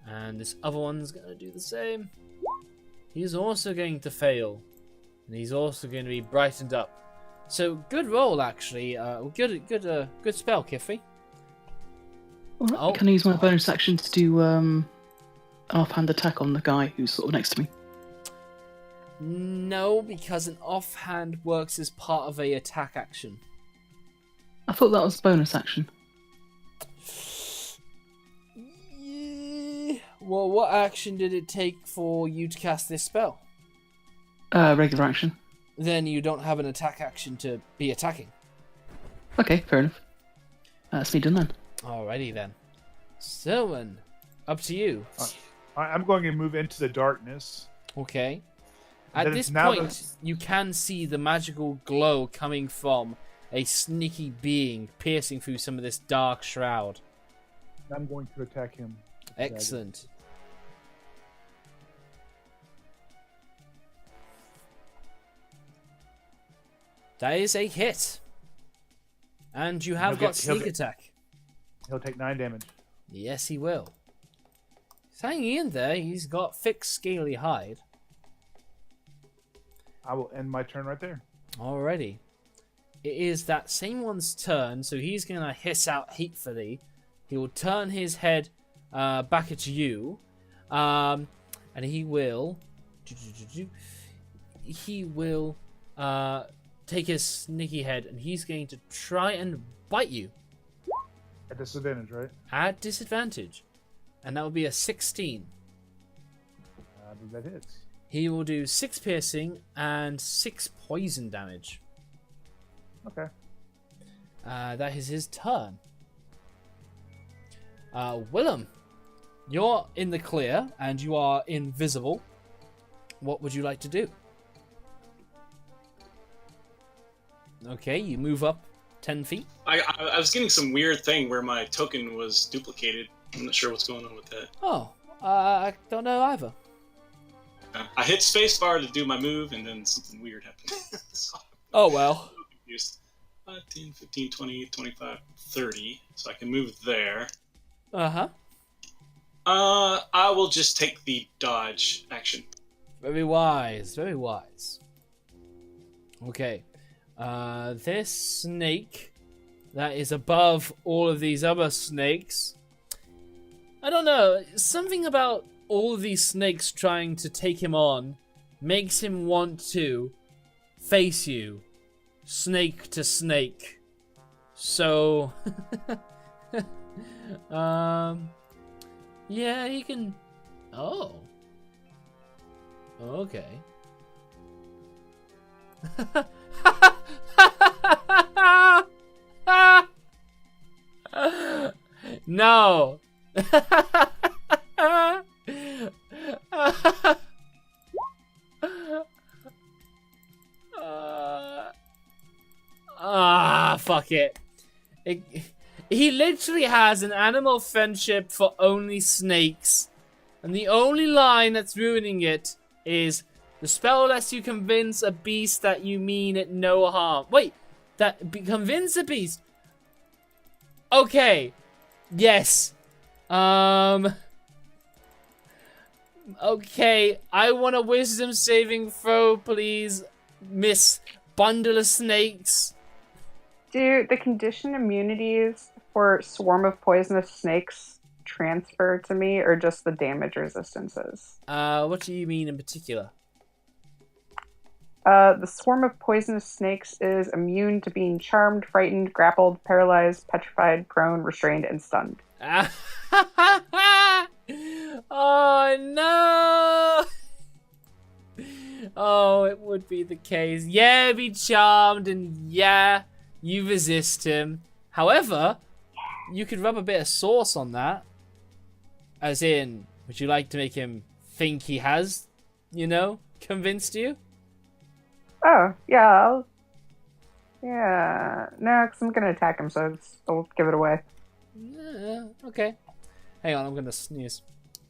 S1: And this other one's going to do the same. He's also going to fail. And he's also going to be brightened up. So, good roll, actually. Good spell, Kiffy.
S4: Alright,
S1: Oh.
S4: Can I use my bonus action to do an offhand attack on the guy who's sort of next to me?
S1: No, because an offhand works as part of a attack action.
S4: I thought that was bonus action.
S1: Yeah. Well, what action did it take for you to cast this spell?
S4: Regular action.
S1: Then you don't have an attack action to be attacking.
S4: Okay, fair enough. That's me done then.
S1: Alrighty then. Selwyn, up to you.
S6: I'm going to move into the darkness.
S1: Okay. At
S6: Then
S1: this
S6: now
S1: point,
S6: that-
S1: you can see the magical glow coming from a sneaky being piercing through some of this dark shroud.
S6: I'm going to attack him.
S1: Excellent. That is a hit. And you have
S6: He'll
S1: got
S6: get- he'll
S1: sneak
S6: get-
S1: attack.
S6: He'll take 9 damage.
S1: Yes, he will. He's hanging in there. He's got thick, scaly hide.
S6: I will end my turn right there.
S1: Alrighty. It is that same one's turn, so he's going to hiss out hatefully. He will turn his head back at you. And he will... He will take his sneaky head, and he's going to try and bite you.
S6: At disadvantage, right?
S1: At disadvantage. And that will be a 16.
S6: That hits.
S1: He will do 6 piercing and 6 poison damage.
S6: Okay.
S1: That is his turn. Willem, you're in the clear and you are invisible. What would you like to do? Okay, you move up 10 feet.
S2: I was getting some weird thing where my token was duplicated. I'm not sure what's going on with that.
S1: Oh, I don't know either.
S2: I hit spacebar to do my move, and then something weird happened. So
S1: Oh well.
S2: I'm confused. 10, 15, 20, 25, 30. So I can move there.
S1: Uh-huh.
S2: I will just take the dodge action.
S1: Very wise, very wise. Okay. This snake that is above all of these other snakes. I don't know, something about all of these snakes trying to take him on makes him want to face you, snake to snake. So, yeah, he can. Oh, okay. No. Fuck it. He literally has an animal friendship for only snakes. And the only line that's ruining it is the spell lets you convince a beast that you mean it no harm. Wait, convince a beast. Okay. Yes. Okay, I want a wisdom saving throw, please, Miss Bundle of Snakes.
S5: Do the condition immunities for Swarm of Poisonous Snakes transfer to me, or just the damage resistances?
S1: What do you mean in particular?
S5: The Swarm of Poisonous Snakes is immune to being charmed, frightened, grappled, paralyzed, petrified, prone, restrained, and stunned.
S1: Oh no! Oh, it would be the case. Yeah, be charmed, and yeah, you resist him. However, you could rub a bit of sauce on that. As in, would you like to make him think he has, convinced you?
S5: Oh, yeah, no, because I'm going to attack him, so I'll give it away.
S1: Yeah, okay. Hang on, I'm going to sneeze.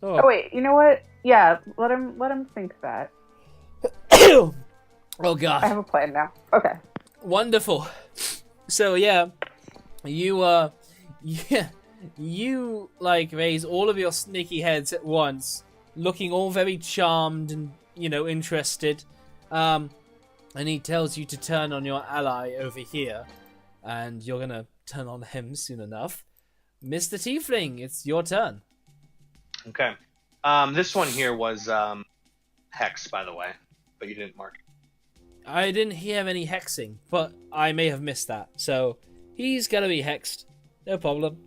S5: Oh, wait, you know what? Yeah, let him think that.
S1: Oh,
S5: I
S1: God.
S5: have a plan now. Okay.
S1: Wonderful. So, yeah, yeah, you like raise all of your snaky heads at once, looking all very charmed and interested. And he tells you to turn on your ally over here, and you're gonna turn on him soon enough. Mr. Tiefling, it's your turn.
S3: Okay. This one here was hex, by the way, but you didn't mark it.
S1: I didn't hear any hexing, but I may have missed that. So he's gonna be hexed. No problem.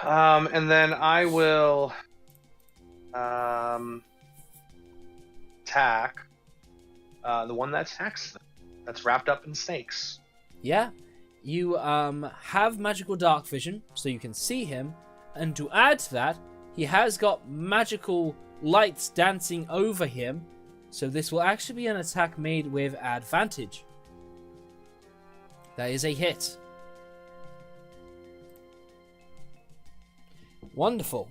S3: And then I will attack the one that's hexed, that's wrapped up in snakes.
S1: Yeah, you have magical dark vision, so you can see him, and to add to that, he has got magical lights dancing over him, so this will actually be an attack made with advantage. That is a hit. Wonderful.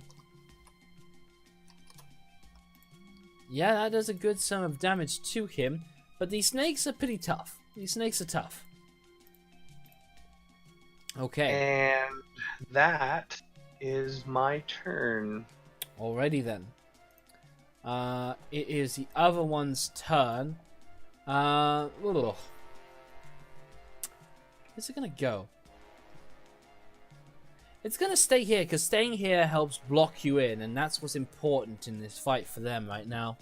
S1: Yeah, that does a good sum of damage to him, but these snakes are pretty tough. These snakes are tough. Okay.
S3: And that is my turn.
S1: Alrighty then. It is the other one's turn. Where's it gonna go? It's gonna stay here, because staying here helps block you in, and that's what's important in this fight for them right now.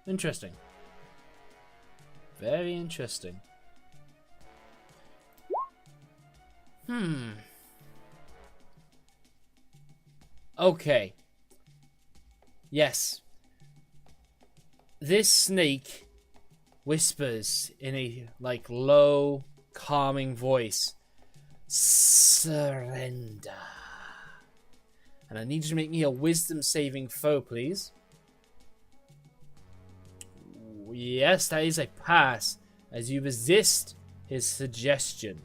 S1: Interesting. Very interesting. Okay. Yes. This snake whispers in a low, calming voice, "Surrender." And I need you to make me a wisdom saving throw, please. Yes, that is a pass, as you resist his suggestion.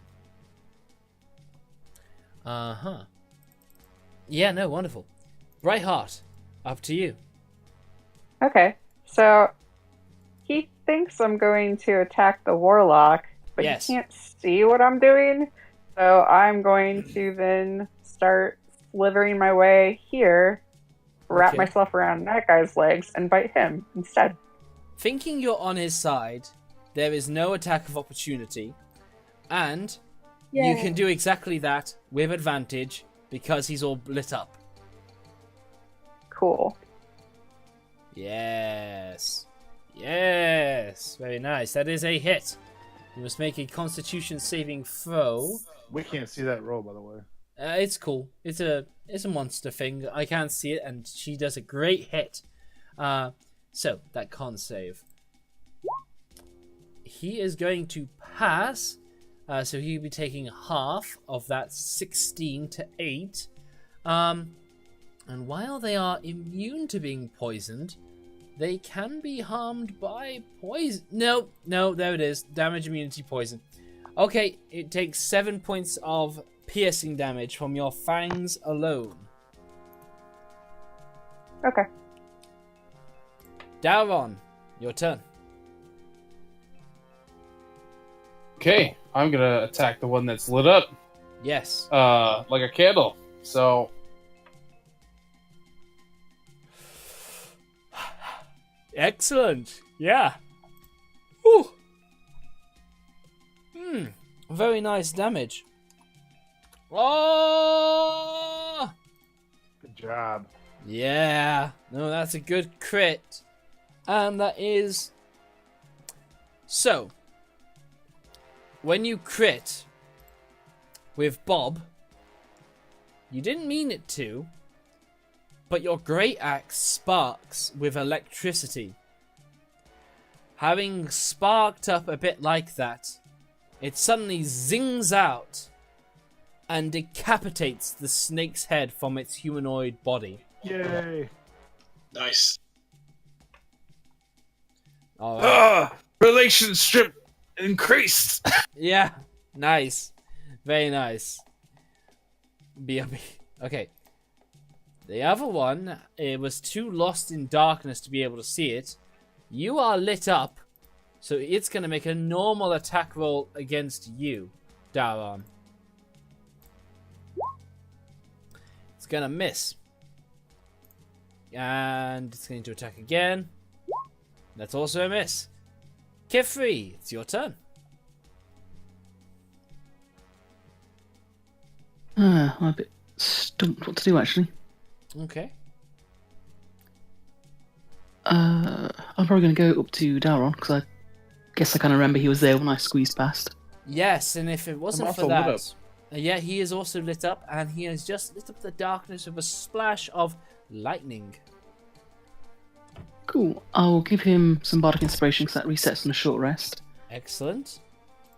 S1: Yeah, no, wonderful. Brightheart, up to you.
S5: Okay, so he thinks I'm going to attack the warlock, but
S1: Yes.
S5: he can't see what I'm doing. So I'm going to then start slithering my way here, wrap
S1: Okay.
S5: myself around that guy's legs, and bite him instead.
S1: Thinking you're on his side, there is no attack of opportunity, and you can do exactly that with advantage because he's all lit up.
S5: Cool.
S1: Yes. Yes. Very nice. That is a hit. You must make a Constitution saving throw.
S6: We can't see that roll, by the way.
S1: It's cool. It's a monster thing. I can't see it, and she does a great hit. So that con save. He is going to pass. So he'll be taking half of that 16 to 8. And while they are immune to being poisoned, they can be harmed by poison. No, there it is. Damage, immunity, poison. Okay, it takes 7 points of piercing damage from your fangs alone.
S5: Okay.
S1: Daron, your turn.
S7: Okay, I'm gonna attack the one that's lit up,
S1: Yes.
S7: like a candle. So,
S1: Excellent. Yeah. Whew. Very nice damage. Oh!
S6: Good job.
S1: Yeah. No, that's a good crit. And that is... So, when you crit with Bob, you didn't mean it to, but your great axe sparks with electricity. Having sparked up a bit like that, it suddenly zings out and decapitates the snake's head from its humanoid body.
S6: Yay.
S2: Nice.
S1: All right.
S7: relationship increased.
S1: Yeah, nice. Very nice. BRB. Okay. The other one, it was too lost in darkness to be able to see it. You are lit up, So it's going to make a normal attack roll against you, Daron. It's going to miss. And it's going to attack again. That's also a miss. Kefri, it's your turn.
S4: I'm a bit stumped what to do, actually.
S1: Okay.
S4: I'm probably going to go up to Daron, because I guess I kind of remember he was there when I squeezed past.
S1: Yes, and if it wasn't
S7: I'm
S1: for
S7: also lit
S1: that...
S7: up.
S1: Yeah, he is also lit up, and he has just lit up the darkness with a splash of lightning.
S4: Cool. I'll give him some bardic inspiration, because that resets on a short rest.
S1: Excellent.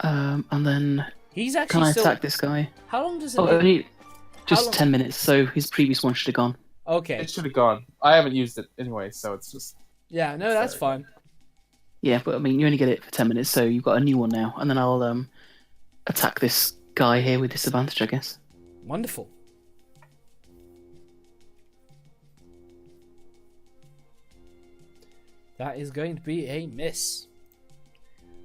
S4: And then
S1: He's
S4: can
S1: actually
S4: I
S1: still...
S4: attack this guy?
S1: How long does it
S4: Oh,
S1: take?
S4: only just
S1: long-
S4: 10 minutes, so his previous one should have gone.
S1: Okay.
S7: It should have gone. I haven't used it anyway, so it's just.
S1: Yeah, no, that's fine.
S4: Yeah, but I mean, you only get it for 10 minutes, so you've got a new one now. And then I'll attack this guy here with disadvantage, I guess.
S1: Wonderful. That is going to be a miss.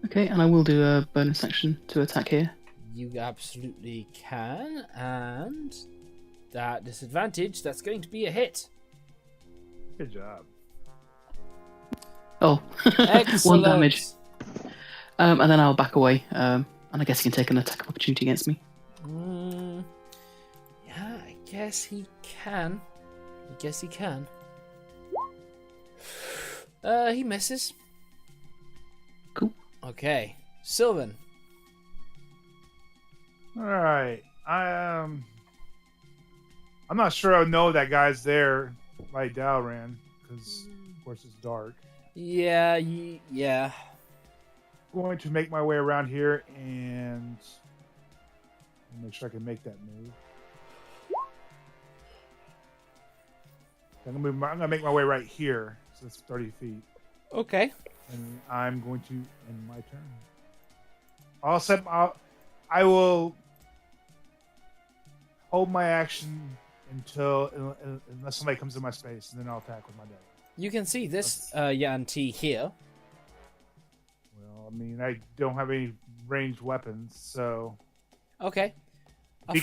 S4: Okay, and I will do a bonus action to attack here.
S1: You absolutely can, and that disadvantage, that's going to be a hit.
S6: Good job.
S4: Oh,
S1: Excellent.
S4: one damage. And then I'll back away. And I guess he can take an attack of opportunity against me.
S1: Yeah, I guess he can. He misses.
S4: Cool.
S1: Okay, Sylvan.
S6: All right. I'm not sure I know that guy's there by Dalran because, of course, it's dark.
S1: Yeah, yeah.
S6: Going to make my way around here and make sure I can make that move. I'm gonna make my way right here, so it's 30 feet,
S1: Okay.
S6: and I'm going to end my turn. I will hold my action unless somebody comes in my space, and then I'll attack with my dagger.
S1: You can see this yuan-ti here.
S6: Well, I mean, I don't have any ranged weapons, so
S1: Okay.
S6: he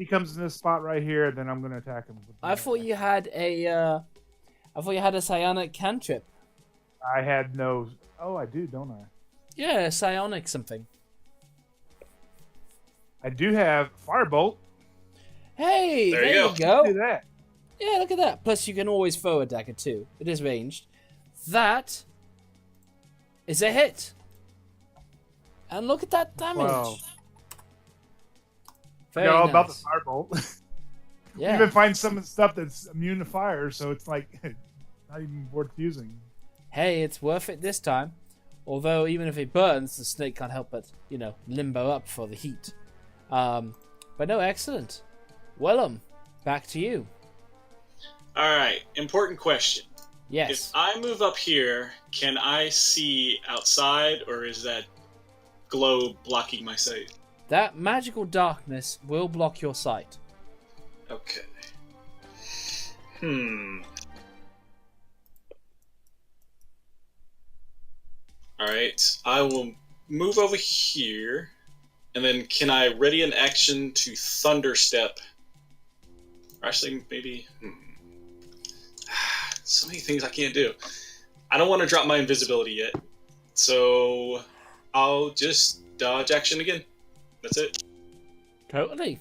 S6: comes in this spot right here, then I'm going to attack him.
S1: I thought you had a psionic cantrip.
S6: I had no. Oh, I do, don't I?
S1: Yeah, psionic something.
S6: I do have firebolt.
S1: Hey,
S2: There
S1: there
S2: you
S1: you
S2: go.
S1: go.
S6: Do that.
S1: Yeah, look at that. Plus, you can always throw a dagger too. It is ranged. That is a hit. And look at that damage.
S6: Wow.
S1: Very
S6: Forgot all about the
S1: nice.
S6: firebolt. You
S1: Yeah.
S6: even find some stuff that's immune to fire, so it's like not even worth using.
S1: Hey, it's worth it this time. Although, even if it burns, the snake can't help but, limbo up for the heat. But no, excellent. Willem, back to you.
S2: All right, important question.
S1: Yes.
S2: If I move up here, can I see outside, or is that glow blocking my sight?
S1: That magical darkness will block your sight.
S2: Okay. Alright, I will move over here, and then can I ready an action to Thunderstep? Or actually, maybe... So many things I can't do. I don't want to drop my invisibility yet, so I'll just dodge action again. That's it.
S1: Totally.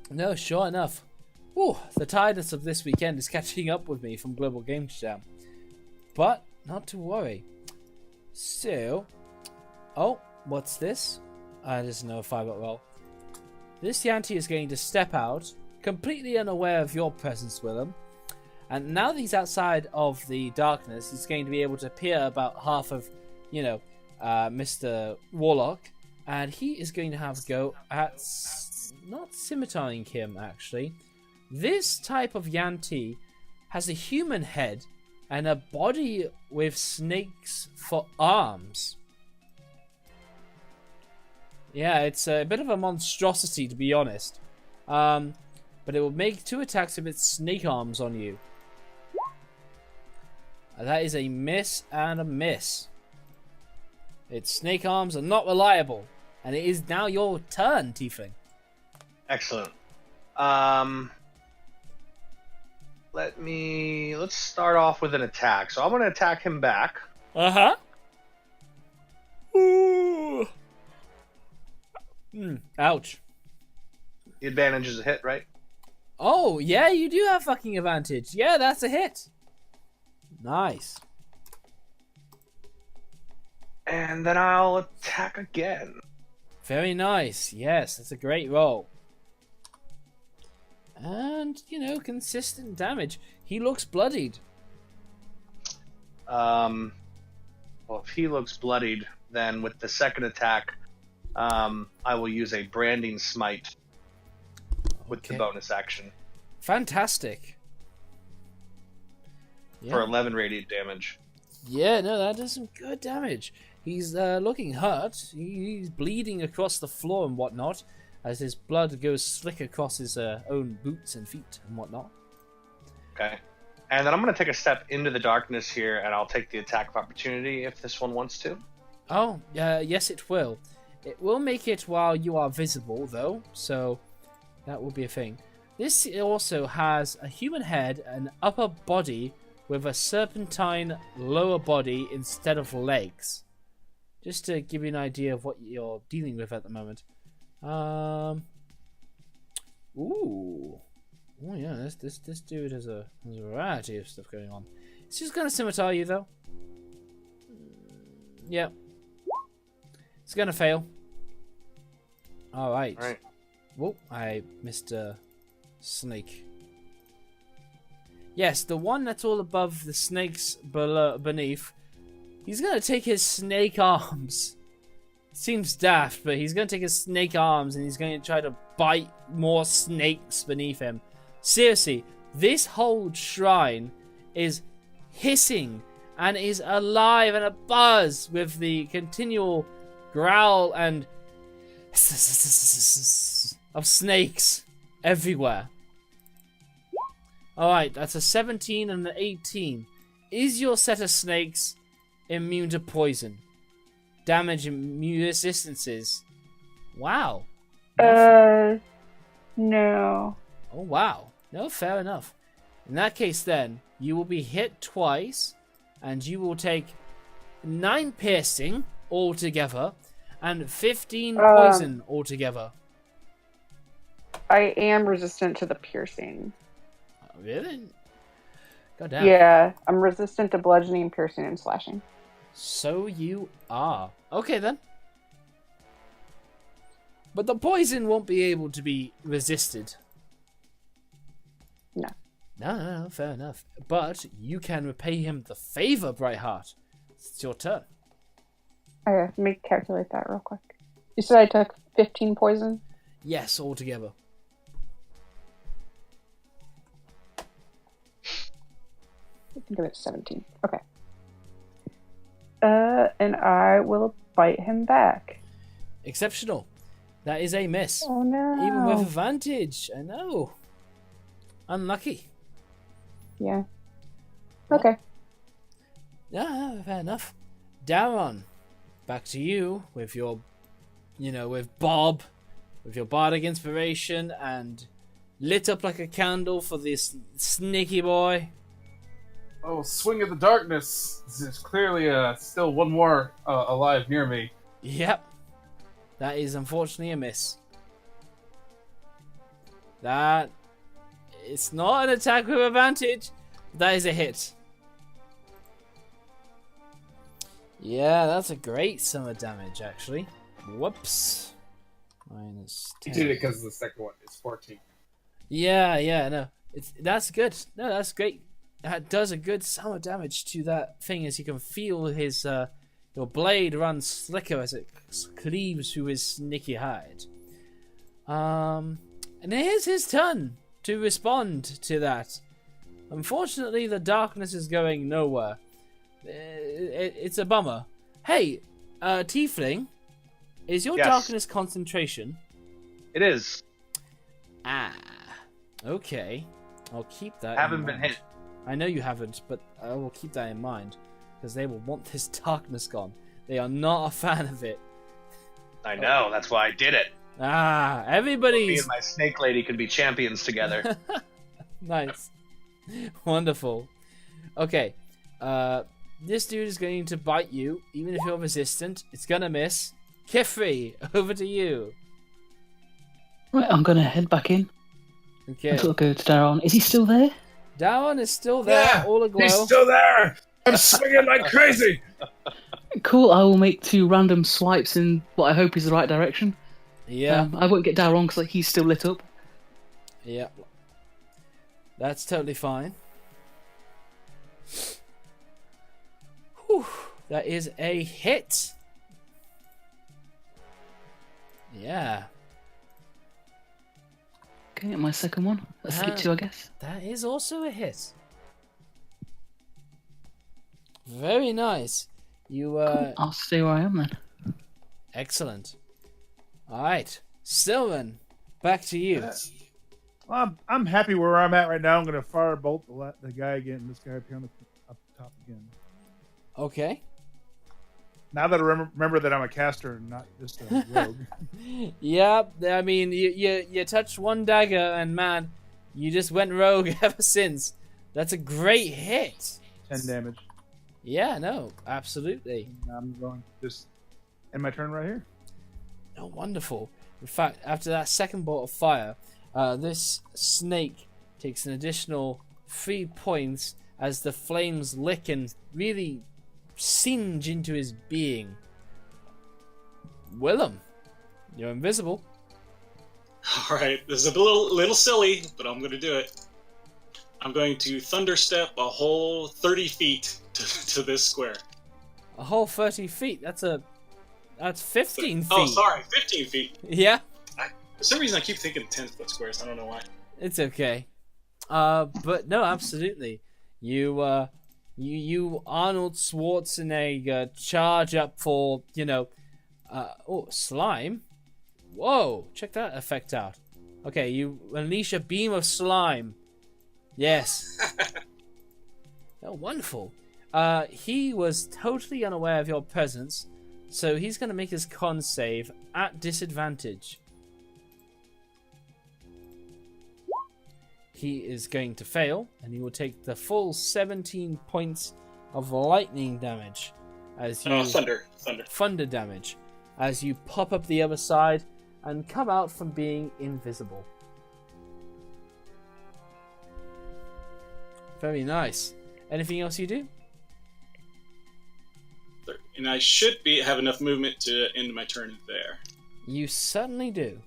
S1: No, sure enough. Ooh, the tiredness of this weekend is catching up with me from Global Game Jam. But, not to worry. So, oh, what's this? I just know if I got roll. This yuan-ti is going to step out, completely unaware of your presence, Willem. And now that he's outside of the darkness, he's going to be able to peer about half of, Mr. Warlock. And he is going to have a go at not scimitering him, actually. This type of yuan-ti has a human head and a body with snakes for arms. Yeah, it's a bit of a monstrosity, to be honest. But it will make 2 attacks of its snake arms on you. That is a miss and a miss. Its snake arms are not reliable. And it is now your turn, Tiefling.
S3: Excellent. Let's start off with an attack. So I'm going to attack him back.
S1: Uh-huh. Ooh. Ouch.
S3: The advantage is a hit, right?
S1: Oh, yeah, you do have fucking advantage. Yeah, that's a hit. Nice.
S3: And then I'll attack again.
S1: Very nice. Yes, that's a great roll. And, consistent damage. He looks bloodied.
S3: Well, if he looks bloodied, then with the second attack, I will use a branding smite with the bonus action.
S1: Fantastic. Yeah.
S3: For 11 radiant damage.
S1: Yeah, no, that does some good damage. He's looking hurt. He's bleeding across the floor and whatnot, as his blood goes slick across his own boots and feet and whatnot.
S3: Okay. And then I'm going to take a step into the darkness here, and I'll take the attack of opportunity if this one wants to.
S1: Oh, yes it will. It will make it while you are visible, though, so that will be a thing. This also has a human head, an upper body with a serpentine lower body instead of legs. Just to give you an idea of what you're dealing with at the moment. Ooh. Oh yeah, this dude has a variety of stuff going on. It's just gonna scimitar you though. Yeah. It's gonna fail. Alright.
S3: Alright.
S1: Whoa, I missed a snake. Yes, the one that's all above the snakes beneath. He's gonna take his snake arms. Seems daft, but he's gonna take his snake arms and he's gonna try to bite more snakes beneath him. Seriously, this whole shrine is hissing and is alive and abuzz with the continual growl and of snakes everywhere. Alright, that's a 17 and an 18. Is your set of snakes immune to poison? Damage immune resistances. Wow.
S5: No.
S1: Oh, wow. No, fair enough. In that case, then, you will be hit twice, and you will take 9 piercing altogether, and 15 poison altogether.
S5: I am resistant to the piercing.
S1: Really? Goddamn.
S5: Yeah, I'm resistant to bludgeoning, piercing, and slashing.
S1: So you are. Okay, then. But the poison won't be able to be resisted.
S5: No.
S1: No, fair enough. But you can repay him the favor, Brightheart. It's your turn.
S5: Okay, let me calculate that real quick. You said I took 15 poison?
S1: Yes, altogether.
S5: I think it's 17. Okay. And I will bite him back.
S1: Exceptional. That is a miss.
S5: Oh no.
S1: Even with advantage. I know. Unlucky.
S5: Yeah. Okay.
S1: Yeah, fair enough. Daron, back to you with your, with Bob, with your bardic inspiration and lit up like a candle for this sneaky boy.
S7: Oh, swing of the darkness. There's clearly still one more alive near me.
S1: Yep. That is unfortunately a miss. That... It's not an attack with advantage. That is a hit. Yeah, that's a great summer damage, actually. Whoops. Minus 10.
S7: You did it because the second one is 14.
S1: Yeah, no. That's good. No, that's great. That does a good summer damage to that thing as you can feel his your blade run slicker as it cleaves through his sneaky hide. And here's his turn to respond to that. Unfortunately, the darkness is going nowhere. It's a bummer. Hey, Tiefling, is your darkness concentration?
S3: It is.
S1: Ah, okay. I'll keep that.
S3: Haven't been hit.
S1: I know you haven't, but I will keep that in mind because they will want this darkness gone. They are not a fan of it.
S3: I know. That's why I did it. Me
S1: Everybody's
S3: and my snake lady can be champions together.
S1: nice, wonderful. Okay, this dude is going to bite you, even if you're resistant. It's gonna miss. Kifri, over to you.
S4: Right, I'm gonna head back in.
S1: Okay,
S4: I'll go to Daron. Is he still there?
S1: Darwin is still there, all aglow.
S7: He's still there. I'm swinging like crazy.
S4: Cool. I will make 2 random swipes in what I hope is the right direction.
S1: Yeah,
S4: I won't get Daron because he's still lit up.
S1: yeah, that's totally fine. Whew, that is a hit. Yeah,
S4: Okay, my second one. That's hit 2, I guess.
S1: that is also a hit. Very nice. You
S4: Cool. I'll stay where I am then.
S1: excellent. All right, Sylvan, back to you.
S6: Well, I'm happy where I'm at right now. I'm going to firebolt the guy again. This guy up here up top again.
S1: Okay.
S6: Now that I remember that I'm a caster and not just a rogue.
S1: Yep. I mean, you touched one dagger, and man, you just went rogue ever since. That's a great hit.
S6: 10 damage.
S1: Yeah. No. Absolutely.
S6: And I'm going to just end my turn right here.
S1: Oh, wonderful. In fact, after that second bolt of fire, this snake takes an additional 3 points as the flames lick and really singe into his being. Willem, you're invisible.
S2: All right, this is a little silly, but I'm going to do it. I'm going to thunderstep a whole 30 feet to this square.
S1: A whole 30 feet. That's 15 feet.
S2: Oh, sorry, 15 feet.
S1: Yeah,
S2: For some reason, I keep thinking 10-foot squares. I don't know why.
S1: it's okay. But no, absolutely. You Arnold Schwarzenegger charge up for, oh, slime. Whoa, check that effect out. Okay, you unleash a beam of slime. Yes. Oh, wonderful. He was totally unaware of your presence, so he's going to make his con save at disadvantage. He is going to fail, and he will take the full 17 points of lightning damage as you thunder damage as you pop up the other side and come out from being invisible. Very nice. Anything else you do?
S2: And I should have enough movement to end my turn there.
S1: You certainly do.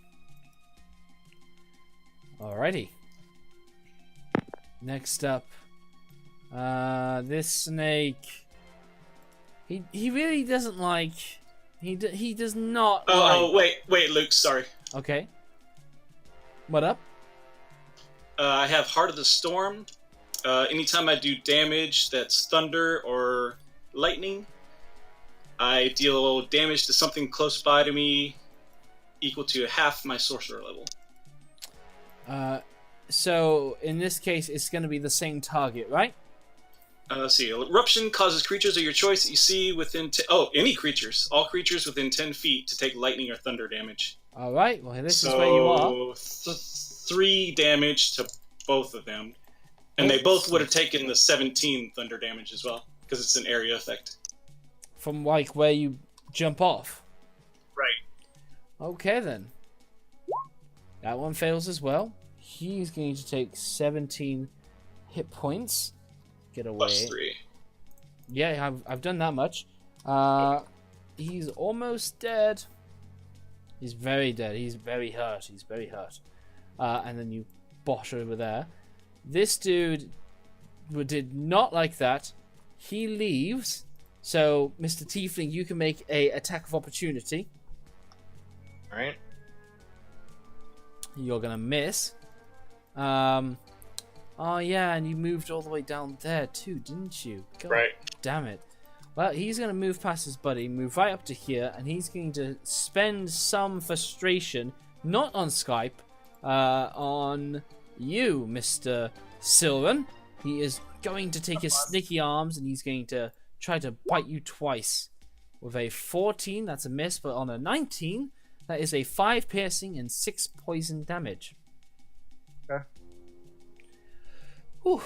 S1: Alrighty. Next up, this snake. He really doesn't like. He does not.
S2: Oh, wait, Luke. Sorry.
S1: Okay. What up?
S2: I have Heart of the Storm. Anytime I do damage that's thunder or lightning, I deal damage to something close by to me equal to half my sorcerer level.
S1: So in this case, it's going to be the same target, right?
S2: Let's see. Eruption causes creatures of your choice that you see within... any creatures. All creatures within 10 feet to take lightning or thunder damage.
S1: All right. Well, this is where you are.
S2: 3 damage to both of them. And they both would have taken the 17 thunder damage as well, because it's an area effect.
S1: From, like, where you jump off?
S2: Right.
S1: Okay, then. That one fails as well. He's going to take 17 hit points. Get away.
S2: +3.
S1: Yeah, I've done that much. He's almost dead. He's very dead. He's very hurt. And then you bosh over there. This dude did not like that. He leaves. So, Mr. Tiefling, you can make a attack of opportunity.
S3: All right.
S1: You're gonna miss. Oh yeah, and you moved all the way down there too, didn't you? God
S2: Right.
S1: damn it. Well, he's gonna move past his buddy, move right up to here, and he's going to spend some frustration, not on Skype, on you, Mr. Sylvan. He is going to take his sneaky arms and he's going to try to bite you twice. With a 14, that's a miss, but on a 19, that is a 5 piercing and 6 poison damage.
S6: Okay.
S1: Whew.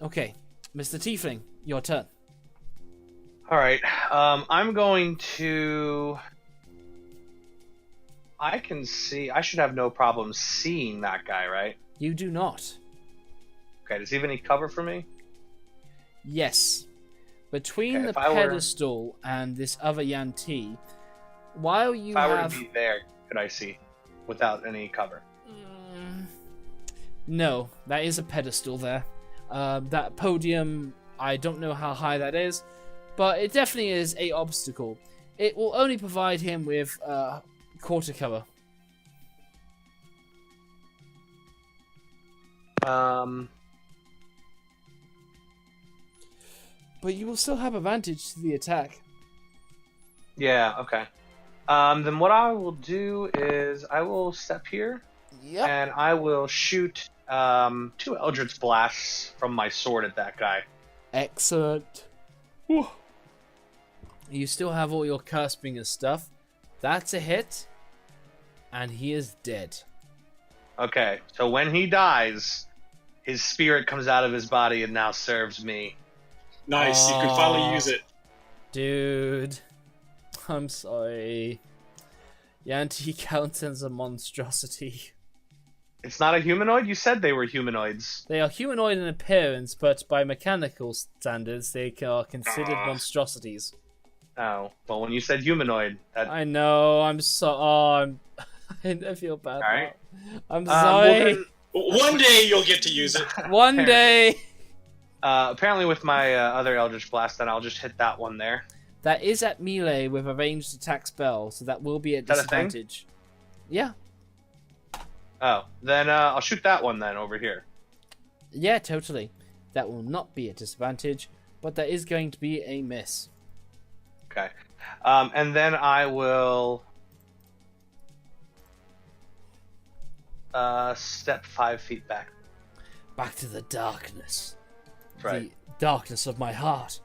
S1: Okay, Mr. Tiefling, your turn.
S3: All right. I'm going to. I can see. I should have no problem seeing that guy, right?
S1: You do not.
S3: Okay. Does he have any cover for me?
S1: Yes. Between
S3: Okay,
S1: the
S3: if I were-
S1: pedestal and this other yuan-ti, while you
S3: If I were
S1: have...
S3: to be there, could I see without any cover?
S1: No, that is a pedestal there. That podium, I don't know how high that is, but it definitely is a obstacle. It will only provide him with quarter cover. But you will still have advantage to the attack.
S3: Yeah. Okay. Then what I will do is I will step here
S1: Yep.
S3: and I will shoot 2 Eldritch Blasts from my sword at that guy.
S1: Excellent. Whew. You still have all your curse-bringer stuff. That's a hit. And he is dead.
S3: Okay. So when he dies, his spirit comes out of his body and now serves me.
S2: Nice, you can finally use it.
S1: Dude. I'm sorry. Yuan-ti counts as a monstrosity.
S3: It's not a humanoid? You said they were humanoids.
S1: They are humanoid in appearance, but by mechanical standards, they are considered monstrosities.
S3: Oh. Well, when you said humanoid, that...
S1: I know, I'm so... Oh, I feel bad now.
S3: Alright.
S1: I'm
S3: well
S1: sorry.
S3: then-
S2: One day you'll get to use it.
S1: One day...
S3: apparently with my other Eldritch Blast, then I'll just hit that one there.
S1: That is at melee with a ranged attack spell, so that will be at
S3: that a thing?
S1: disadvantage. Yeah.
S3: Oh. Then I'll shoot that one then over here.
S1: Yeah, totally. That will not be a disadvantage, but that is going to be a miss.
S3: Okay. And then I will step 5 feet back.
S1: Back to the darkness.
S3: That's right.
S1: The darkness of my heart.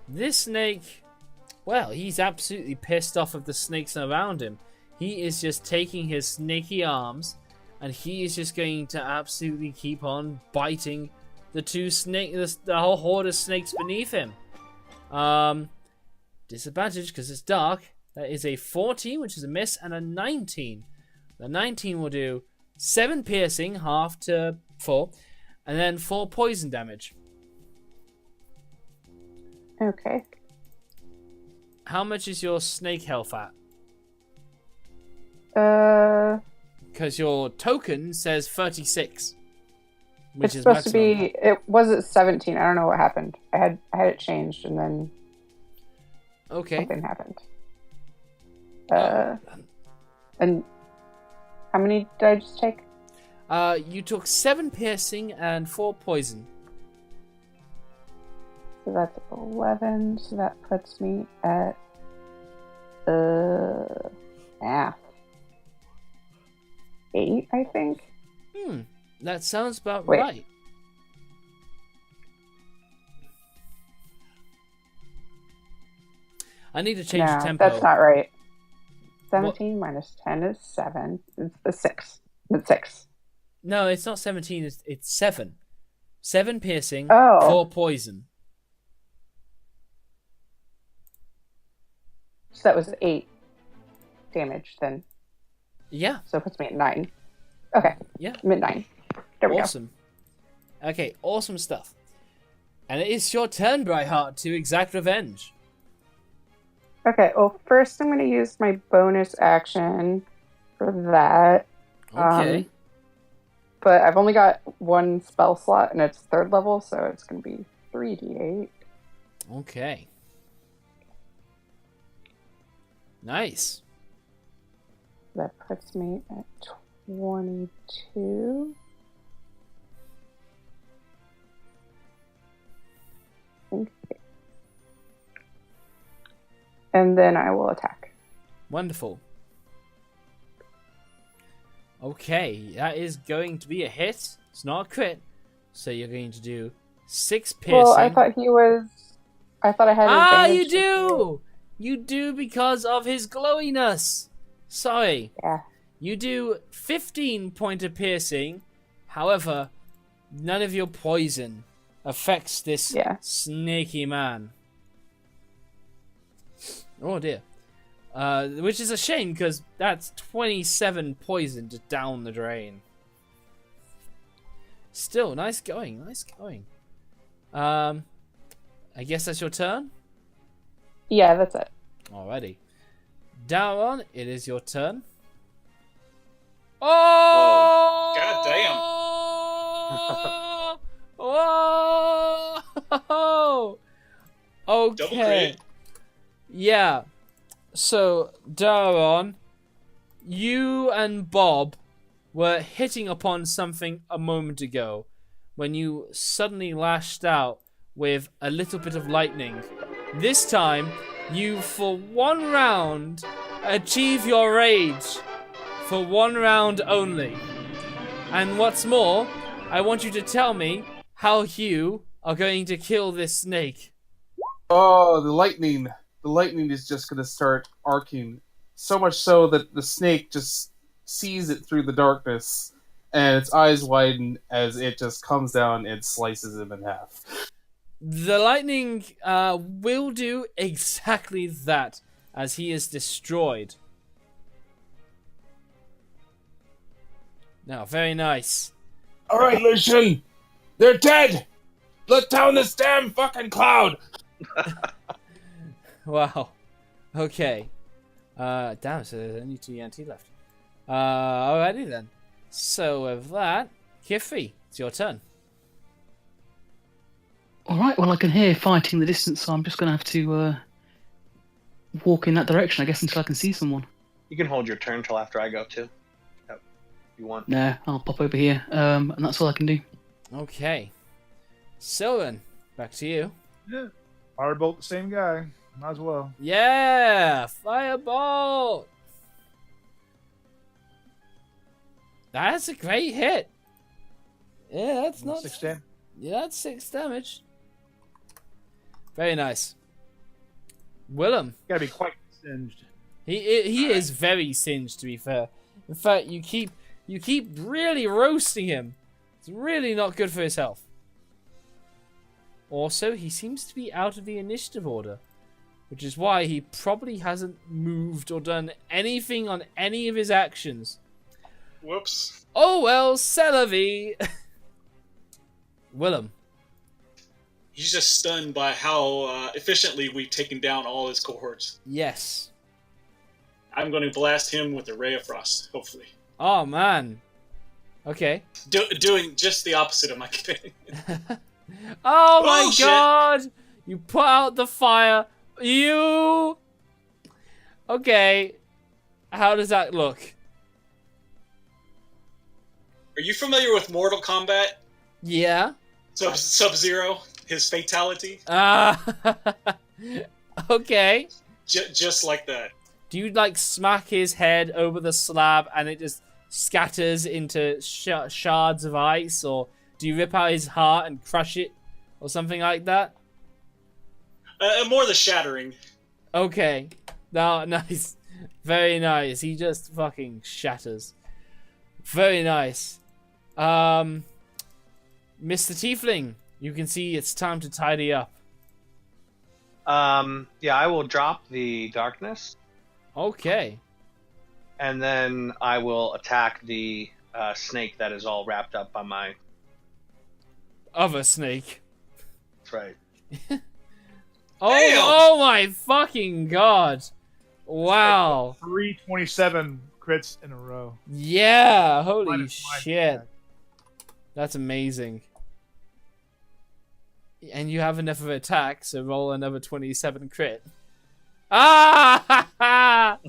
S1: This snake, well, he's absolutely pissed off of the snakes around him. He is just taking his snaky arms, and he is just going to absolutely keep on biting the the whole horde of snakes beneath him. Disadvantage because it's dark. That is a 14, which is a miss, and a 19. The 19 will do 7 piercing, half to 4, and then 4 poison damage.
S5: Okay.
S1: How much is your snake health at? Because your token says 36. Which
S5: It's
S1: is
S5: supposed
S1: maximum.
S5: to be. It was at 17. I don't know what happened. I had it changed, and then
S1: Okay.
S5: something happened. And how many did I just take?
S1: You took 7 piercing and 4 poison.
S5: So that's 11. So that puts me at math 8, I think.
S1: That sounds about
S5: Wait.
S1: right. I need to change the
S5: No,
S1: tempo.
S5: that's not right. 17 minus 10 is 7. It's a 6. It's 6.
S1: No, it's not 17. It's 7. 7 piercing,
S5: Oh.
S1: 4 poison.
S5: So that was 8 damage then.
S1: Yeah.
S5: So it puts me at 9. Okay.
S1: Yeah.
S5: I'm at 9. There we
S1: Awesome. Okay, awesome stuff. And it is your turn, Brightheart, to exact revenge.
S5: go. Okay, well, first I'm going to use my bonus action for that.
S1: Okay.
S5: But I've only got 1 spell slot, and it's 3rd level, so it's going to be 3d8.
S1: Okay. Nice.
S5: That puts me at 22. Okay. And then I will attack.
S1: Wonderful. Okay, that is going to be a hit. It's not a crit. So you're going to do 6 piercing.
S5: Well, I I thought I had advantage.
S1: You do! You do because of his glowiness. Sorry.
S5: Yeah.
S1: You do 15 point of piercing. However, none of your poison affects this snaky man. Oh dear. Which is a shame because that's 27 poison just down the drain. Still, nice going, nice going. I guess that's your turn?
S5: Yeah, that's it.
S1: Alrighty. Daron, it is your turn. Oh!
S2: God damn.
S1: Oh! Okay.
S2: Double crit.
S1: Yeah. So, Daron, you and Bob were hitting upon something a moment ago when you suddenly lashed out with a little bit of lightning. This time, you, for one round, achieve your rage. For one round only. And what's more, I want you to tell me how you are going to kill this snake.
S7: Oh, the lightning. The lightning is just going to start arcing. So much so that the snake just sees it through the darkness, and its eyes widen as it just comes down and slices him in half.
S1: The lightning will do exactly that, as he is destroyed. Now, very nice.
S7: Alright, Lucian! They're dead! Let down this damn fucking cloud!
S1: Wow. Okay. Damn, so there's only 2 yuan-ti left. Alrighty then. So with that, Kiffy, it's your turn.
S4: Alright, well I can hear fighting in the distance, so I'm just going to have to walk in that direction, I guess, until I can see someone.
S3: You can hold your turn till after I go too. If you want.
S4: No, I'll pop over here, and that's all I can do.
S1: Okay. Sylvan, back to you.
S6: Yeah. Firebolt, the same guy. Might as well.
S1: Yeah! Firebolt! That's a great hit. Yeah, that's not...
S6: 6-10.
S1: Yeah, that's 6 damage. Very nice. Willem.
S6: Gotta be quite singed.
S1: He is very singed, to be fair. In fact, you keep really roasting him. It's really not good for his health. Also, he seems to be out of the initiative order, which is why he probably hasn't moved or done anything on any of his actions.
S2: Whoops.
S1: Oh well, c'est la vie. Willem.
S2: He's just stunned by how efficiently we've taken down all his cohorts.
S1: Yes.
S2: I'm going to blast him with a Ray of Frost, hopefully.
S1: Oh man. Okay.
S2: Doing just the opposite of my thing.
S1: Oh my
S2: Bullshit.
S1: god! You put out the fire. You. Okay. How does that look?
S2: Are you familiar with Mortal Kombat?
S1: Yeah.
S2: Sub-Zero, his fatality?
S1: Okay.
S2: Just like that.
S1: Do you like smack his head over the slab and it just scatters into shards of ice, or do you rip out his heart and crush it, or something like that?
S2: More the shattering.
S1: Okay. No, nice. Very nice. He just fucking shatters. Very nice. Mr. Tiefling, you can see it's time to tidy up.
S3: Yeah, I will drop the darkness.
S1: Okay.
S3: And then I will attack the snake that is all wrapped up on my...
S1: Other snake.
S3: That's right.
S1: Oh my fucking god. Wow.
S6: 327 crits in a row.
S1: Yeah, holy
S6: Minus
S1: shit. That's amazing. And you have enough of an attack, so roll another 27 crit. Ah!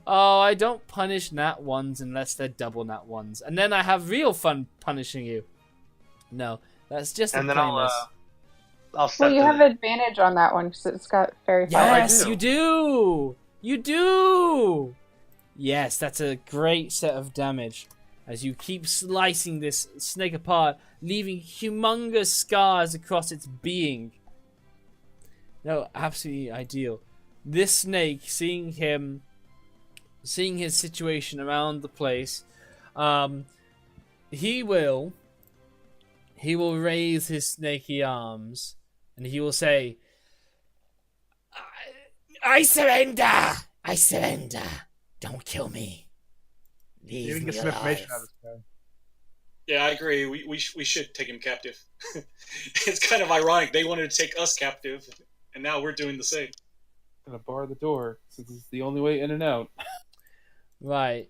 S1: Oh, I don't punish nat ones unless they're double nat ones. And then I have real fun punishing you. No, that's just
S3: And
S1: a
S3: then I'll step
S5: Well, you
S3: to
S5: have
S3: the...
S5: advantage on that one because it's got fairy fire.
S1: Yes, you do! You do! Yes, that's a great set of damage. As you keep slicing this snake apart, leaving humongous scars across its being. No, absolutely ideal. This snake, seeing his situation around the place, he will raise his snaky arms and he will say, I surrender! I surrender! Don't kill me. Leave
S6: Maybe
S1: me
S6: get some
S1: alive.
S6: information out of this guy.
S2: Yeah, I agree. We should take him captive. It's kind of ironic. They wanted to take us captive, and now we're doing the same.
S7: Gonna bar the door since it's the only way in and out.
S1: Right.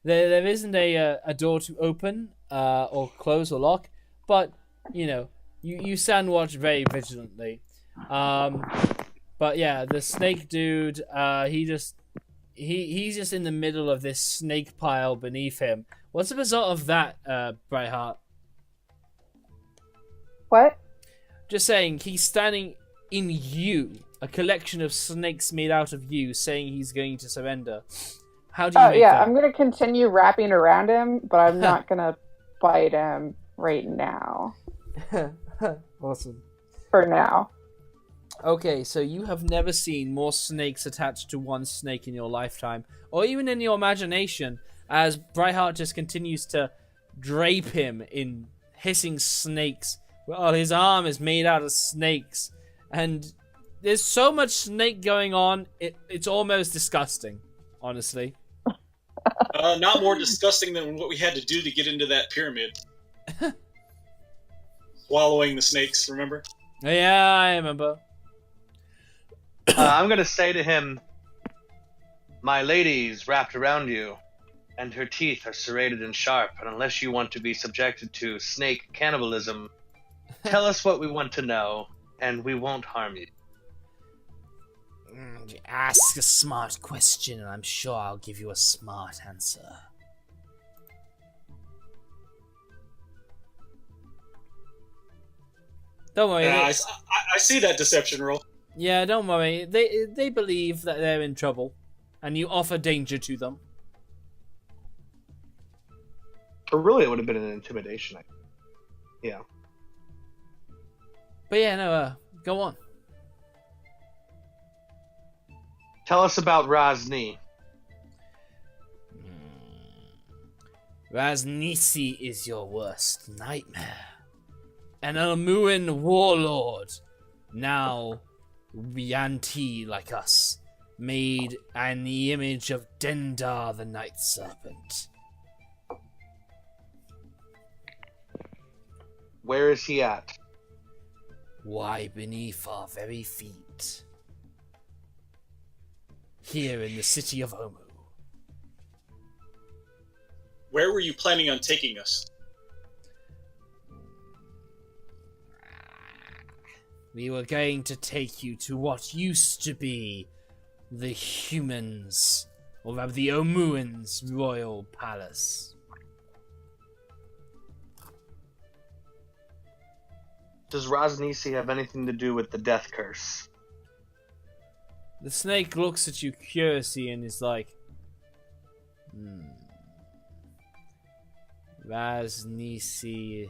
S1: there isn't a door to open or close or lock, but you stand watch very vigilantly. But yeah, the snake dude, he's just in the middle of this snake pile beneath him. What's the result of that, Brightheart?
S5: What?
S1: Just saying, he's standing in you, a collection of snakes made out of you, saying he's going to surrender. How do you make that?
S5: I'm going to continue wrapping around him, but I'm not going to bite him right now.
S1: Awesome.
S5: For now.
S1: Okay, so you have never seen more snakes attached to one snake in your lifetime, or even in your imagination, as Brightheart just continues to drape him in hissing snakes, while his arm is made out of snakes, and there's so much snake going on, it's almost disgusting, honestly.
S2: Not more disgusting than what we had to do to get into that pyramid. Swallowing the snakes, remember?
S1: Yeah, I remember.
S3: I'm going to say to him, my lady's wrapped around you, and her teeth are serrated and sharp, and unless you want to be subjected to snake cannibalism, tell us what we want to know, and we won't harm you.
S1: Ask a smart question, and I'm sure I'll give you a smart answer. Don't worry.
S2: Yeah, I see that deception roll.
S1: Yeah, don't worry. They believe that they're in trouble, and you offer danger to them.
S3: Or really, it would have been an intimidation. Yeah.
S1: But yeah, no, go on.
S3: Tell us about Razni.
S1: Raznisi is your worst nightmare. An Almuan warlord, now yuan-ti like us, made in the image of Dendar the Night Serpent.
S3: Where is he at?
S1: Why, beneath our very feet. Here in the city of Omu.
S2: Where were you planning on taking us?
S1: We were going to take you to what used to be the humans, or rather the Omuans' royal palace.
S3: Does Raznisi have anything to do with the death curse?
S1: The snake looks at you curiously and is like, Raznisi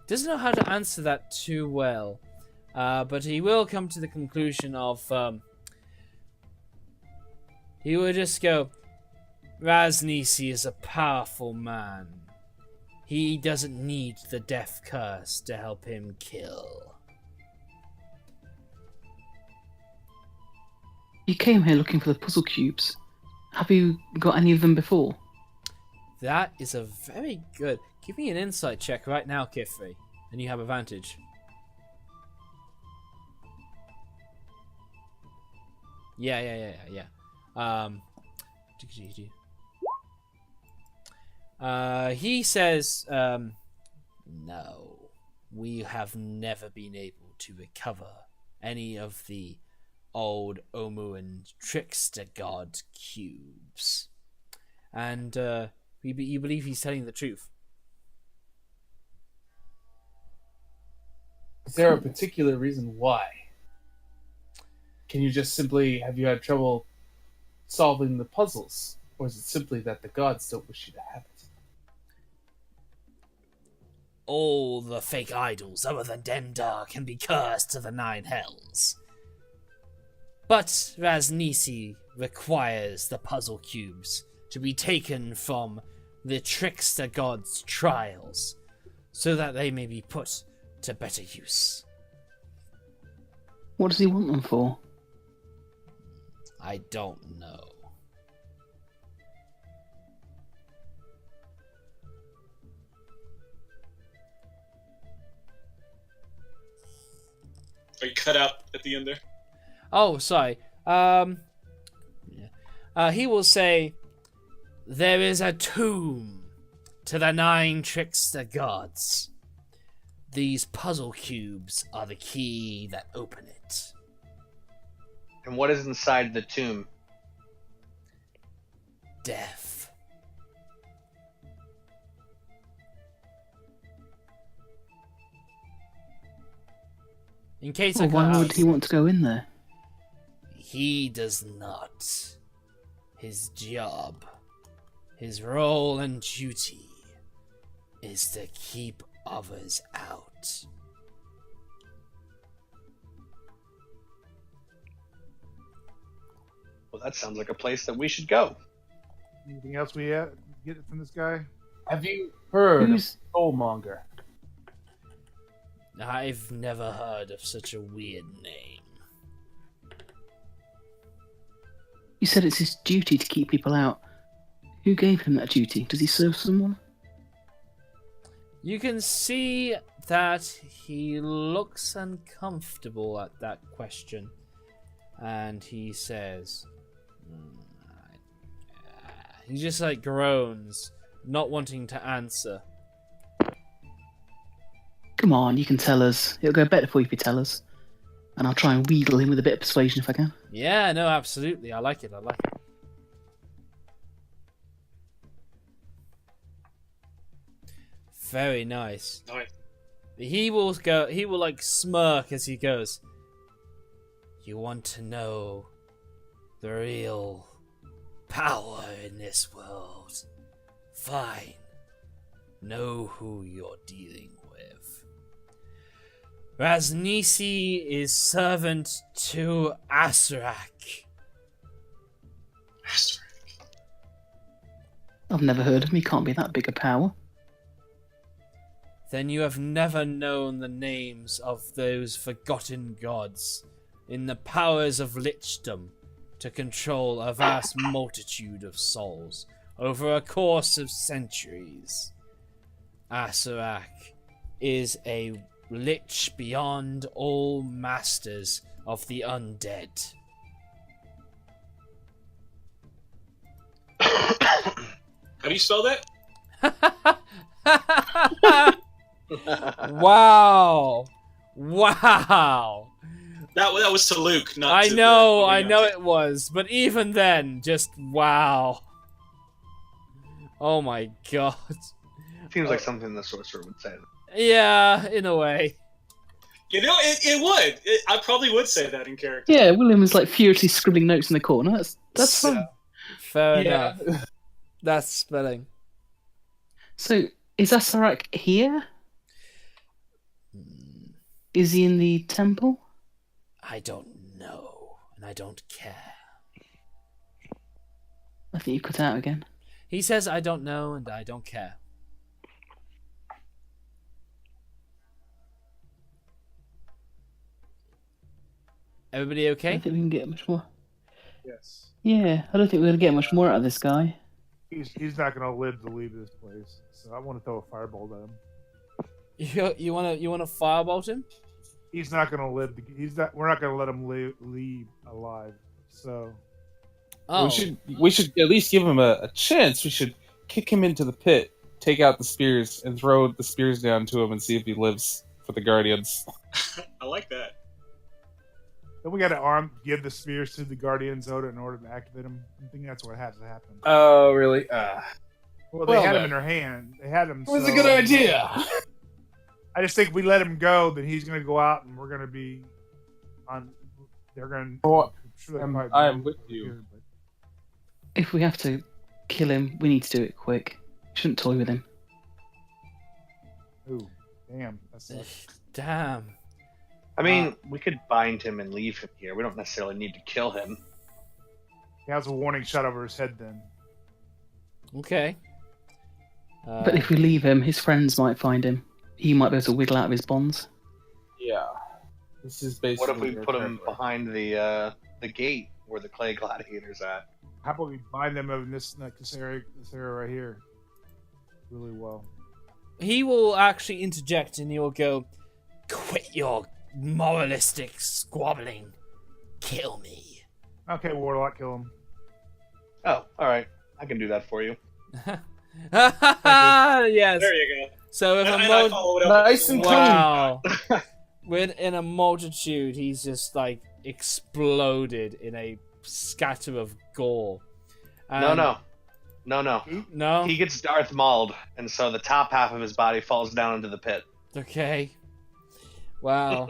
S1: doesn't know how to answer that too well, but he will come to the conclusion of, he will just go, Raznisi is a powerful man. He doesn't need the death curse to help him kill.
S4: You came here looking for the puzzle cubes. Have you got any of them before?
S1: That is a very good... Give me an insight check right now, Kifri, and you have advantage. Yeah. He says, no, we have never been able to recover any of the old Omuan trickster-god cubes. And you believe he's telling the truth.
S7: Is there a particular reason why? Can you just simply, have you had trouble solving the puzzles? Or is it simply that the gods don't wish you to have it?
S1: all the fake idols other than Dendar can be cursed to the 9 hells. But Raznisi requires the puzzle cubes to be taken from the trickster-god's trials, so that they may be put to better use.
S4: What does he want them for?
S1: I don't know.
S2: Are you cut out at the end there?
S1: Oh, sorry. He will say, there is a tomb to the 9 trickster gods. These puzzle cubes are the key that open it.
S3: And what is inside the tomb?
S1: Death. In case
S4: Well, why would he want to go in there?
S1: He does not. His job, his role and duty is to keep others out.
S3: Well, that sounds like a place that we should go.
S6: Anything else we get from this guy?
S7: Have you heard
S4: Who's-
S7: of Soulmonger?
S1: I've never heard of such a weird name.
S4: You said it's his duty to keep people out. Who gave him that duty? Does he serve someone?
S1: You can see that he looks uncomfortable at that question. And he says... He just like groans, not wanting to answer.
S4: Come on, you can tell us. It'll go better for you if you tell us. And I'll try and wheedle him with a bit of persuasion if I can.
S1: Yeah, no, absolutely. I like it. Very nice.
S2: Nice.
S1: He will like smirk as he goes. You want to know the real power in this world? Fine. Know who you're dealing with. Raznisi is servant to Asarak.
S4: I've never heard of him. He can't be that big a power.
S1: Then you have never known the names of those forgotten gods in the powers of lichdom to control a vast multitude of souls over a course of centuries. Asarak is a lich beyond all masters of the undead.
S2: How do you spell that?
S1: Wow! Wow!
S2: That was to Luke, not
S1: I
S2: to
S1: know
S2: the
S1: it was, but even then, just wow. Oh my god.
S3: Seems like something the sorcerer would say.
S1: Yeah, in a way.
S2: You know, it would. I probably would say that in character.
S4: Yeah, William was like furiously scribbling notes in the corner. That's fine.
S1: Fair enough. That's spelling.
S4: So, is Asarak here? Is he in the temple?
S1: I don't know, and I don't care.
S4: I think you cut out again.
S1: He says I don't know, and I don't care. Everybody
S4: I
S1: okay?
S4: don't think we can get much more.
S6: Yes.
S4: Yeah, I don't think we're going to get much more out of this guy.
S6: He's not going to live to leave this place. So I want to throw a firebolt at him.
S1: You wanna firebolt him?
S6: He's not going to live. We're not going to let him leave alive. So
S1: Oh,
S7: We should at least give him a chance. We should kick him into the pit, take out the spears, and throw the spears down to him and see if he lives for the Guardians.
S2: I like that.
S6: then we got to give the spears to the Guardians in order to activate them. I think that's what has to happen.
S7: Oh, really?
S6: Well, they
S7: well,
S6: had
S7: then.
S6: him in their hand. They had him.
S7: It was
S6: so-
S7: a good idea.
S6: I just think if we let him go, then he's going to go out, and we're going to be on. They're going.
S7: Oh,
S6: Sure
S7: I am with you.
S4: If we have to kill him, we need to do it quick. Shouldn't toy with him.
S6: Ooh. Damn, that's
S1: Damn.
S3: I mean, we could bind him and leave him here. We don't necessarily need to kill him.
S6: he has a warning shot over his head. Then
S1: Okay.
S4: But if we leave him, his friends might find him. He might be able to wiggle out of his bonds.
S7: Yeah. This is basically.
S3: What if we
S7: their
S3: put him
S7: territory.
S3: behind the gate where the clay gladiator's at?
S6: how about we bind them in this area right here, really well.
S1: He will actually interject and he'll go, "Quit your moralistic squabbling. Kill me."
S6: Okay, Warlock, kill him.
S3: Oh, all right. I can do that for you.
S1: Yes.
S2: There you go.
S1: So if
S2: And
S1: a
S2: I
S1: mod-
S2: follow it up.
S7: Nice and clean.
S1: wow, within a multitude, he's just like exploded in a scatter of gore.
S3: No.
S1: No.
S3: He gets Darth Mauled, and so the top half of his body falls down into the pit.
S1: Okay. Wow.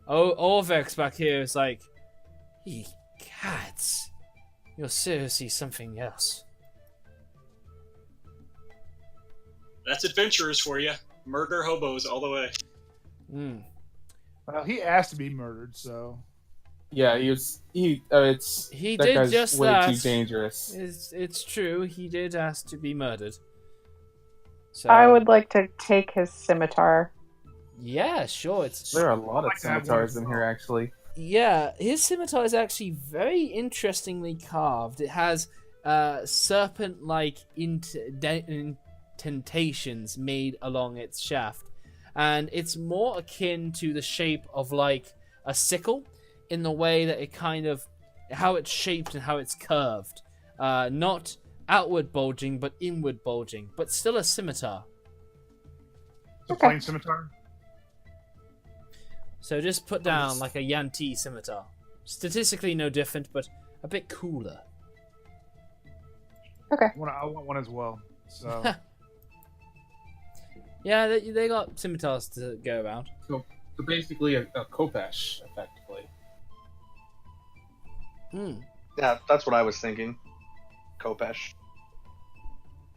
S1: Orvex back here is like, ye cats, you're seriously something else.
S2: That's adventurers for you. Murder hobos all the way.
S1: Mm.
S6: Well, he asked to be murdered, so
S7: Yeah, it's
S1: He
S7: that
S1: did
S7: guy's
S1: just
S7: way
S1: that.
S7: too dangerous.
S1: It's true. He did ask to be murdered. So
S5: I would like to take his scimitar.
S1: Yeah, sure. It's
S7: There are a lot of
S6: like to have
S7: scimitars
S6: one
S7: in
S6: as
S7: here,
S6: well.
S7: actually.
S1: yeah. His scimitar is actually very interestingly carved. It has serpent-like indentations made along its shaft, and it's more akin to the shape of like a sickle in the way that it kind of how it's shaped and how it's curved. Not outward bulging, but inward bulging, but still a scimitar.
S6: it's a plain scimitar.
S1: So just put down like a yuan-ti scimitar. Statistically no different, but a bit cooler.
S6: I want one as well. So
S1: Yeah, they got scimitars to go around.
S7: So basically a Kopesh, effectively.
S1: Hmm.
S3: Yeah, that's what I was thinking. Kopesh.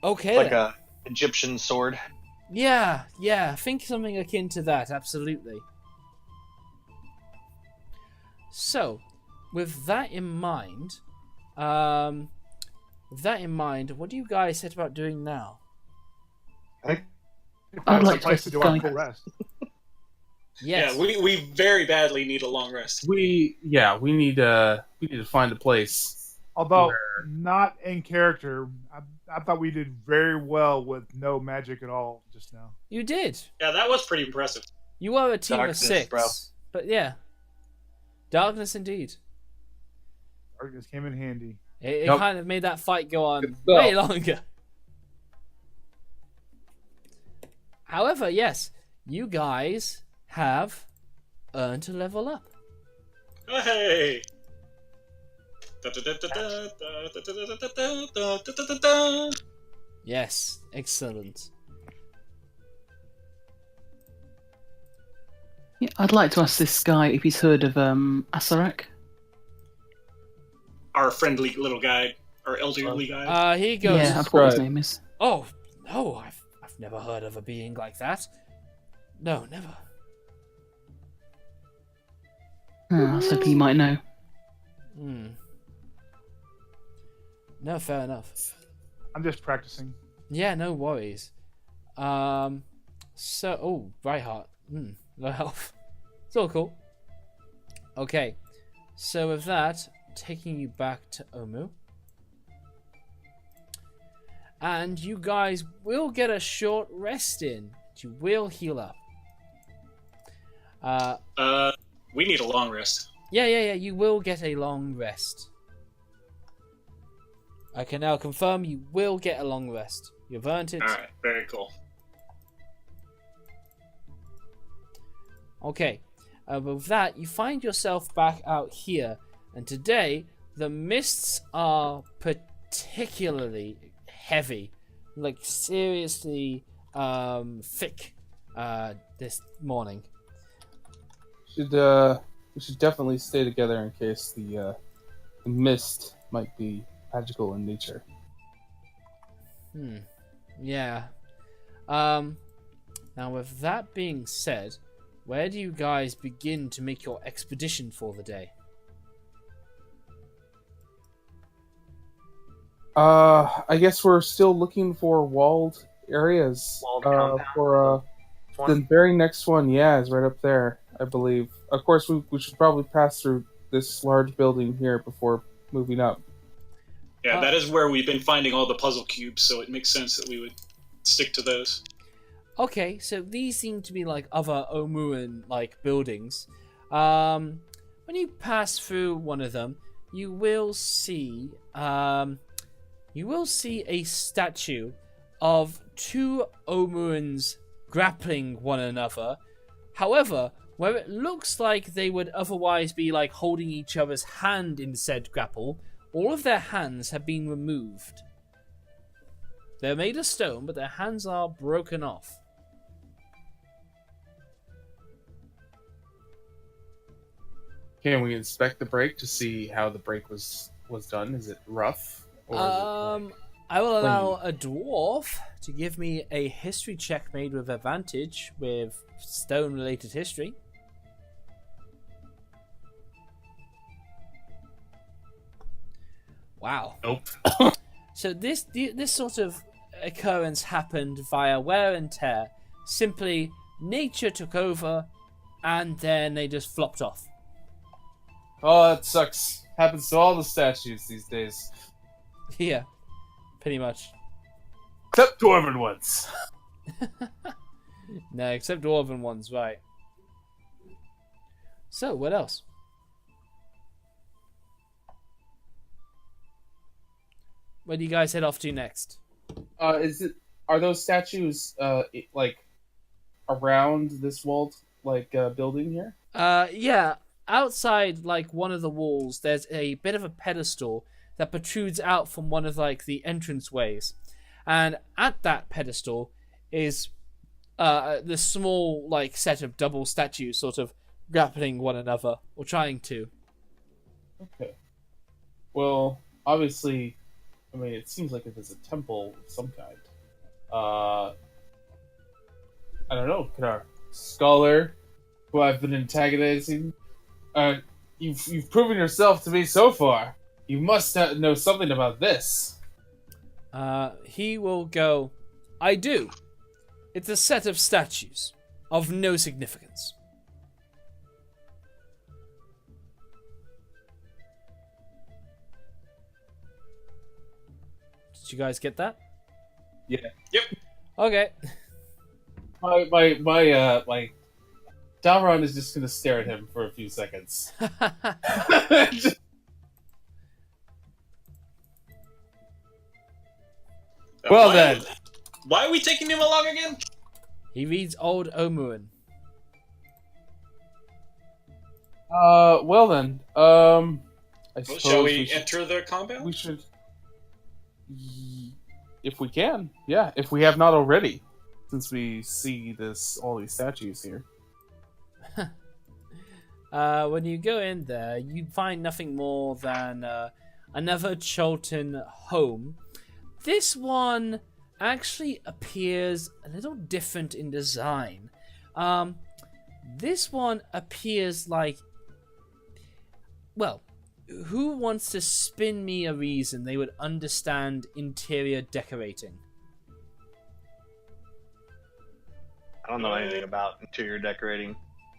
S1: Okay.
S3: Like
S1: then.
S3: a Egyptian sword.
S1: Yeah. Think something akin to that. Absolutely. So, with that in mind, what do you guys set about doing now?
S6: if
S4: I'd
S6: that's
S4: like
S6: a place
S4: to
S6: to do our
S4: go-
S6: full rest.
S1: Yes.
S2: Yeah, we very badly need a long rest.
S7: We need to find a place.
S6: Although
S7: Where-
S6: not in character, I thought we did very well with no magic at all just now.
S1: You did.
S2: Yeah, that was pretty impressive.
S1: You are a team
S3: Darkness,
S1: of 6.
S3: bro.
S1: But yeah. Darkness indeed.
S6: Darkness came in handy.
S1: It
S7: Nope.
S1: kind of made that fight go on
S7: Good stuff.
S1: way longer. However, yes, you guys have earned a level up.
S2: Hey!
S1: Yes, excellent.
S4: Yeah, I'd like to ask this guy if he's heard of Asarak.
S2: Our friendly little guy, our elderly guy.
S1: He goes,
S4: Yeah, I forgot his
S7: Right.
S4: name is.
S1: "Oh, no, I've never heard of a being like that. No, never."
S4: I was hoping he might know.
S1: Hmm. No, fair enough.
S6: I'm just practicing.
S1: Yeah, no worries. Brightheart. Low health. It's all cool. Okay, so with that, taking you back to Omu. And you guys will get a short rest in. You will heal up.
S2: We need a long rest.
S1: Yeah, you will get a long rest. I can now confirm you will get a long rest. You've earned it.
S2: Alright, very cool.
S1: Okay, with that, you find yourself back out here, and today the mists are particularly heavy, like seriously thick this morning.
S7: We should definitely stay together in case the mist might be magical in nature.
S1: Yeah. Now, with that being said, where do you guys begin to make your expedition for the day?
S7: I guess we're still looking for walled areas.
S3: Walled compound.
S7: For the very next one, yeah, is right up there, I believe. Of course, we should probably pass through this large building here before moving up.
S2: Yeah, that is where we've been finding all the puzzle cubes, so it makes sense that we would stick to those.
S1: Okay, so these seem to be like other Omuan-like buildings. When you pass through one of them, you will see a statue of two Omuans grappling one another. However, where it looks like they would otherwise be like holding each other's hand in said grapple, all of their hands have been removed. They're made of stone, but their hands are broken off.
S7: Can we inspect the break to see how the break was done? Is it rough? Or is it
S1: I will allow a dwarf to give me a history check made with advantage with stone-related history. Wow.
S7: Nope.
S1: So this sort of occurrence happened via wear and tear. Simply, nature took over, and then they just flopped off.
S7: Oh, that sucks. Happens to all the statues these days.
S1: Yeah, pretty much.
S7: Except dwarven ones.
S1: No, except dwarven ones, right. So, what else? Where do you guys head off to next?
S7: Are those statues like around this walled building here?
S1: Yeah. Outside, like, one of the walls, there's a bit of a pedestal that protrudes out from one of, like, the entranceways. And at that pedestal is the small, like, set of double statues sort of grappling one another, or trying to.
S7: Okay. Well, obviously, I mean, it seems like it is a temple of some kind. I don't know, could our scholar, who I've been antagonizing, you've proven yourself to me so far. You must know something about this.
S1: He will go, I do. It's a set of statues of no significance. Did you guys get that?
S7: Yeah.
S2: Yep.
S1: Okay.
S7: My Dalron is just gonna stare at him for a few seconds. Well then.
S2: Why are we taking him along again?
S1: He reads Old Omuan.
S7: Well then. I suppose
S2: Shall we enter the compound?
S7: We should. If we can, yeah. If we have not already, since we see all these statues here.
S1: When you go in there, you find nothing more than another Cholton home. This one actually appears a little different in design. This one appears like... Well, who wants to spin me a reason they would understand interior decorating?
S3: I don't know anything about interior decorating.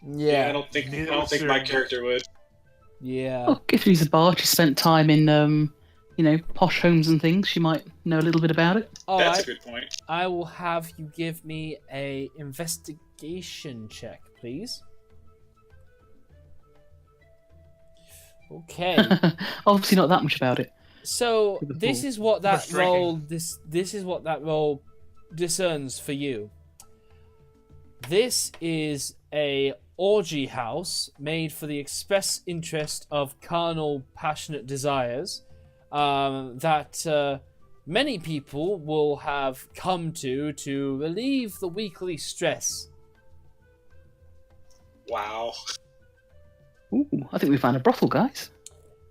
S2: Yeah, I don't think my character would.
S1: Yeah.
S4: Well, if she's a bar, she spent time in, posh homes and things. She might know a little bit about it.
S2: That's a good point.
S1: I will have you give me a investigation check, please. Okay.
S4: Obviously not that much about it.
S1: So this is what that role this is what that role discerns for you. This is a orgy house made for the express interest of carnal, passionate desires that many people will have come to relieve the weekly stress.
S2: Wow.
S4: Ooh, I think we found a brothel, guys.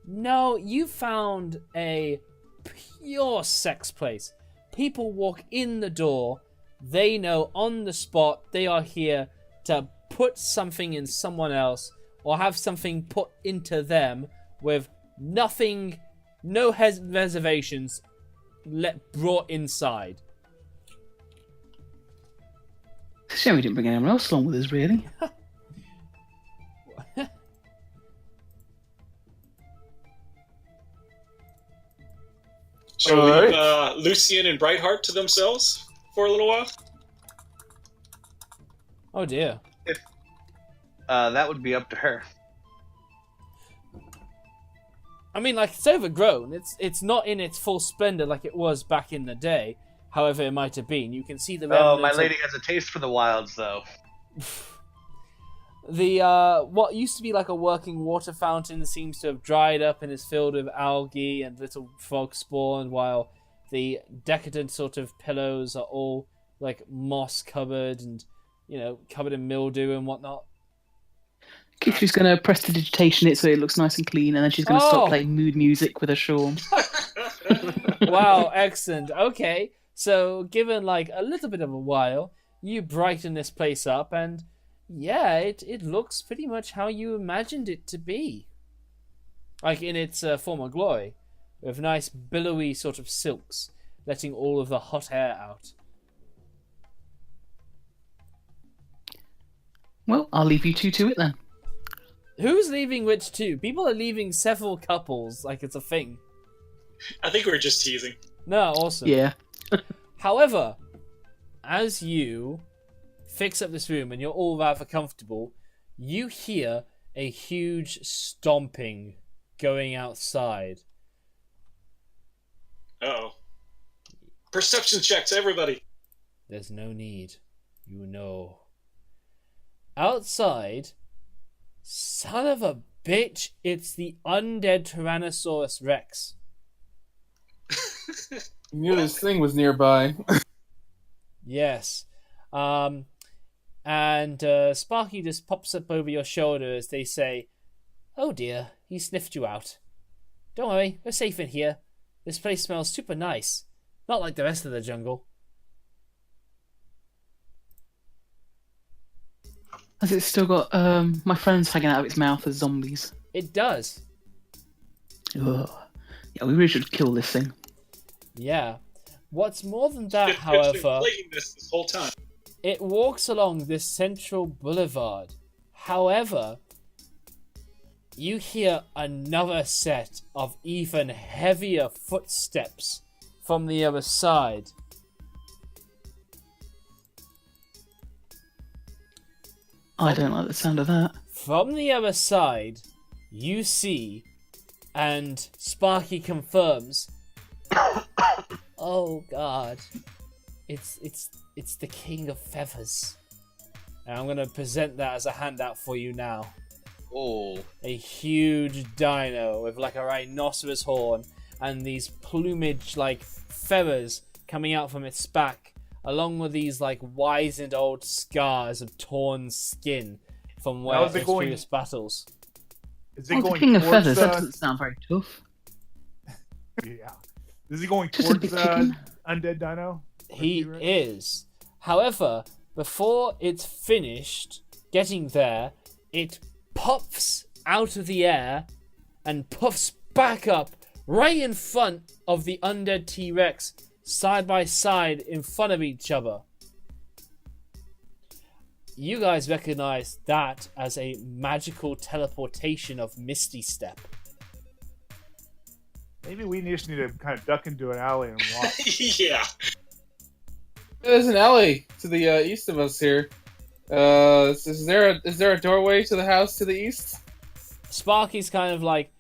S1: No, you found a pure sex place. People walk in the door, they know on the spot they are here to put something in someone else or have something put into them with nothing, no reservations brought inside.
S4: It's a shame we didn't bring anyone else along with us, really.
S2: Shall we leave Lucian and Brightheart to themselves for a little while?
S1: Oh dear.
S3: That would be up to her.
S1: I mean, like, it's overgrown. It's not in its full splendor like it was back in the day. However, it might have been. You can see the remnants.
S3: Oh, my lady has a taste for the wilds, though.
S1: The what used to be like a working water fountain seems to have dried up and is filled with algae and little frog spawn, while the decadent sort of pillows are all like moss covered and, you know, covered in mildew and whatnot.
S4: She's going to prestidigitation it so it looks nice and clean, and then she's going to start playing mood music with her shawl.
S1: Wow, excellent. Okay, so given like a little bit of a while, you brighten this place up, and yeah, it looks pretty much how you imagined it to be. Like in its former glory, with nice billowy sort of silks, letting all of the hot air out.
S4: Well, I'll leave you two to it then.
S1: Who's leaving which two? People are leaving several couples, like it's a thing.
S2: I think we were just teasing.
S1: No, awesome.
S4: Yeah.
S1: However, as you fix up this room and you're all rather comfortable, you hear a huge stomping going outside.
S2: Uh-oh. Perception checks, everybody.
S1: There's no need. You know. Outside, son of a bitch, it's the undead Tyrannosaurus Rex.
S7: I knew this thing was nearby.
S1: Yes. And Sparky just pops up over your shoulder as they say, "Oh dear, he sniffed you out. Don't worry, we're safe in here. This place smells super nice. Not like the rest of the jungle."
S4: Has it still got my friends hanging out of its mouth as zombies?
S1: It does.
S4: Ugh. Yeah, we really should kill this thing.
S1: Yeah. What's more than that,
S2: It's been
S1: however,
S2: playing this whole time.
S1: it walks along this central boulevard. However, you hear another set of even heavier footsteps from the other side.
S4: I don't like the sound of that.
S1: From the other side, you see, and Sparky confirms, oh god, it's the King of Feathers. And I'm gonna present that as a handout for you now.
S3: Oh.
S1: A huge dino with like a rhinoceros horn and these plumage like feathers coming out from its back, along with these like wizened old scars of torn skin from where its previous battles.
S6: Is it
S4: The
S6: going
S4: King of
S6: towards,
S4: Feathers, that doesn't sound very tough.
S6: Yeah. Is he going
S4: Just a
S6: towards
S4: big chicken.
S6: Undead Dino?
S1: He is. However, before it's finished getting there, it puffs out of the air and puffs back up right in front of the undead T-Rex, side by side in front of each other. You guys recognize that as a magical teleportation of Misty Step.
S6: Maybe we just need to kind of duck into an alley and watch.
S2: Yeah.
S7: There's an alley to the east of us here. Is there a doorway to the house to the east?
S1: Sparky's kind of like,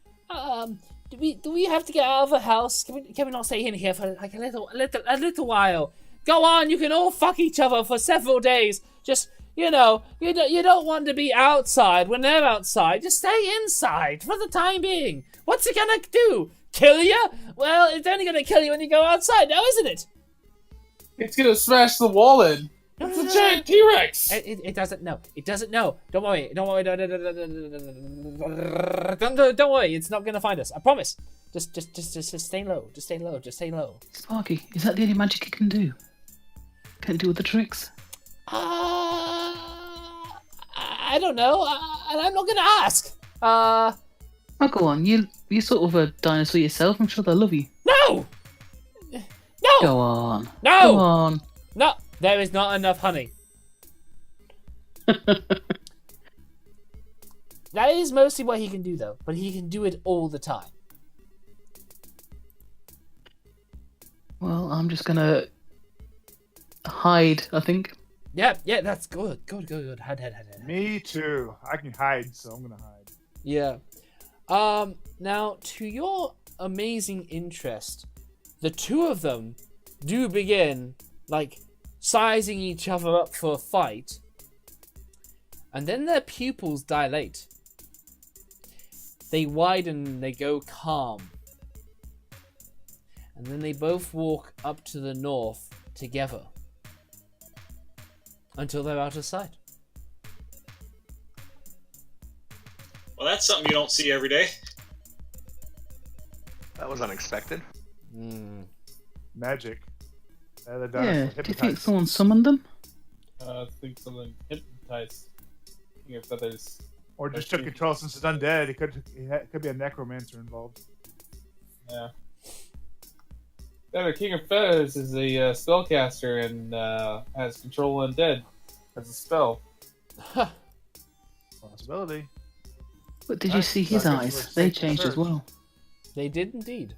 S1: do we have to get out of the house? Can we not stay in here for like a little while? Go on, you can all fuck each other for several days. Just, you know, you don't want to be outside when they're outside. Just stay inside for the time being. What's it gonna do? Kill you? Well, it's only gonna kill you when you go outside now, isn't it?
S7: It's gonna smash the wall in. It's a giant T-Rex.
S1: It doesn't know. It doesn't know. Don't worry. Don't worry. Don't worry. It's not gonna find us. I promise. Just stay low. Just stay low. Just stay low.
S4: Sparky, is that the only magic it can do? Can it do other tricks?
S1: I don't know. And I'm not gonna ask.
S4: Oh, go on. You're sort of a dinosaur yourself. I'm sure they'll love you.
S1: No! No!
S4: Go on.
S1: No!
S4: Go on.
S1: No! There is not enough honey. That is mostly what he can do, though. But he can do it all the time.
S4: Well, I'm just gonna hide, I think.
S1: Yeah, that's good. Good. Hide.
S6: Me too. I can hide, so I'm gonna hide.
S1: Yeah. Now, to your amazing interest, the two of them do begin, like, sizing each other up for a fight. And then their pupils dilate. They widen, they go calm. And then they both walk up to the north together. Until they're out of sight.
S2: Well, that's something you don't see every day.
S3: That was unexpected.
S6: Magic. The
S4: Yeah, do you think
S6: hypnotized.
S4: someone summoned them?
S7: I think something hypnotized King of Feathers.
S6: Or just took control since it's undead. It could be a necromancer involved.
S7: Yeah. The King of Feathers is a spellcaster and has control undead as a spell.
S6: Possibility.
S4: But did you see his
S6: Suckers
S4: eyes?
S6: were
S4: They
S6: safe to
S4: changed as
S6: search.
S4: well.
S1: They did indeed.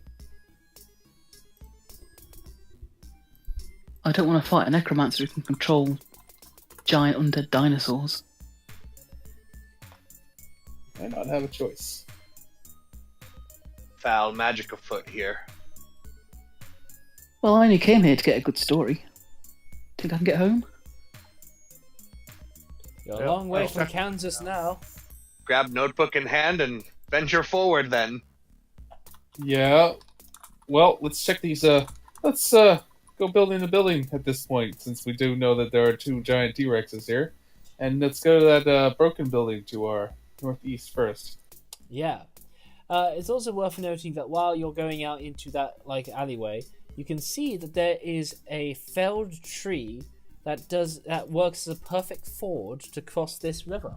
S4: I don't want to fight a necromancer who can control giant undead dinosaurs.
S7: Might not have a choice.
S3: Foul magic afoot here.
S4: Well, I only came here to get a good story. Think I can get home?
S1: You're
S6: Yep,
S1: a long way
S6: I'll
S1: from
S6: check
S1: Kansas now.
S3: Grab notebook in hand and venture forward then.
S7: Yeah. Well, let's check these. Let's go building the building at this point, since we do know that there are two giant T-Rexes here, and let's go to that broken building to our northeast first.
S1: Yeah. It's also worth noting that while you're going out into that alleyway, you can see that there is a felled tree that works as a perfect ford to cross this river.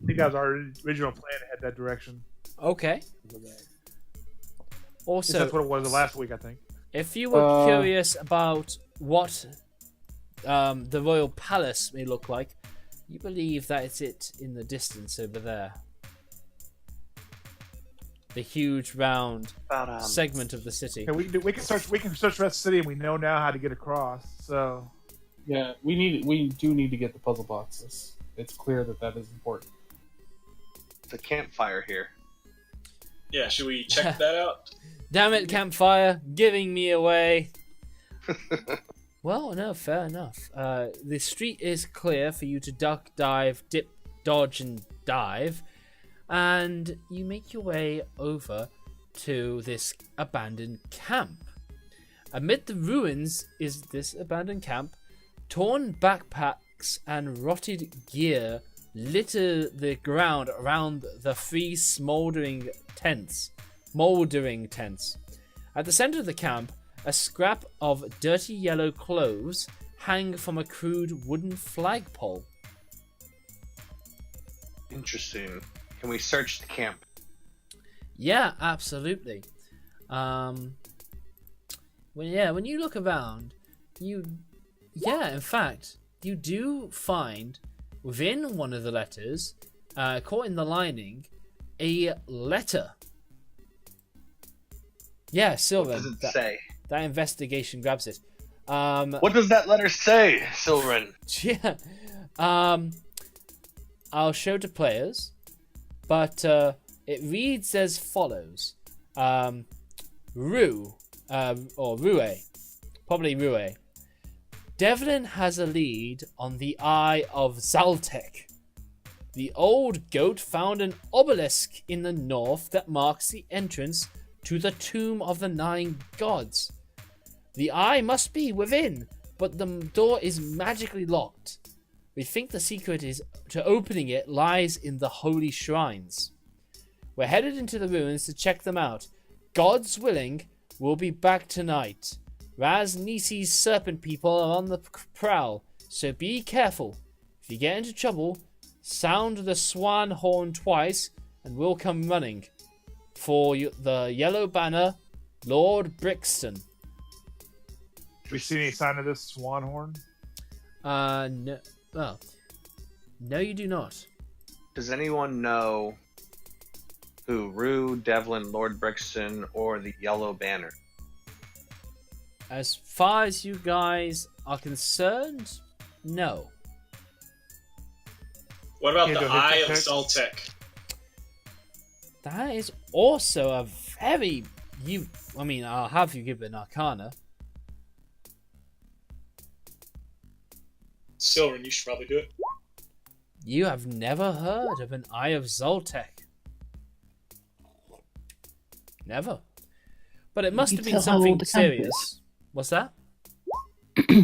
S6: I think that was our original plan to head that direction.
S1: Okay. Also,
S6: That's what it was last week, I think.
S1: if you were curious about what the royal palace may look like, you believe that it's it in the distance over there. The huge round segment of the city.
S6: Okay, we can search the rest of the city, and we know now how to get across. So
S7: Yeah, we do need to get the puzzle boxes. It's clear that is important.
S3: It's a campfire here.
S2: Yeah, should we check that out?
S1: Damn it, campfire, giving me away. Well, no, fair enough. The street is clear for you to duck, dive, dip, dodge, and dive. And you make your way over to this abandoned camp. Amid the ruins is this abandoned camp. Torn backpacks and rotted gear litter the ground around the three smoldering tents. At the center of the camp, a scrap of dirty yellow clothes hang from a crude wooden flagpole.
S3: Interesting. Can we search the camp?
S1: Yeah, absolutely. When you look around, in fact, you do find within one of the letters, caught in the lining, a letter. Yeah, Sylvan.
S3: What does it say?
S1: That investigation grabs it.
S3: What does that letter say, Sylvan?
S1: Yeah. I'll show to players, but it reads as follows. Rue, or Rue, probably Rue. Devlin has a lead on the Eye of Zaltek. The old goat found an obelisk in the north that marks the entrance to the Tomb of the Nine Gods. The eye must be within, but the door is magically locked. We think the secret to opening it lies in the holy shrines. We're headed into the ruins to check them out. God's willing, we'll be back tonight. Raz Nisi's serpent people are on the prowl, so be careful. If you get into trouble, sound the swan horn twice, and we'll come running. For the yellow banner, Lord Brixton.
S6: Do we see any sign of this swan horn?
S1: No. Well, no, you do not.
S3: Does anyone know who Rue, Devlin, Lord Brixton, or the Yellow Banner?
S1: As far as you guys are concerned, no.
S2: What about
S6: Yeah,
S2: the
S6: go ahead,
S2: Eye of
S6: check.
S2: Zoltek?
S1: That is also a very... I'll have you give it an Arcana.
S2: Silverin, you should probably do it.
S1: You have never heard of an Eye of Zoltek. Never. But it must
S4: you
S1: have been
S4: tell how
S1: something
S4: old the camp
S1: serious. What's that?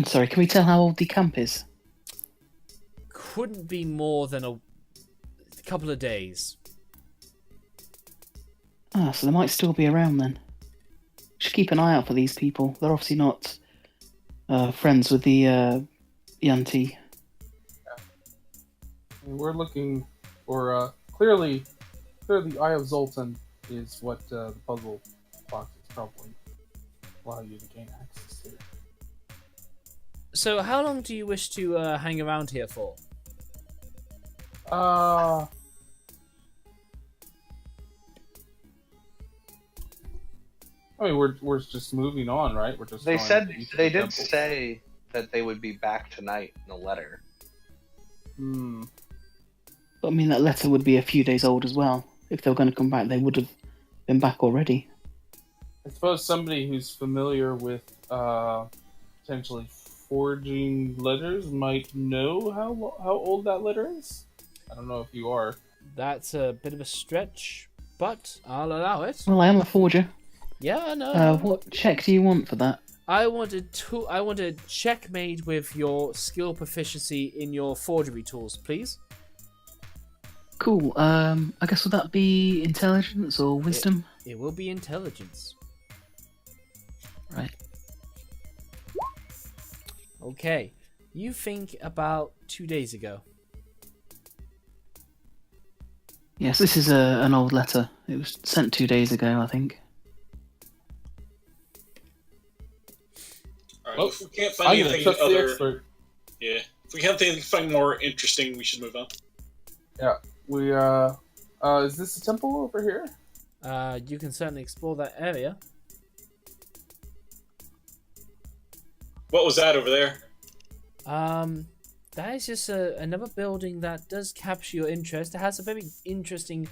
S4: Sorry, can we tell how old the camp is?
S1: Couldn't be more than a couple of days.
S4: Ah, so they might still be around then. Should keep an eye out for these people. They're obviously not friends with the yuan-ti.
S7: We're looking for clearly the Eye of Zoltan is what the puzzle box is probably allow you to gain access to.
S1: So how long do you wish to hang around here for?
S7: I mean, we're just moving on, right? We're just.
S3: They
S7: going
S3: said
S7: into
S3: they
S7: the
S3: did
S7: temple.
S3: say that they would be back tonight in a letter.
S7: Hmm.
S4: But I mean, that letter would be a few days old as well. If they were going to come back, they would have been back already.
S7: I suppose somebody who's familiar with potentially forging letters might know how old that letter is. I don't know if you are.
S1: That's a bit of a stretch, but I'll allow it.
S4: Well, I am a forger.
S1: Yeah, I know.
S4: What check do you want for that?
S1: I want a check made with your skill proficiency in your forgery tools, please.
S4: Cool. I guess would that be intelligence or wisdom?
S1: It will be intelligence.
S4: Right.
S1: Okay. You think about 2 days ago.
S4: Yes, this is an old letter. It was sent 2 days ago, I think.
S2: Alright,
S7: Well,
S2: if we can't find
S7: I'm gonna
S2: anything
S7: trust the
S2: other...
S7: expert.
S2: Yeah. If we can't find anything more interesting, we should move on.
S7: Yeah. We is this a temple over here?
S1: You can certainly explore that area.
S2: What was that over there?
S1: That is just another building that does capture your interest. It has a very interesting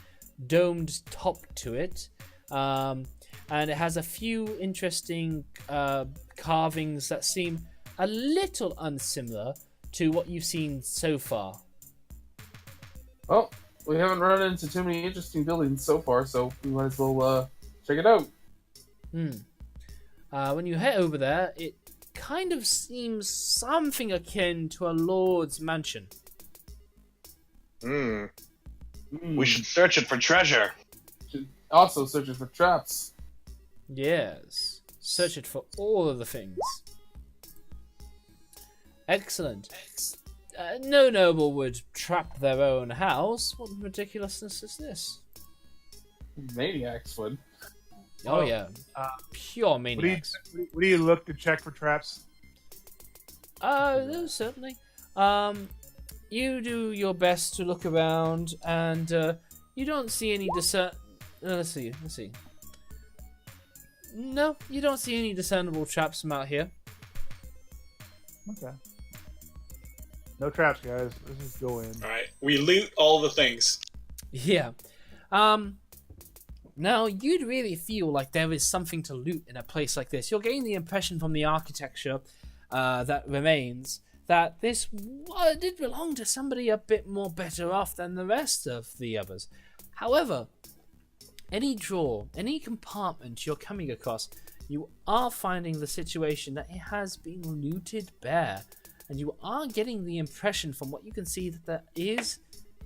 S1: domed top to it. And it has a few interesting carvings that seem a little unsimilar to what you've seen so far.
S7: Well, we haven't run into too many interesting buildings so far, so we might as well check it out.
S1: When you head over there, it kind of seems something akin to a lord's mansion.
S3: We should search it for treasure.
S7: Should also search it for traps.
S1: Yes. Search it for all of the things. Excellent. No noble would trap their own house. What ridiculousness is this?
S7: Maniacs would.
S1: Oh yeah. Pure maniacs.
S6: What do you look to check for traps?
S1: No, certainly. You do your best to look around, and you don't see any let's see. No, you don't see any discernible traps from out here.
S6: Okay. No traps, guys. Let's just go in.
S2: Alright, we loot all the things.
S1: Yeah. Now, you'd really feel like there is something to loot in a place like this. You're getting the impression from the architecture that remains that this did belong to somebody a bit more better off than the rest of the others. However, any drawer, any compartment you're coming across, you are finding the situation that it has been looted bare. And you are getting the impression from what you can see that there is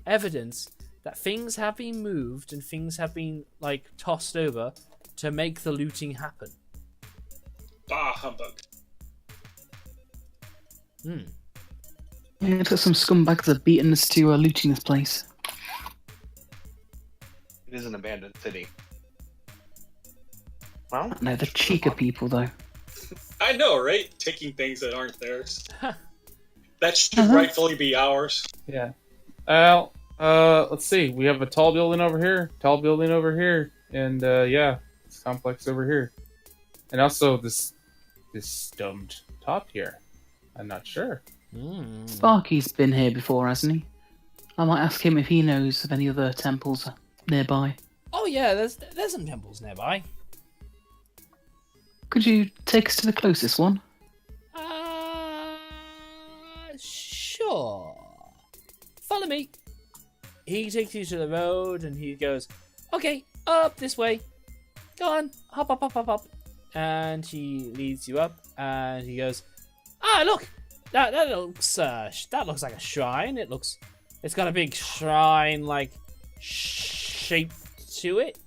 S1: evidence that things have been moved and things have been, like, tossed over to make the looting happen.
S2: Bah humbug.
S1: Hmm.
S4: Yeah, looks like some scumbags have beaten us to looting this place.
S3: It is an abandoned city. Well,
S4: No, the cheek of people, though.
S2: I know, right? Taking things that aren't theirs. That should rightfully be ours.
S7: Yeah. Well, let's see. We have a tall building over here, and yeah, this complex over here, and also this domed top here. I'm not sure.
S4: Sparky's been here before, hasn't he? I might ask him if he knows of any other temples nearby.
S1: Oh yeah, there's some temples nearby.
S4: Could you take us to the closest one?
S1: Sure. Follow me. He takes you to the road and he goes, okay, up this way. Go on, hop up. And he leads you up and he goes, look, that looks like a shrine. It's got a big shrine like shape to it.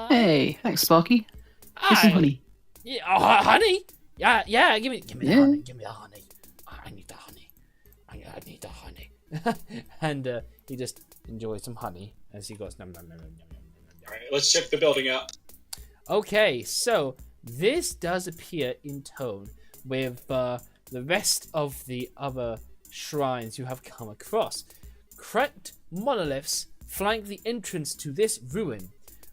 S4: Hey, thanks, Sparky. Here's some honey.
S1: Yeah, honey? Yeah, give me the honey. Give me the honey. I need the honey. I need the honey. And he just enjoys some honey as he goes, nom, nom, nom, nom, nom, nom, nom.
S2: Alright, let's check the building out.
S1: Okay, so this does appear in tone with the rest of the other shrines you have come across. Correct monoliths flank the entrance to this ruin.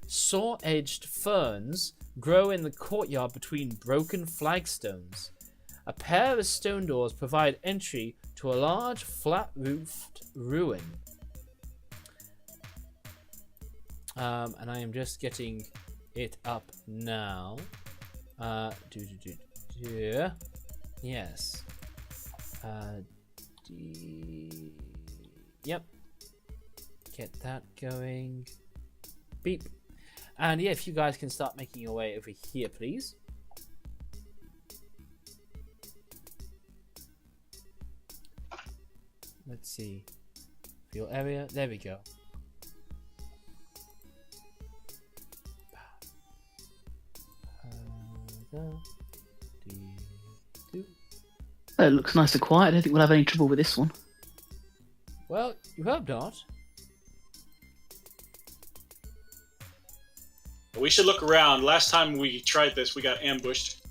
S1: Saw-edged ferns grow in the courtyard between broken flagstones. A pair of stone doors provide entry to a large flat-roofed ruin. And I am just getting it up now. Yes. Yep. Get that going. Beep. And yeah, if you guys can start making your way over here, please. Let's see. Field area. There we go.
S4: Oh, it looks nice and quiet. I don't think we'll have any trouble with this one.
S1: Well, you hope not.
S2: We should look around. Last time we tried this, we got ambushed.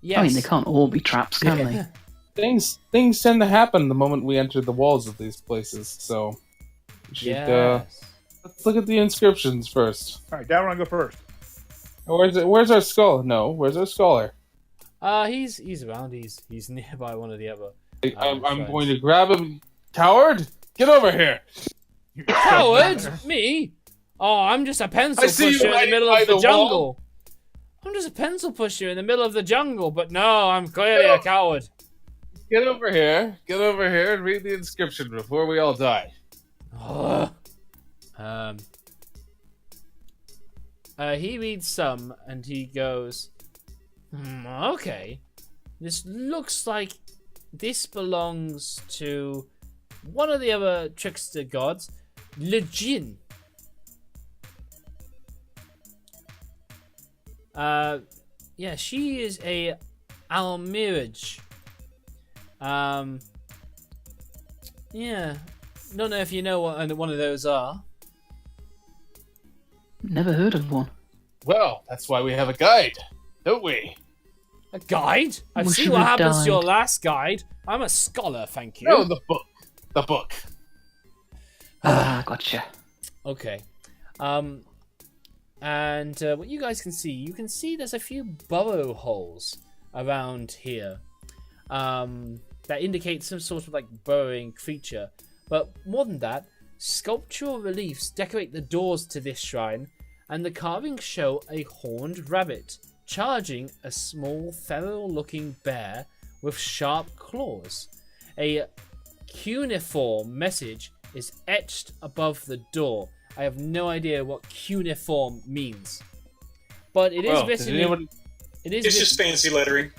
S1: Yes.
S4: I mean, they can't all be traps, can they?
S7: Things tend to happen the moment we enter the walls of these places, so we should, let's look at the inscriptions first.
S6: Alright, Dad, want to go first?
S7: Where's our skull? No, where's our scholar?
S1: He's around. He's nearby one of the other.
S7: I'm going to grab him. Coward, get over here!
S1: Coward? Me? Oh, I'm just a pencil pusher in the middle of the jungle. I'm just a pencil pusher in the middle of the jungle, but no, I'm clearly a coward.
S7: Get over here and read the inscription before we all die.
S1: He reads some and he goes, okay. This looks like this belongs to one of the other trickster gods, Lejin. Yeah, she is a Almirage. Yeah, don't know if you know what one of those are.
S4: Never heard of one.
S7: Well, that's why we have a guide, don't we?
S1: A guide? I've
S4: Wish
S1: seen
S4: you
S1: what
S4: had
S1: happens to your
S4: died.
S1: last guide. I'm a scholar, thank you.
S7: No, the book. The book.
S4: Gotcha.
S1: Okay. And what you guys can see there's a few burrow holes around here that indicate some sort of like burrowing creature. But more than that, sculptural reliefs decorate the doors to this shrine, and the carvings show a horned rabbit charging a small feral-looking bear with sharp claws. A cuneiform message is etched above the door. I have no idea what cuneiform means, but it is written.
S2: It's just fancy lettering.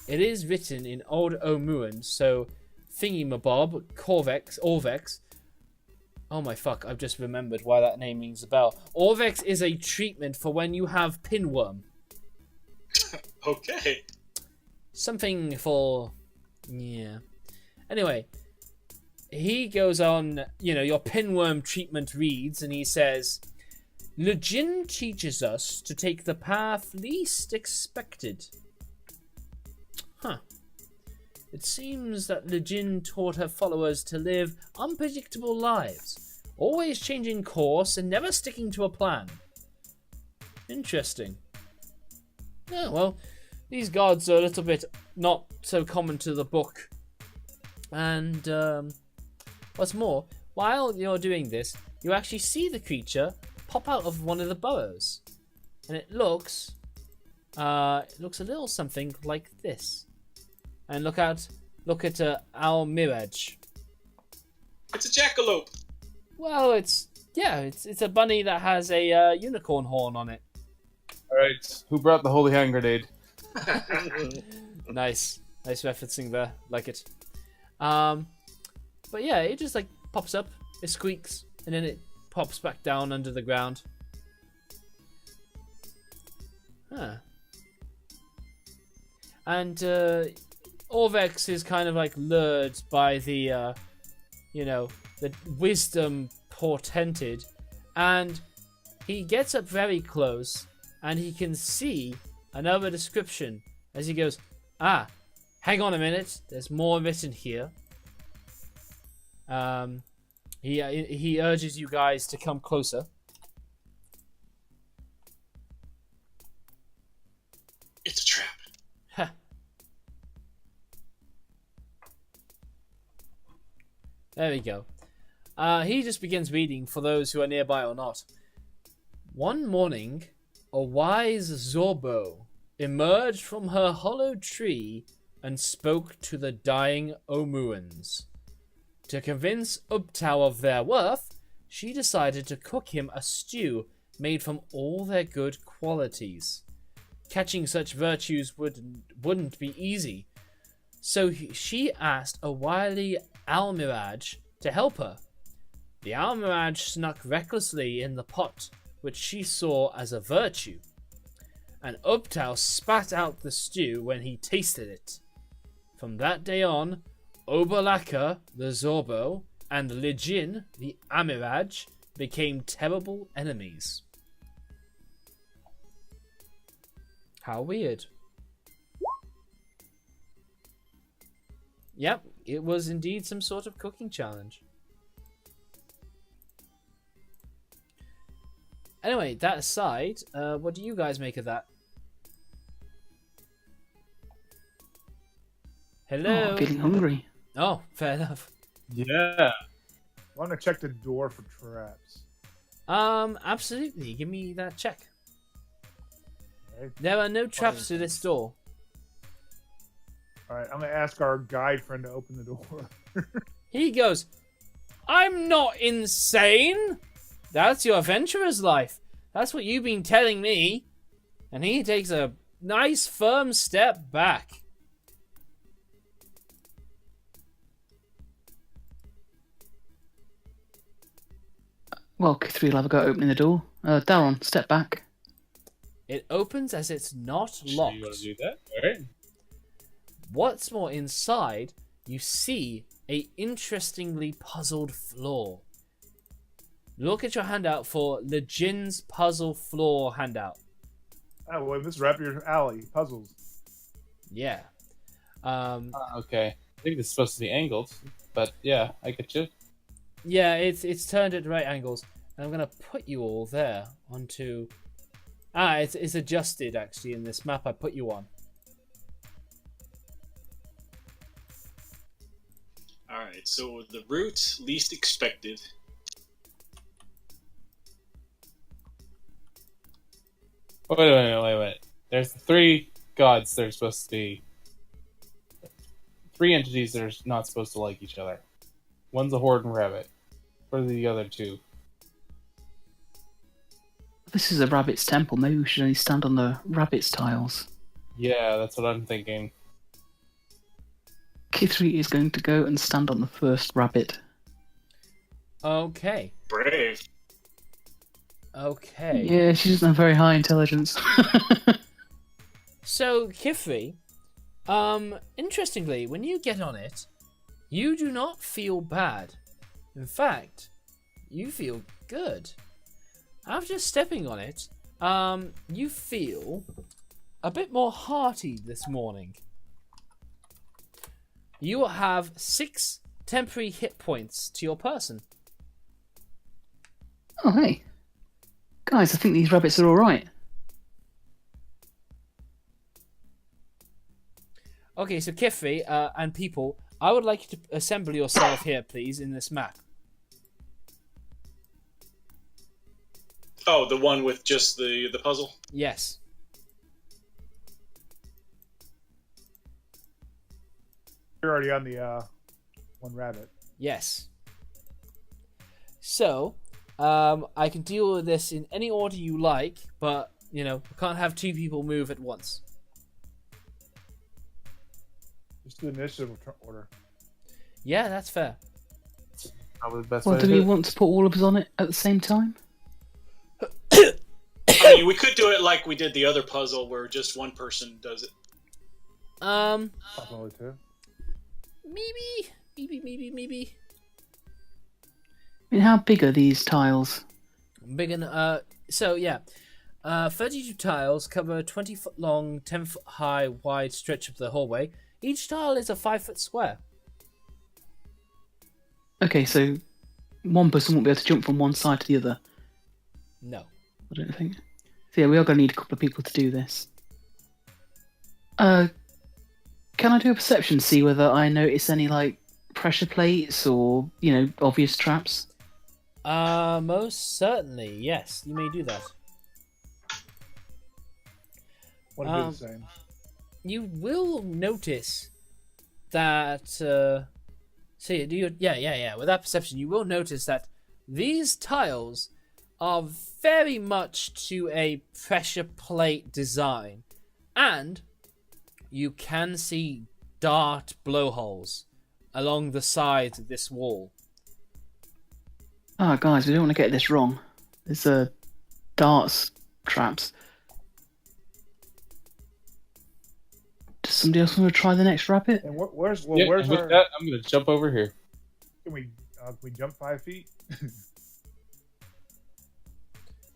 S1: It is written in Old Omuan, so Thingy-mabob, Orvex. Oh my fuck! I've just remembered why that name rings a bell. Orvex is a treatment for when you have pinworm.
S2: Okay.
S1: Something for... yeah. Anyway, he goes on, your pinworm treatment reads, and he says, Le Jinn teaches us to take the path least expected. Huh. It seems that Le Jinn taught her followers to live unpredictable lives, always changing course and never sticking to a plan. Interesting. Yeah, well, these gods are a little bit not so common to the book. And, what's more, while you're doing this, you actually see the creature pop out of one of the burrows. And it looks a little something like this. And look at Al Mirage.
S2: It's a jackalope.
S1: Well, it's a bunny that has a unicorn horn on it.
S7: All right, who brought the holy hand grenade?
S1: Nice referencing there, like it. But yeah, it just like pops up, it squeaks, and then it pops back down under the ground. Huh. And Orvex is kind of like lured by the the wisdom portented, and he gets up very close, and he can see another description as he goes, hang on a minute, there's more written here. He urges you guys to come closer.
S2: It's a trap.
S1: There we go. He just begins reading for those who are nearby or not. One morning, a wise Zorbo emerged from her hollow tree and spoke to the dying Omuans. To convince Ubtao of their worth, she decided to cook him a stew made from all their good qualities. Catching such virtues wouldn't be easy, so she asked a wily Almiraj to help her. The Almiraj snuck recklessly in the pot, which she saw as a virtue, and Ubtao spat out the stew when he tasted it. From that day on, Obalaka, the Zorbo, and Lijin, the Amiraj, became terrible enemies. How weird. Yep, it was indeed some sort of cooking challenge. Anyway, that aside, what do you guys make of that? Hello?
S4: Oh, I'm feeling hungry.
S1: Oh, fair enough.
S7: Yeah.
S6: I want to check the door for traps.
S1: Absolutely. Give me that check.
S6: Okay.
S1: There are no traps to this door.
S6: All right, I'm gonna ask our guide friend to open the door.
S1: He goes, I'm not insane. That's your adventurer's life. That's what you've been telling me. And he takes a nice firm step back.
S4: Well, Kithri will have a go at opening the door. Daron, step back.
S1: It opens as it's not
S7: Sure
S1: locked.
S7: you want to do that? All right.
S1: What's more, inside, you see a interestingly puzzled floor. Look at your handout for Lejin's puzzle floor handout.
S6: Oh, well, this is right up your alley. Puzzles.
S1: Yeah.
S7: Okay. I think it's supposed to be angled, but yeah, I get you.
S1: Yeah, it's turned at right angles. And I'm gonna put you all there onto. It's adjusted actually in this map I put you on.
S2: Alright, so the route least expected.
S7: Wait. There's 3 gods that are supposed to be... 3 entities that are not supposed to like each other. One's a horde and rabbit. What are the other 2?
S4: This is a rabbit's temple. Maybe we should only stand on the rabbit's tiles.
S7: Yeah, that's what I'm thinking.
S4: Kithri is going to go and stand on the first rabbit.
S1: Okay.
S2: Brave.
S1: Okay.
S4: Yeah, she doesn't have very high intelligence.
S1: So, Kifri, interestingly, when you get on it, you do not feel bad. In fact, you feel good. After stepping on it, you feel a bit more hearty this morning. You will have 6 temporary hit points to your person.
S4: Oh, hey. Guys, I think these rabbits are alright.
S1: Okay, so Kifri and people, I would like you to assemble yourself here, please, in this map.
S2: Oh, the one with just the puzzle?
S1: Yes.
S6: You're already on the one rabbit.
S1: Yes. So, I can deal with this in any order you like, but, you know, I can't have 2 people move at once.
S6: Just do initiative order.
S1: Yeah, that's fair.
S7: Probably the best
S4: Well,
S7: way
S4: do
S7: to
S4: we
S7: do it.
S4: want to put all of us on it at the same time?
S2: I mean, we could do it like we did the other puzzle where just one person does it.
S6: Possibly too.
S1: Maybe.
S4: I mean, how big are these tiles?
S1: Big and, so yeah. 32 tiles cover a 20-foot long, 10-foot high, wide stretch of the hallway. Each tile is a 5-foot square.
S4: Okay, so one person won't be able to jump from one side to the other,
S1: No.
S4: I don't think. So yeah, we are going to need a couple of people to do this. Can I do a perception to see whether I notice any, like, pressure plates or, you know, obvious traps?
S1: Most certainly, yes. You may do that.
S6: Want to do the same.
S1: You will notice that, see, with that perception, you will notice that these tiles are very much to a pressure plate design, and you can see dart blowholes along the sides of this wall.
S4: Ah, guys, we don't want to get this wrong. There's darts traps. Does somebody else want to try the next rabbit?
S6: And where's
S7: Yeah,
S6: where's
S7: with
S6: our?
S7: that, I'm going to jump over here.
S6: Can we jump 5 feet?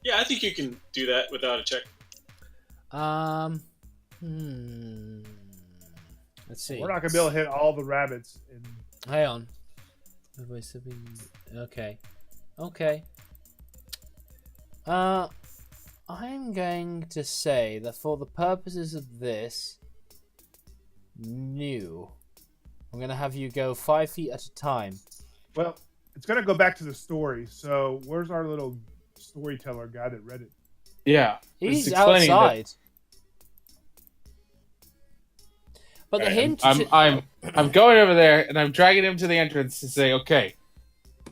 S2: Yeah, I think you can do that without a check.
S1: Let's see.
S6: We're not gonna be able to hit all the rabbits.
S1: Hang on. Okay. I'm going to say that for the purposes of this, I'm going to have you go 5 feet at a time.
S6: Well, it's gonna go back to the story. So where's our little storyteller guy that read it?
S7: Yeah.
S1: He's
S7: it's explaining that-
S1: outside. But the hint...
S7: I'm going over there and I'm dragging him to the entrance to say, okay,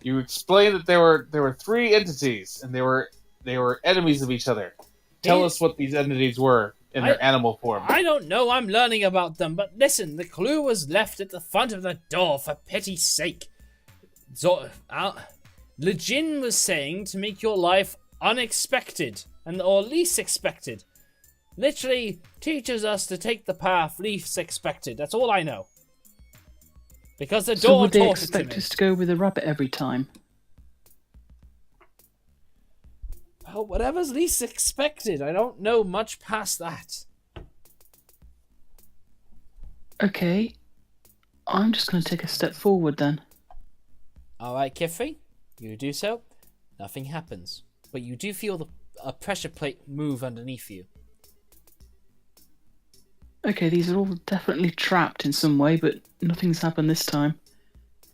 S7: you explained that there were 3 entities and they were enemies of each other. Tell us what these entities were in their animal form.
S1: I don't know, I'm learning about them, but listen, the clue was left at the front of the door, for pity's sake. Lejin was saying to make your life unexpected, or least expected. Literally teaches us to take the path least expected, that's all I know. Because the
S4: So
S1: door
S4: would they
S1: taught it to
S4: expect
S1: me.
S4: us to go with a rabbit every time?
S1: Well, whatever's least expected, I don't know much past that.
S4: Okay, I'm just going to take a step forward then.
S1: Alright, Kifri, you do so. Nothing happens. But you do feel a pressure plate move underneath you.
S4: Okay, these are all definitely trapped in some way, but nothing's happened this time.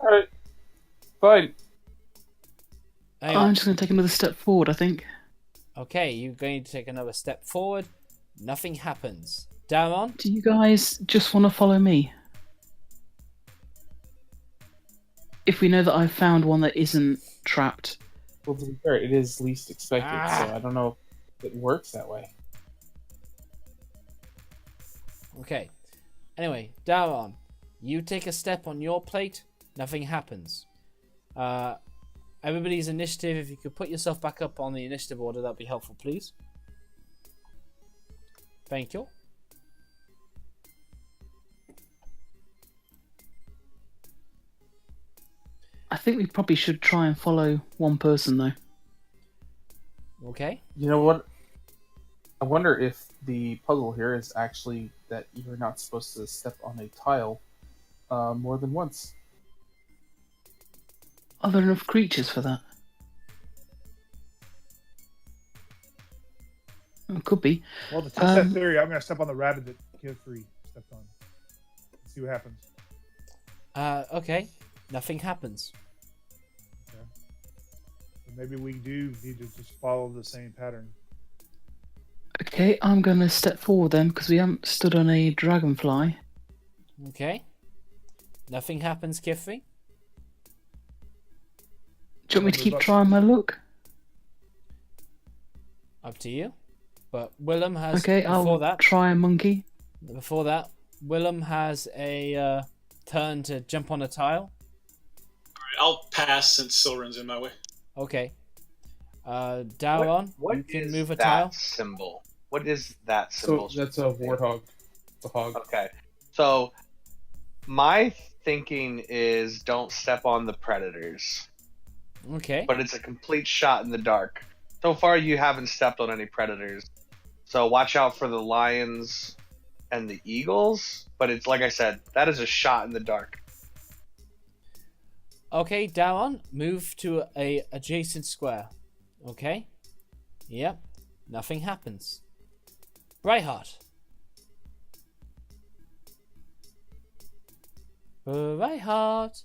S7: Alright. Fine.
S1: Hang on.
S4: I'm just going to take another step forward, I think.
S1: Okay, you're going to take another step forward. Nothing happens. Daron?
S4: Do you guys just want to follow me? If we know that I've found one that isn't trapped.
S7: Well, to be fair, it is least expected, so I don't know if it works that way.
S1: Okay. Anyway, Daron, you take a step on your plate. Nothing happens. Everybody's initiative, if you could put yourself back up on the initiative order, that'd be helpful, please. Thank you.
S4: I think we probably should try and follow one person though.
S1: Okay.
S7: You know what? I wonder if the puzzle here is actually that you're not supposed to step on a tile more than once.
S4: Are there enough creatures for that? It could be.
S6: Well, to test that theory, I'm going to step on the rabbit that Kid3 stepped on. See what happens.
S1: Okay. Nothing happens.
S6: Okay. So maybe we do need to just follow the same pattern.
S4: Okay, I'm going to step forward then because we haven't stood on a dragonfly.
S1: Okay. Nothing happens, Kifri.
S4: Do you want me to keep trying my luck?
S1: Up to you. But Willem has
S4: Okay, I'll try a monkey.
S1: Before that, Willem has a turn to jump on a tile.
S2: Alright, I'll pass since Silrin's in my way.
S1: Okay. Dauron,
S3: what
S1: you can
S3: is
S1: move a
S3: that
S1: tile.
S3: symbol? What is that symbol?
S7: So that's a warthog. The hog.
S3: Okay. So my thinking is don't step on the predators.
S1: Okay.
S3: But it's a complete shot in the dark. So far you haven't stepped on any predators. So watch out for the lions and the eagles. But it's like I said, that is a shot in the dark.
S1: Okay, Dauron, move to a adjacent square. Okay. Yep. Nothing happens. Brightheart. Brightheart.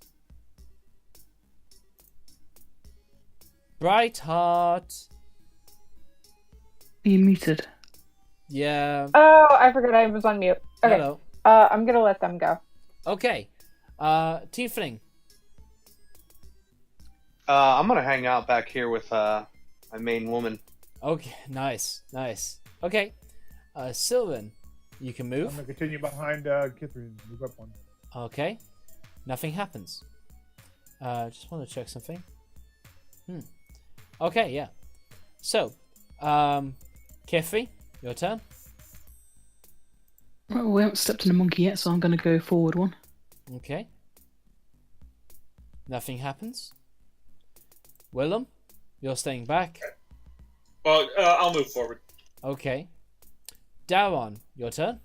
S1: Brightheart.
S4: Are you muted?
S1: Yeah.
S5: Oh, I forgot I was on mute. Okay.
S1: Hello.
S5: I'm gonna let them go.
S1: Okay. Tiefling.
S3: I'm gonna hang out back here with my main woman.
S1: Okay, nice. Okay. Sylvan, you can
S6: I'm
S1: move.
S6: going to continue behind Kid3 and move up one.
S1: Okay. Nothing happens. Just want to check something. Okay, yeah. So, Kefri, your turn.
S4: Well, we haven't stepped on a monkey yet, so I'm going to go forward one.
S1: Okay. Nothing happens. Willem, you're staying back.
S2: Well, I'll move forward.
S1: Okay. Dauron, your turn.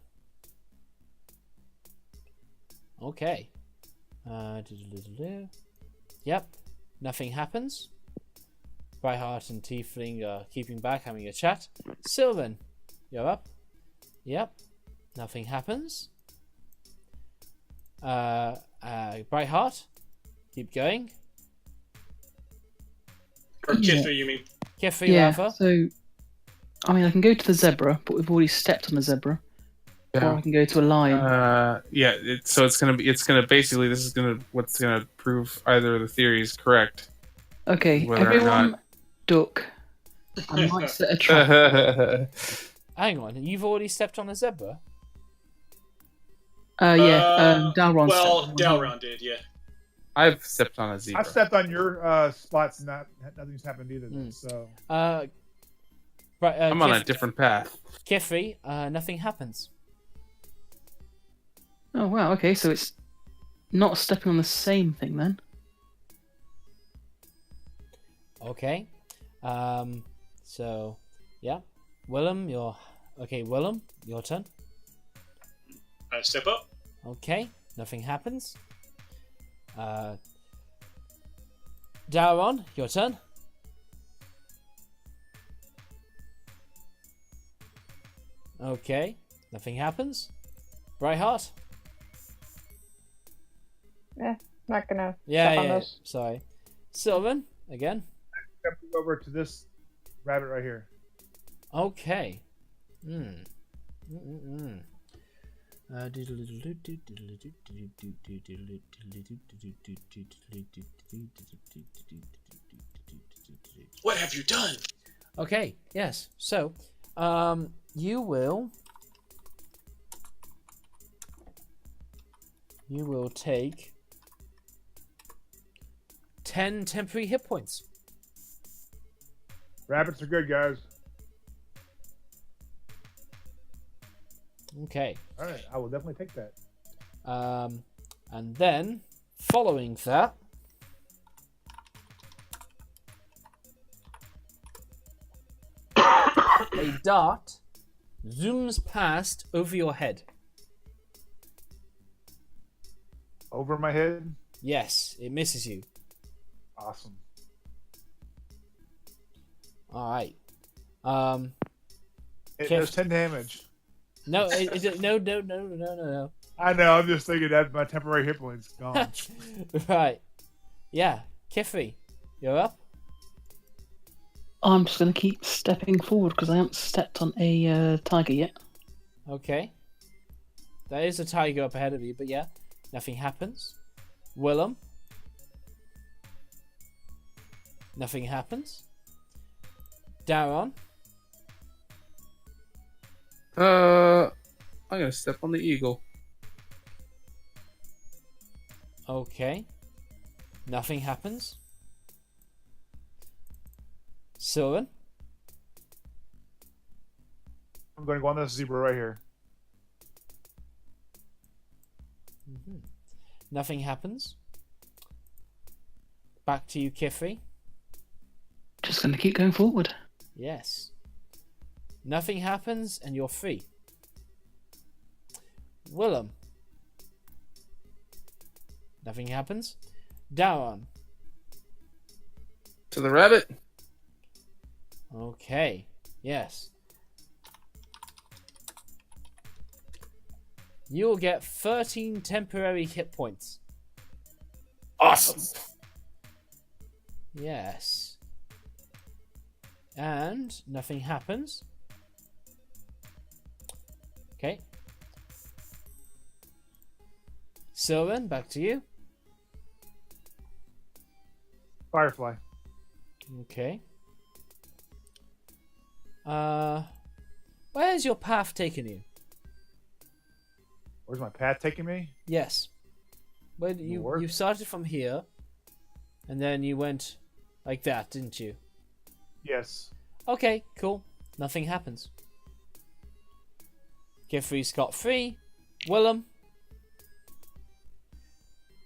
S1: Okay. Yep. Nothing happens. Brightheart and Tiefling are keeping back, having a chat. Sylvan, you're up. Yep. Nothing happens. Brightheart, keep going.
S2: Or Kithra, you mean?
S1: Kefri,
S4: Yeah,
S1: rather.
S4: so... I mean, I can go to the zebra, but we've already stepped on the zebra.
S7: Yeah.
S4: Or I can go to a lion.
S7: Yeah. So it's gonna basically this is what's gonna prove either the theory is correct.
S4: Okay,
S7: whether or
S4: everyone
S7: not-
S4: duck. I might set a trap.
S1: Hang on, you've already stepped on a zebra?
S4: Dalron
S2: Well,
S4: stepped on one.
S2: Dalron did, yeah.
S7: I've stepped on a zebra.
S6: I stepped on your spots and nothing's happened either. So
S1: Right,
S7: I'm on a different path.
S1: Kefri, nothing happens.
S4: Oh wow, okay, so it's not stepping on the same thing then.
S1: Okay. So, yeah. Willem, Willem, your turn.
S2: I step up.
S1: Okay, nothing happens. Dauron, your turn. Okay, nothing happens. Brightheart.
S5: Not gonna
S1: Yeah,
S5: step on
S1: yeah.
S5: those.
S1: Sorry. Sylvan, again.
S6: step over to this rabbit right here.
S1: Okay.
S2: What have you done?
S1: Okay, yes. So, you will take 10 temporary hit points.
S6: Rabbits are good, guys.
S1: Okay.
S6: All right, I will definitely take that.
S1: And then, following that, a dart zooms past over your head.
S6: Over my head?
S1: Yes, it misses you.
S6: Awesome.
S1: Alright.
S6: It does 10 damage.
S1: No, no.
S6: I know, I'm just thinking that my temporary hit point's gone.
S1: Right. Yeah. Kifri, you're up?
S4: I'm just going to keep stepping forward because I haven't stepped on a tiger yet.
S1: Okay. There is a tiger up ahead of you, but yeah. Nothing happens. Willem? Nothing happens. Daron?
S7: I'm gonna step on the eagle.
S1: Okay. Nothing happens. Sylvan?
S6: I'm going to go on this zebra right here.
S1: Nothing happens. Back to you, Kifri.
S4: Just going to keep going forward.
S1: Yes. Nothing happens and you're free. Willem. Nothing happens. Daron.
S7: To the rabbit.
S1: Okay. Yes. You will get 13 temporary hit points.
S7: Awesome.
S1: Yes. And nothing happens. Okay. Sylvan, back to you.
S6: Firefly.
S1: Okay. Where's your path taking you?
S6: Where's my path taking me?
S1: Yes. Where you started from here, and then you went like that, didn't you?
S6: Yes.
S1: Okay, cool. Nothing happens. Kifri scot-free. Willem,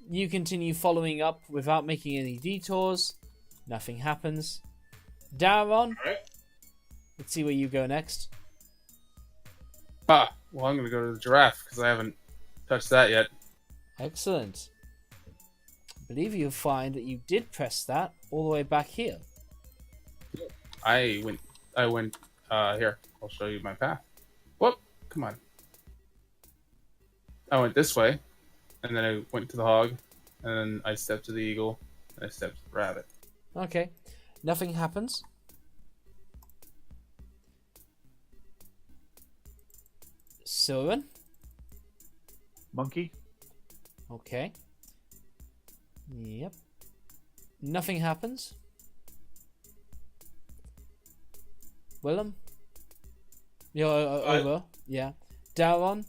S1: you continue following up without making any detours. Nothing happens. Daron,
S2: Alright.
S1: let's see where you go next.
S7: Well, I'm gonna go to the giraffe because I haven't touched that yet.
S1: Excellent. I believe you'll find that you did press that all the way back here.
S7: I went here. I'll show you my path. Whoop, come on. I went this way, and then I went to the hog, and then I stepped to the eagle, and I stepped to the rabbit.
S1: Okay. Nothing happens. Sylvan.
S6: Monkey.
S1: Okay. Yep. Nothing happens. Willem. You're over. Yeah. Daron.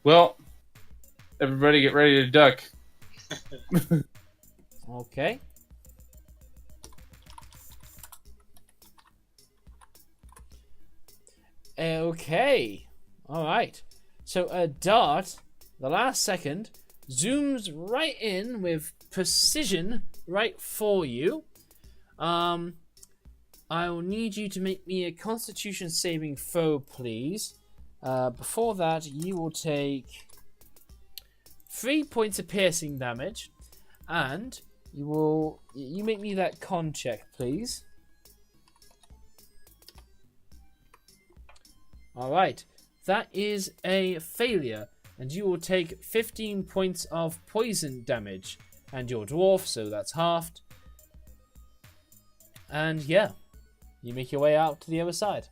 S7: Well, everybody get ready to duck.
S1: Okay. Okay. Alright. So a dart, the last second, zooms right in with precision right for you. I will need you to make me a Constitution saving throw, please. Before that, you will take 3 points of piercing damage, and you make me that con check, please. Alright, that is a failure, and you will take 15 points of poison damage, and you're dwarf, so that's halved. And yeah, you make your way out to the other side.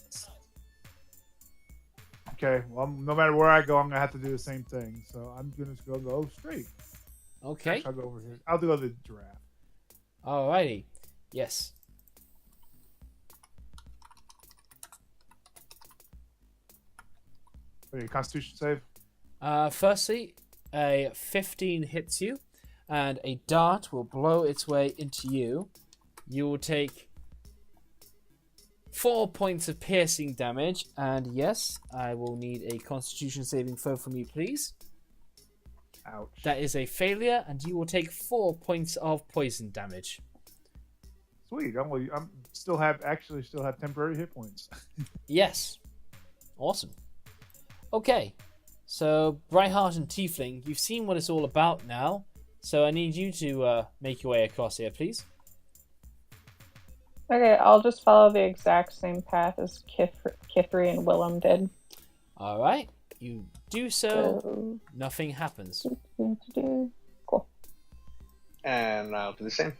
S6: Okay, well, no matter where I go, I'm going to have to do the same thing. So I'm going to go straight.
S1: Okay.
S6: Actually, I'll go over here. I'll go to the giraffe.
S1: Alrighty. Yes.
S6: Okay, Constitution save.
S1: Firstly, a 15 hits you, and a dart will blow its way into you. You will take 4 points of piercing damage, and yes, I will need a Constitution saving throw from you, please.
S6: Ouch.
S1: That is a failure, and you will take 4 points of poison damage.
S6: Sweet. I'm still have temporary hit points.
S1: Yes. Awesome. Okay. So, Brightheart and Tiefling, you've seen what it's all about now. So I need you to make your way across here, please.
S5: Okay, I'll just follow the exact same path as Kithri and Willem did.
S1: Alright. You do so. Nothing happens.
S5: Cool.
S3: And I'll do the same.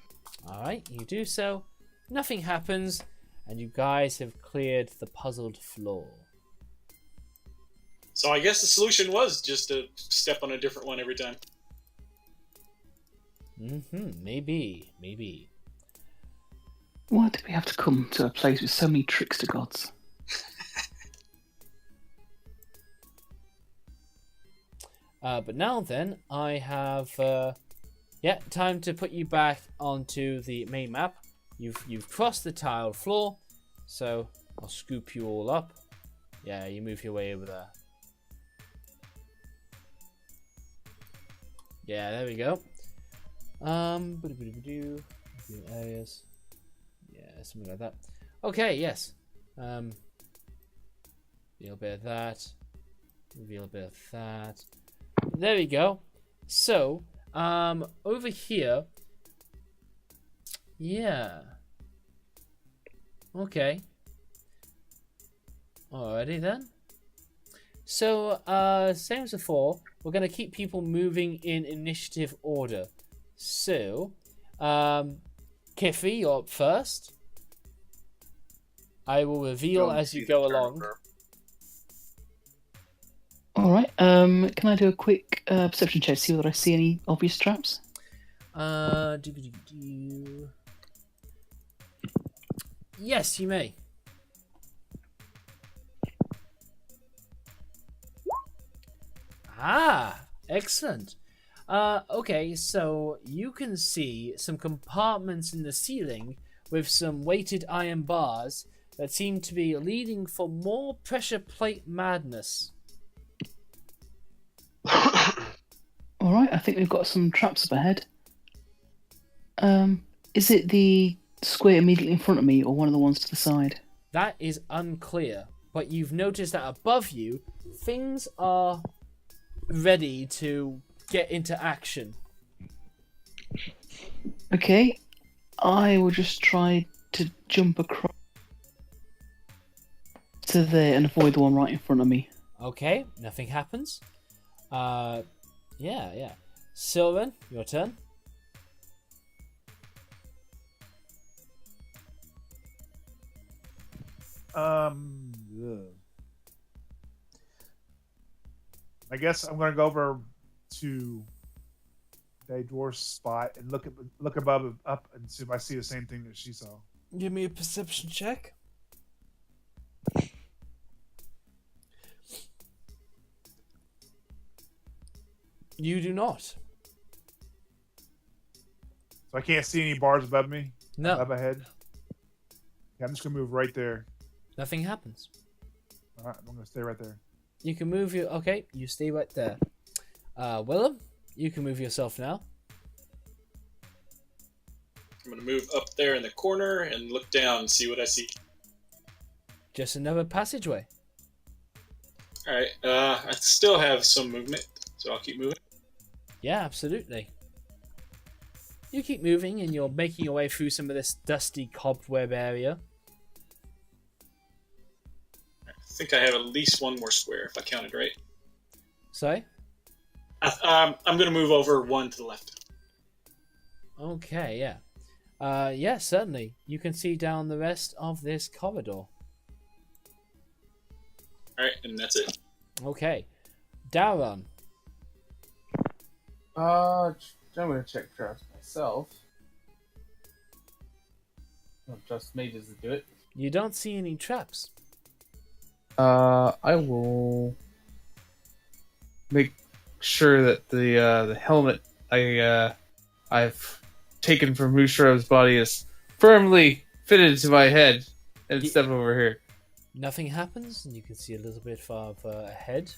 S1: Alright, you do so. Nothing happens. And you guys have cleared the puzzled floor.
S2: So I guess the solution was just to step on a different one every time.
S1: Maybe.
S4: Why did we have to come to a place with so many trickster-gods?
S1: But now then, I have time to put you back onto the main map. You've crossed the tiled floor, so I'll scoop you all up. Yeah, you move your way over there. Yeah, there we go. Areas. Yeah, something like that. Okay, yes. Reveal a bit of that. Reveal a bit of that. There we go. So, over here. Yeah. Okay. Alrighty then. So, same as before, we're going to keep people moving in initiative order. So, Kithri, you're up first. I will reveal as you go along.
S4: Alright, can I do a quick perception check to see whether I see any obvious traps?
S1: Yes, you may. Ah, excellent. Okay, so you can see some compartments in the ceiling with some weighted iron bars that seem to be leading for more pressure plate madness.
S4: Alright, I think we've got some traps up ahead. Is it the square immediately in front of me or one of the ones to the side?
S1: That is unclear, but you've noticed that above you, things are ready to get into action.
S4: Okay, I will just try to jump across to there and avoid the one right in front of me.
S1: Okay, nothing happens. Yeah. Sylvan, your turn.
S6: I guess I'm gonna go over to the dwarf's spot and look above up and see if I see the same thing that she saw.
S1: Give me a perception check. You do not.
S6: So I can't see any bars above me?
S1: No.
S6: Above my head? Okay, I'm just gonna move right there.
S1: Nothing happens.
S6: Alright, I'm gonna stay right there.
S1: You can move your... Okay, you stay right there. Willem, you can move yourself now.
S2: I'm going to move up there in the corner and look down and see what I see.
S1: Just another passageway.
S2: Alright, I still have some movement, so I'll keep moving.
S1: Yeah, absolutely. You keep moving and you're making your way through some of this dusty cobweb area.
S2: I think I have at least one more square, if I counted right.
S1: Sorry?
S2: I'm going to move over one to the left.
S1: Okay, yeah. Yeah, certainly. You can see down the rest of this corridor.
S2: Alright, and that's it.
S1: Okay. Daron.
S7: I'm gonna check traps myself. Not just mages to do it.
S1: You don't see any traps.
S7: I will make sure that the helmet I've taken from Musharov's body is firmly fitted to my head and step over here.
S1: Nothing happens, and you can see a little bit farther ahead.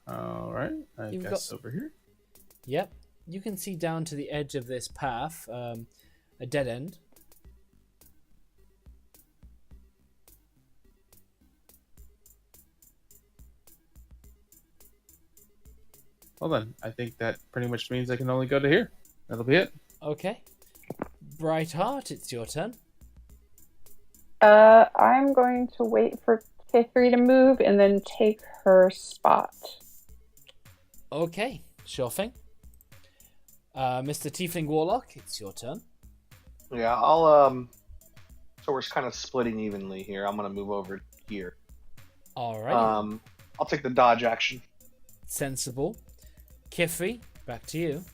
S7: All right, I guess over here.
S1: Yep, you can see down to the edge of this path, a dead end.
S7: Well then, I think that pretty much means I can only go to here. That'll be it.
S1: Okay. Brightheart, it's your turn.
S5: I'm going to wait for K3 to move and then take her spot.
S1: Okay, sure thing. Mr. Tiefling Warlock, it's your turn.
S3: Yeah, I'll so we're kind of splitting evenly here. I'm gonna move over here.
S1: Alright.
S3: I'll take the dodge action.
S1: Sensible. Kifri, back to you.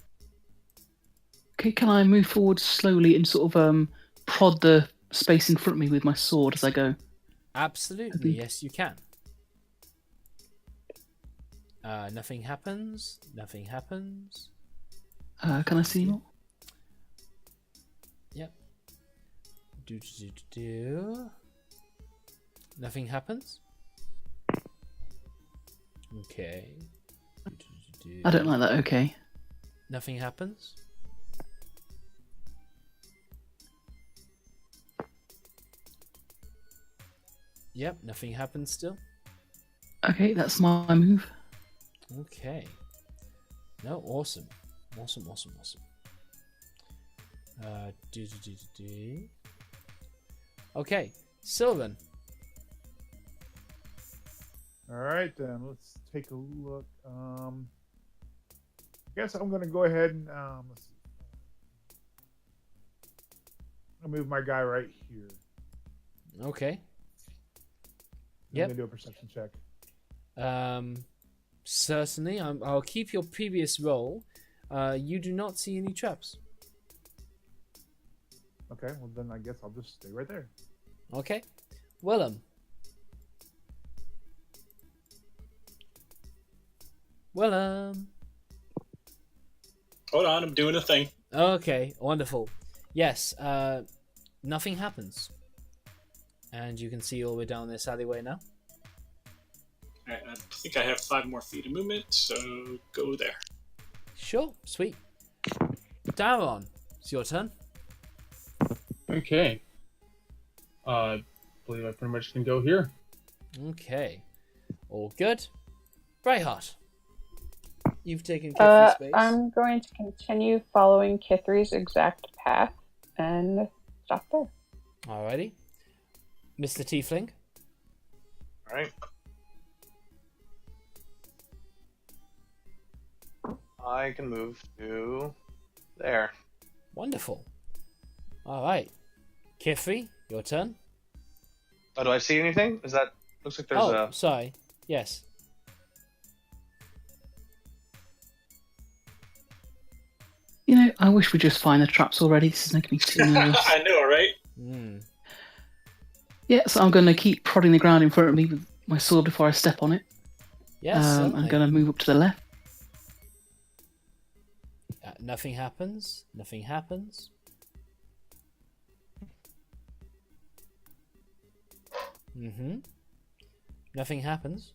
S4: Okay, can I move forward slowly and sort of prod the space in front of me with my sword as I go?
S1: Absolutely, yes you can. Nothing happens. Nothing happens.
S4: Can I see more?
S1: Yep. Nothing happens. Okay.
S4: I don't like that, okay.
S1: Nothing happens. Yep, nothing happens still.
S4: Okay, that's my move.
S1: Okay. No, awesome. Awesome. Okay, Sylvan.
S6: All right, then let's take a look. I guess I'm going to go ahead and let's see. I'll move my guy right here.
S1: Okay.
S6: I'm going to do a perception check.
S1: Certainly. I'll keep your previous roll. You do not see any traps.
S6: Okay, well then I guess I'll just stay right there.
S1: Okay. Willem.
S2: Hold on, I'm doing a thing.
S1: Okay, wonderful. Yes, nothing happens. And you can see all the way down this alleyway now.
S2: Alright, I think I have 5 more feet of movement, so go there.
S1: Sure, sweet. Daron, it's your turn.
S7: Okay. I believe I pretty much can go here.
S1: Okay. All good. Brightheart. You've taken Kithri's space.
S5: I'm going to continue following Kithri's exact path and stop there.
S1: Alrighty. Mr. Tiefling.
S3: Alright. I can move to there.
S1: Wonderful. Alright. Kithri, your turn.
S3: Oh, do I see anything? Is that... Looks like there's
S1: sorry. Yes.
S4: You know, I wish we'd just find the traps already. This is making me too nervous.
S2: I know, right?
S4: Yeah, so I'm going to keep prodding the ground in front of me with my sword before I step on it.
S1: Yes,
S4: I'm going to move up to the left.
S1: Nothing happens. Nothing happens. Nothing happens.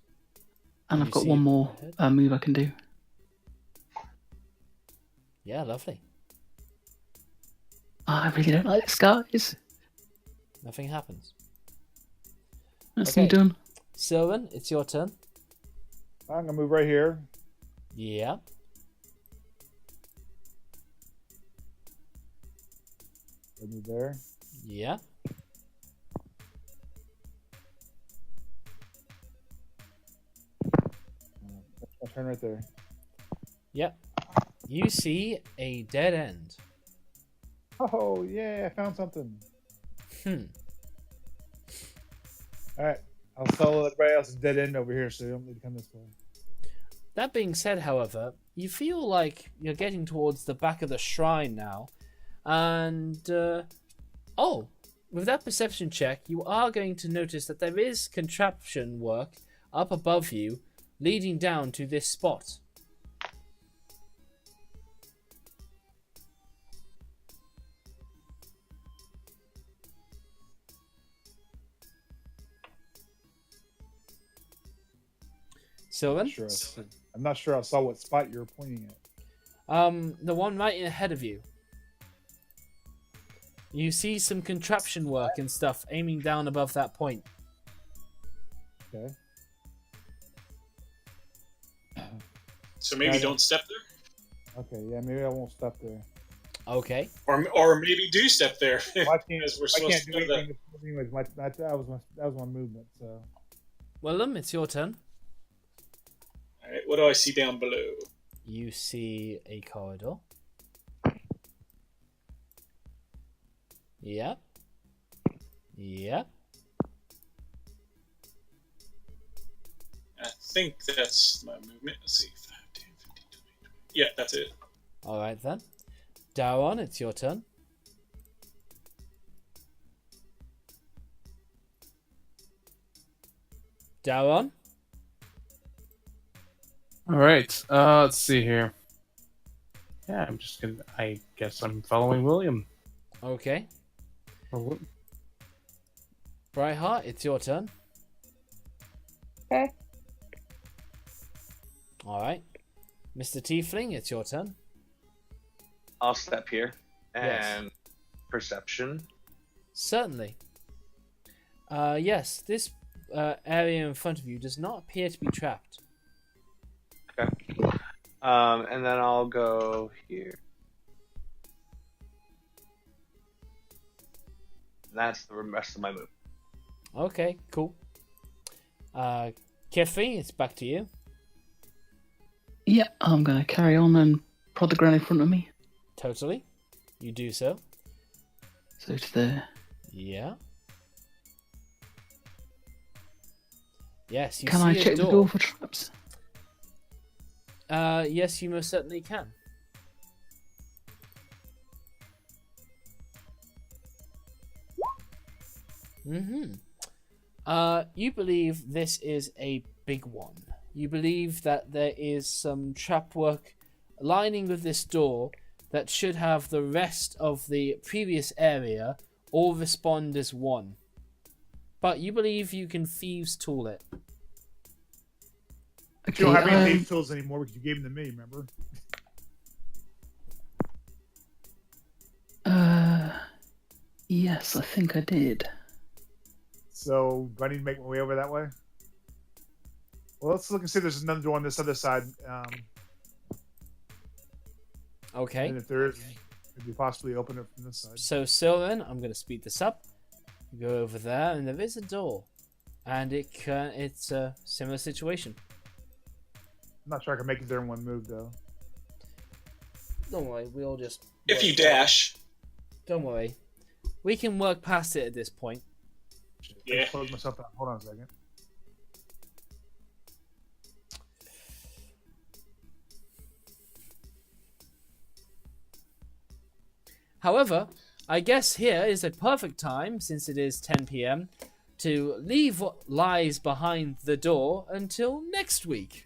S4: And I've got one more move I can do.
S1: Yeah, lovely.
S4: Oh, I really don't like this, guys.
S1: Nothing happens.
S4: That's me done.
S1: Sylvan, it's your turn.
S6: I'm going to move right here.
S1: Yeah.
S6: I'll move there.
S1: Yeah.
S6: I'll turn right there.
S1: Yep. You see a dead end.
S6: Oh, yeah, I found something. Alright, I'll solo everybody else's dead end over here so you don't need to come this way.
S1: That being said, however, you feel like you're getting towards the back of the shrine now. And, with that perception check, you are going to notice that there is contraption work up above you leading down to this spot. Sylvan?
S6: I'm not sure I saw what spot you were pointing at.
S1: The one right ahead of you. You see some contraption work and stuff aiming down above that point.
S6: Okay.
S2: So maybe don't step there.
S6: Okay, yeah, maybe I won't step there.
S1: Okay.
S2: Or maybe do step there.
S6: Well, I can't,
S2: As we're
S6: I
S2: supposed
S6: can't
S2: to
S6: do
S2: do that.
S6: anything. Anyways, that was my movement. So
S1: Willem, it's your turn.
S2: All right, what do I see down below?
S1: You see a corridor. Yep. Yep.
S2: I think that's my movement. Let's see. 5, 10, 15, 20, 20. Yeah, that's it.
S1: Alright then. Daron, it's your turn. Daron?
S7: All right. Let's see here. Yeah, I guess I'm following William.
S1: Okay.
S7: Oh,
S1: Brightheart, it's your turn.
S5: Okay.
S1: Alright. Mr. Tiefling, it's your turn.
S3: I'll step here.
S1: Yes.
S3: And perception.
S1: Certainly. Yes, this area in front of you does not appear to be trapped.
S3: Okay. And then I'll go here. That's the rest of my move.
S1: Okay, cool. Keffy, it's back to you.
S4: Yeah, I'm going to carry on and prod the ground in front of me.
S1: Totally. You do so.
S4: So to there.
S1: Yeah. Yes, you
S4: Can
S1: see
S4: I
S1: a
S4: check the door for traps?
S1: Yes, you most certainly can. You believe this is a big one. You believe that there is some trap work lining with this door that should have the rest of the previous area all respond as one. But you believe you can thieves tool it.
S6: you don't have any thieves tools anymore because you gave them to me. Remember?
S4: Yes, I think I did.
S6: So do I need to make my way over that way? Well, let's look and see if there's another door on this other side.
S1: Okay.
S6: And if there is, could we possibly open it from this side?
S1: So Sylvan, I'm going to speed this up. You go over there, and there is a door, and it's a similar situation.
S6: I'm not sure I can make it there in one move, though.
S1: Don't worry, we'll just.
S2: If you dash.
S1: Don't worry, we can work past it at this point.
S6: I
S2: Yeah.
S6: just closed myself out. Hold on a second.
S1: However, I guess here is a perfect time, since it is 10 p.m., to leave what lies behind the door until next week.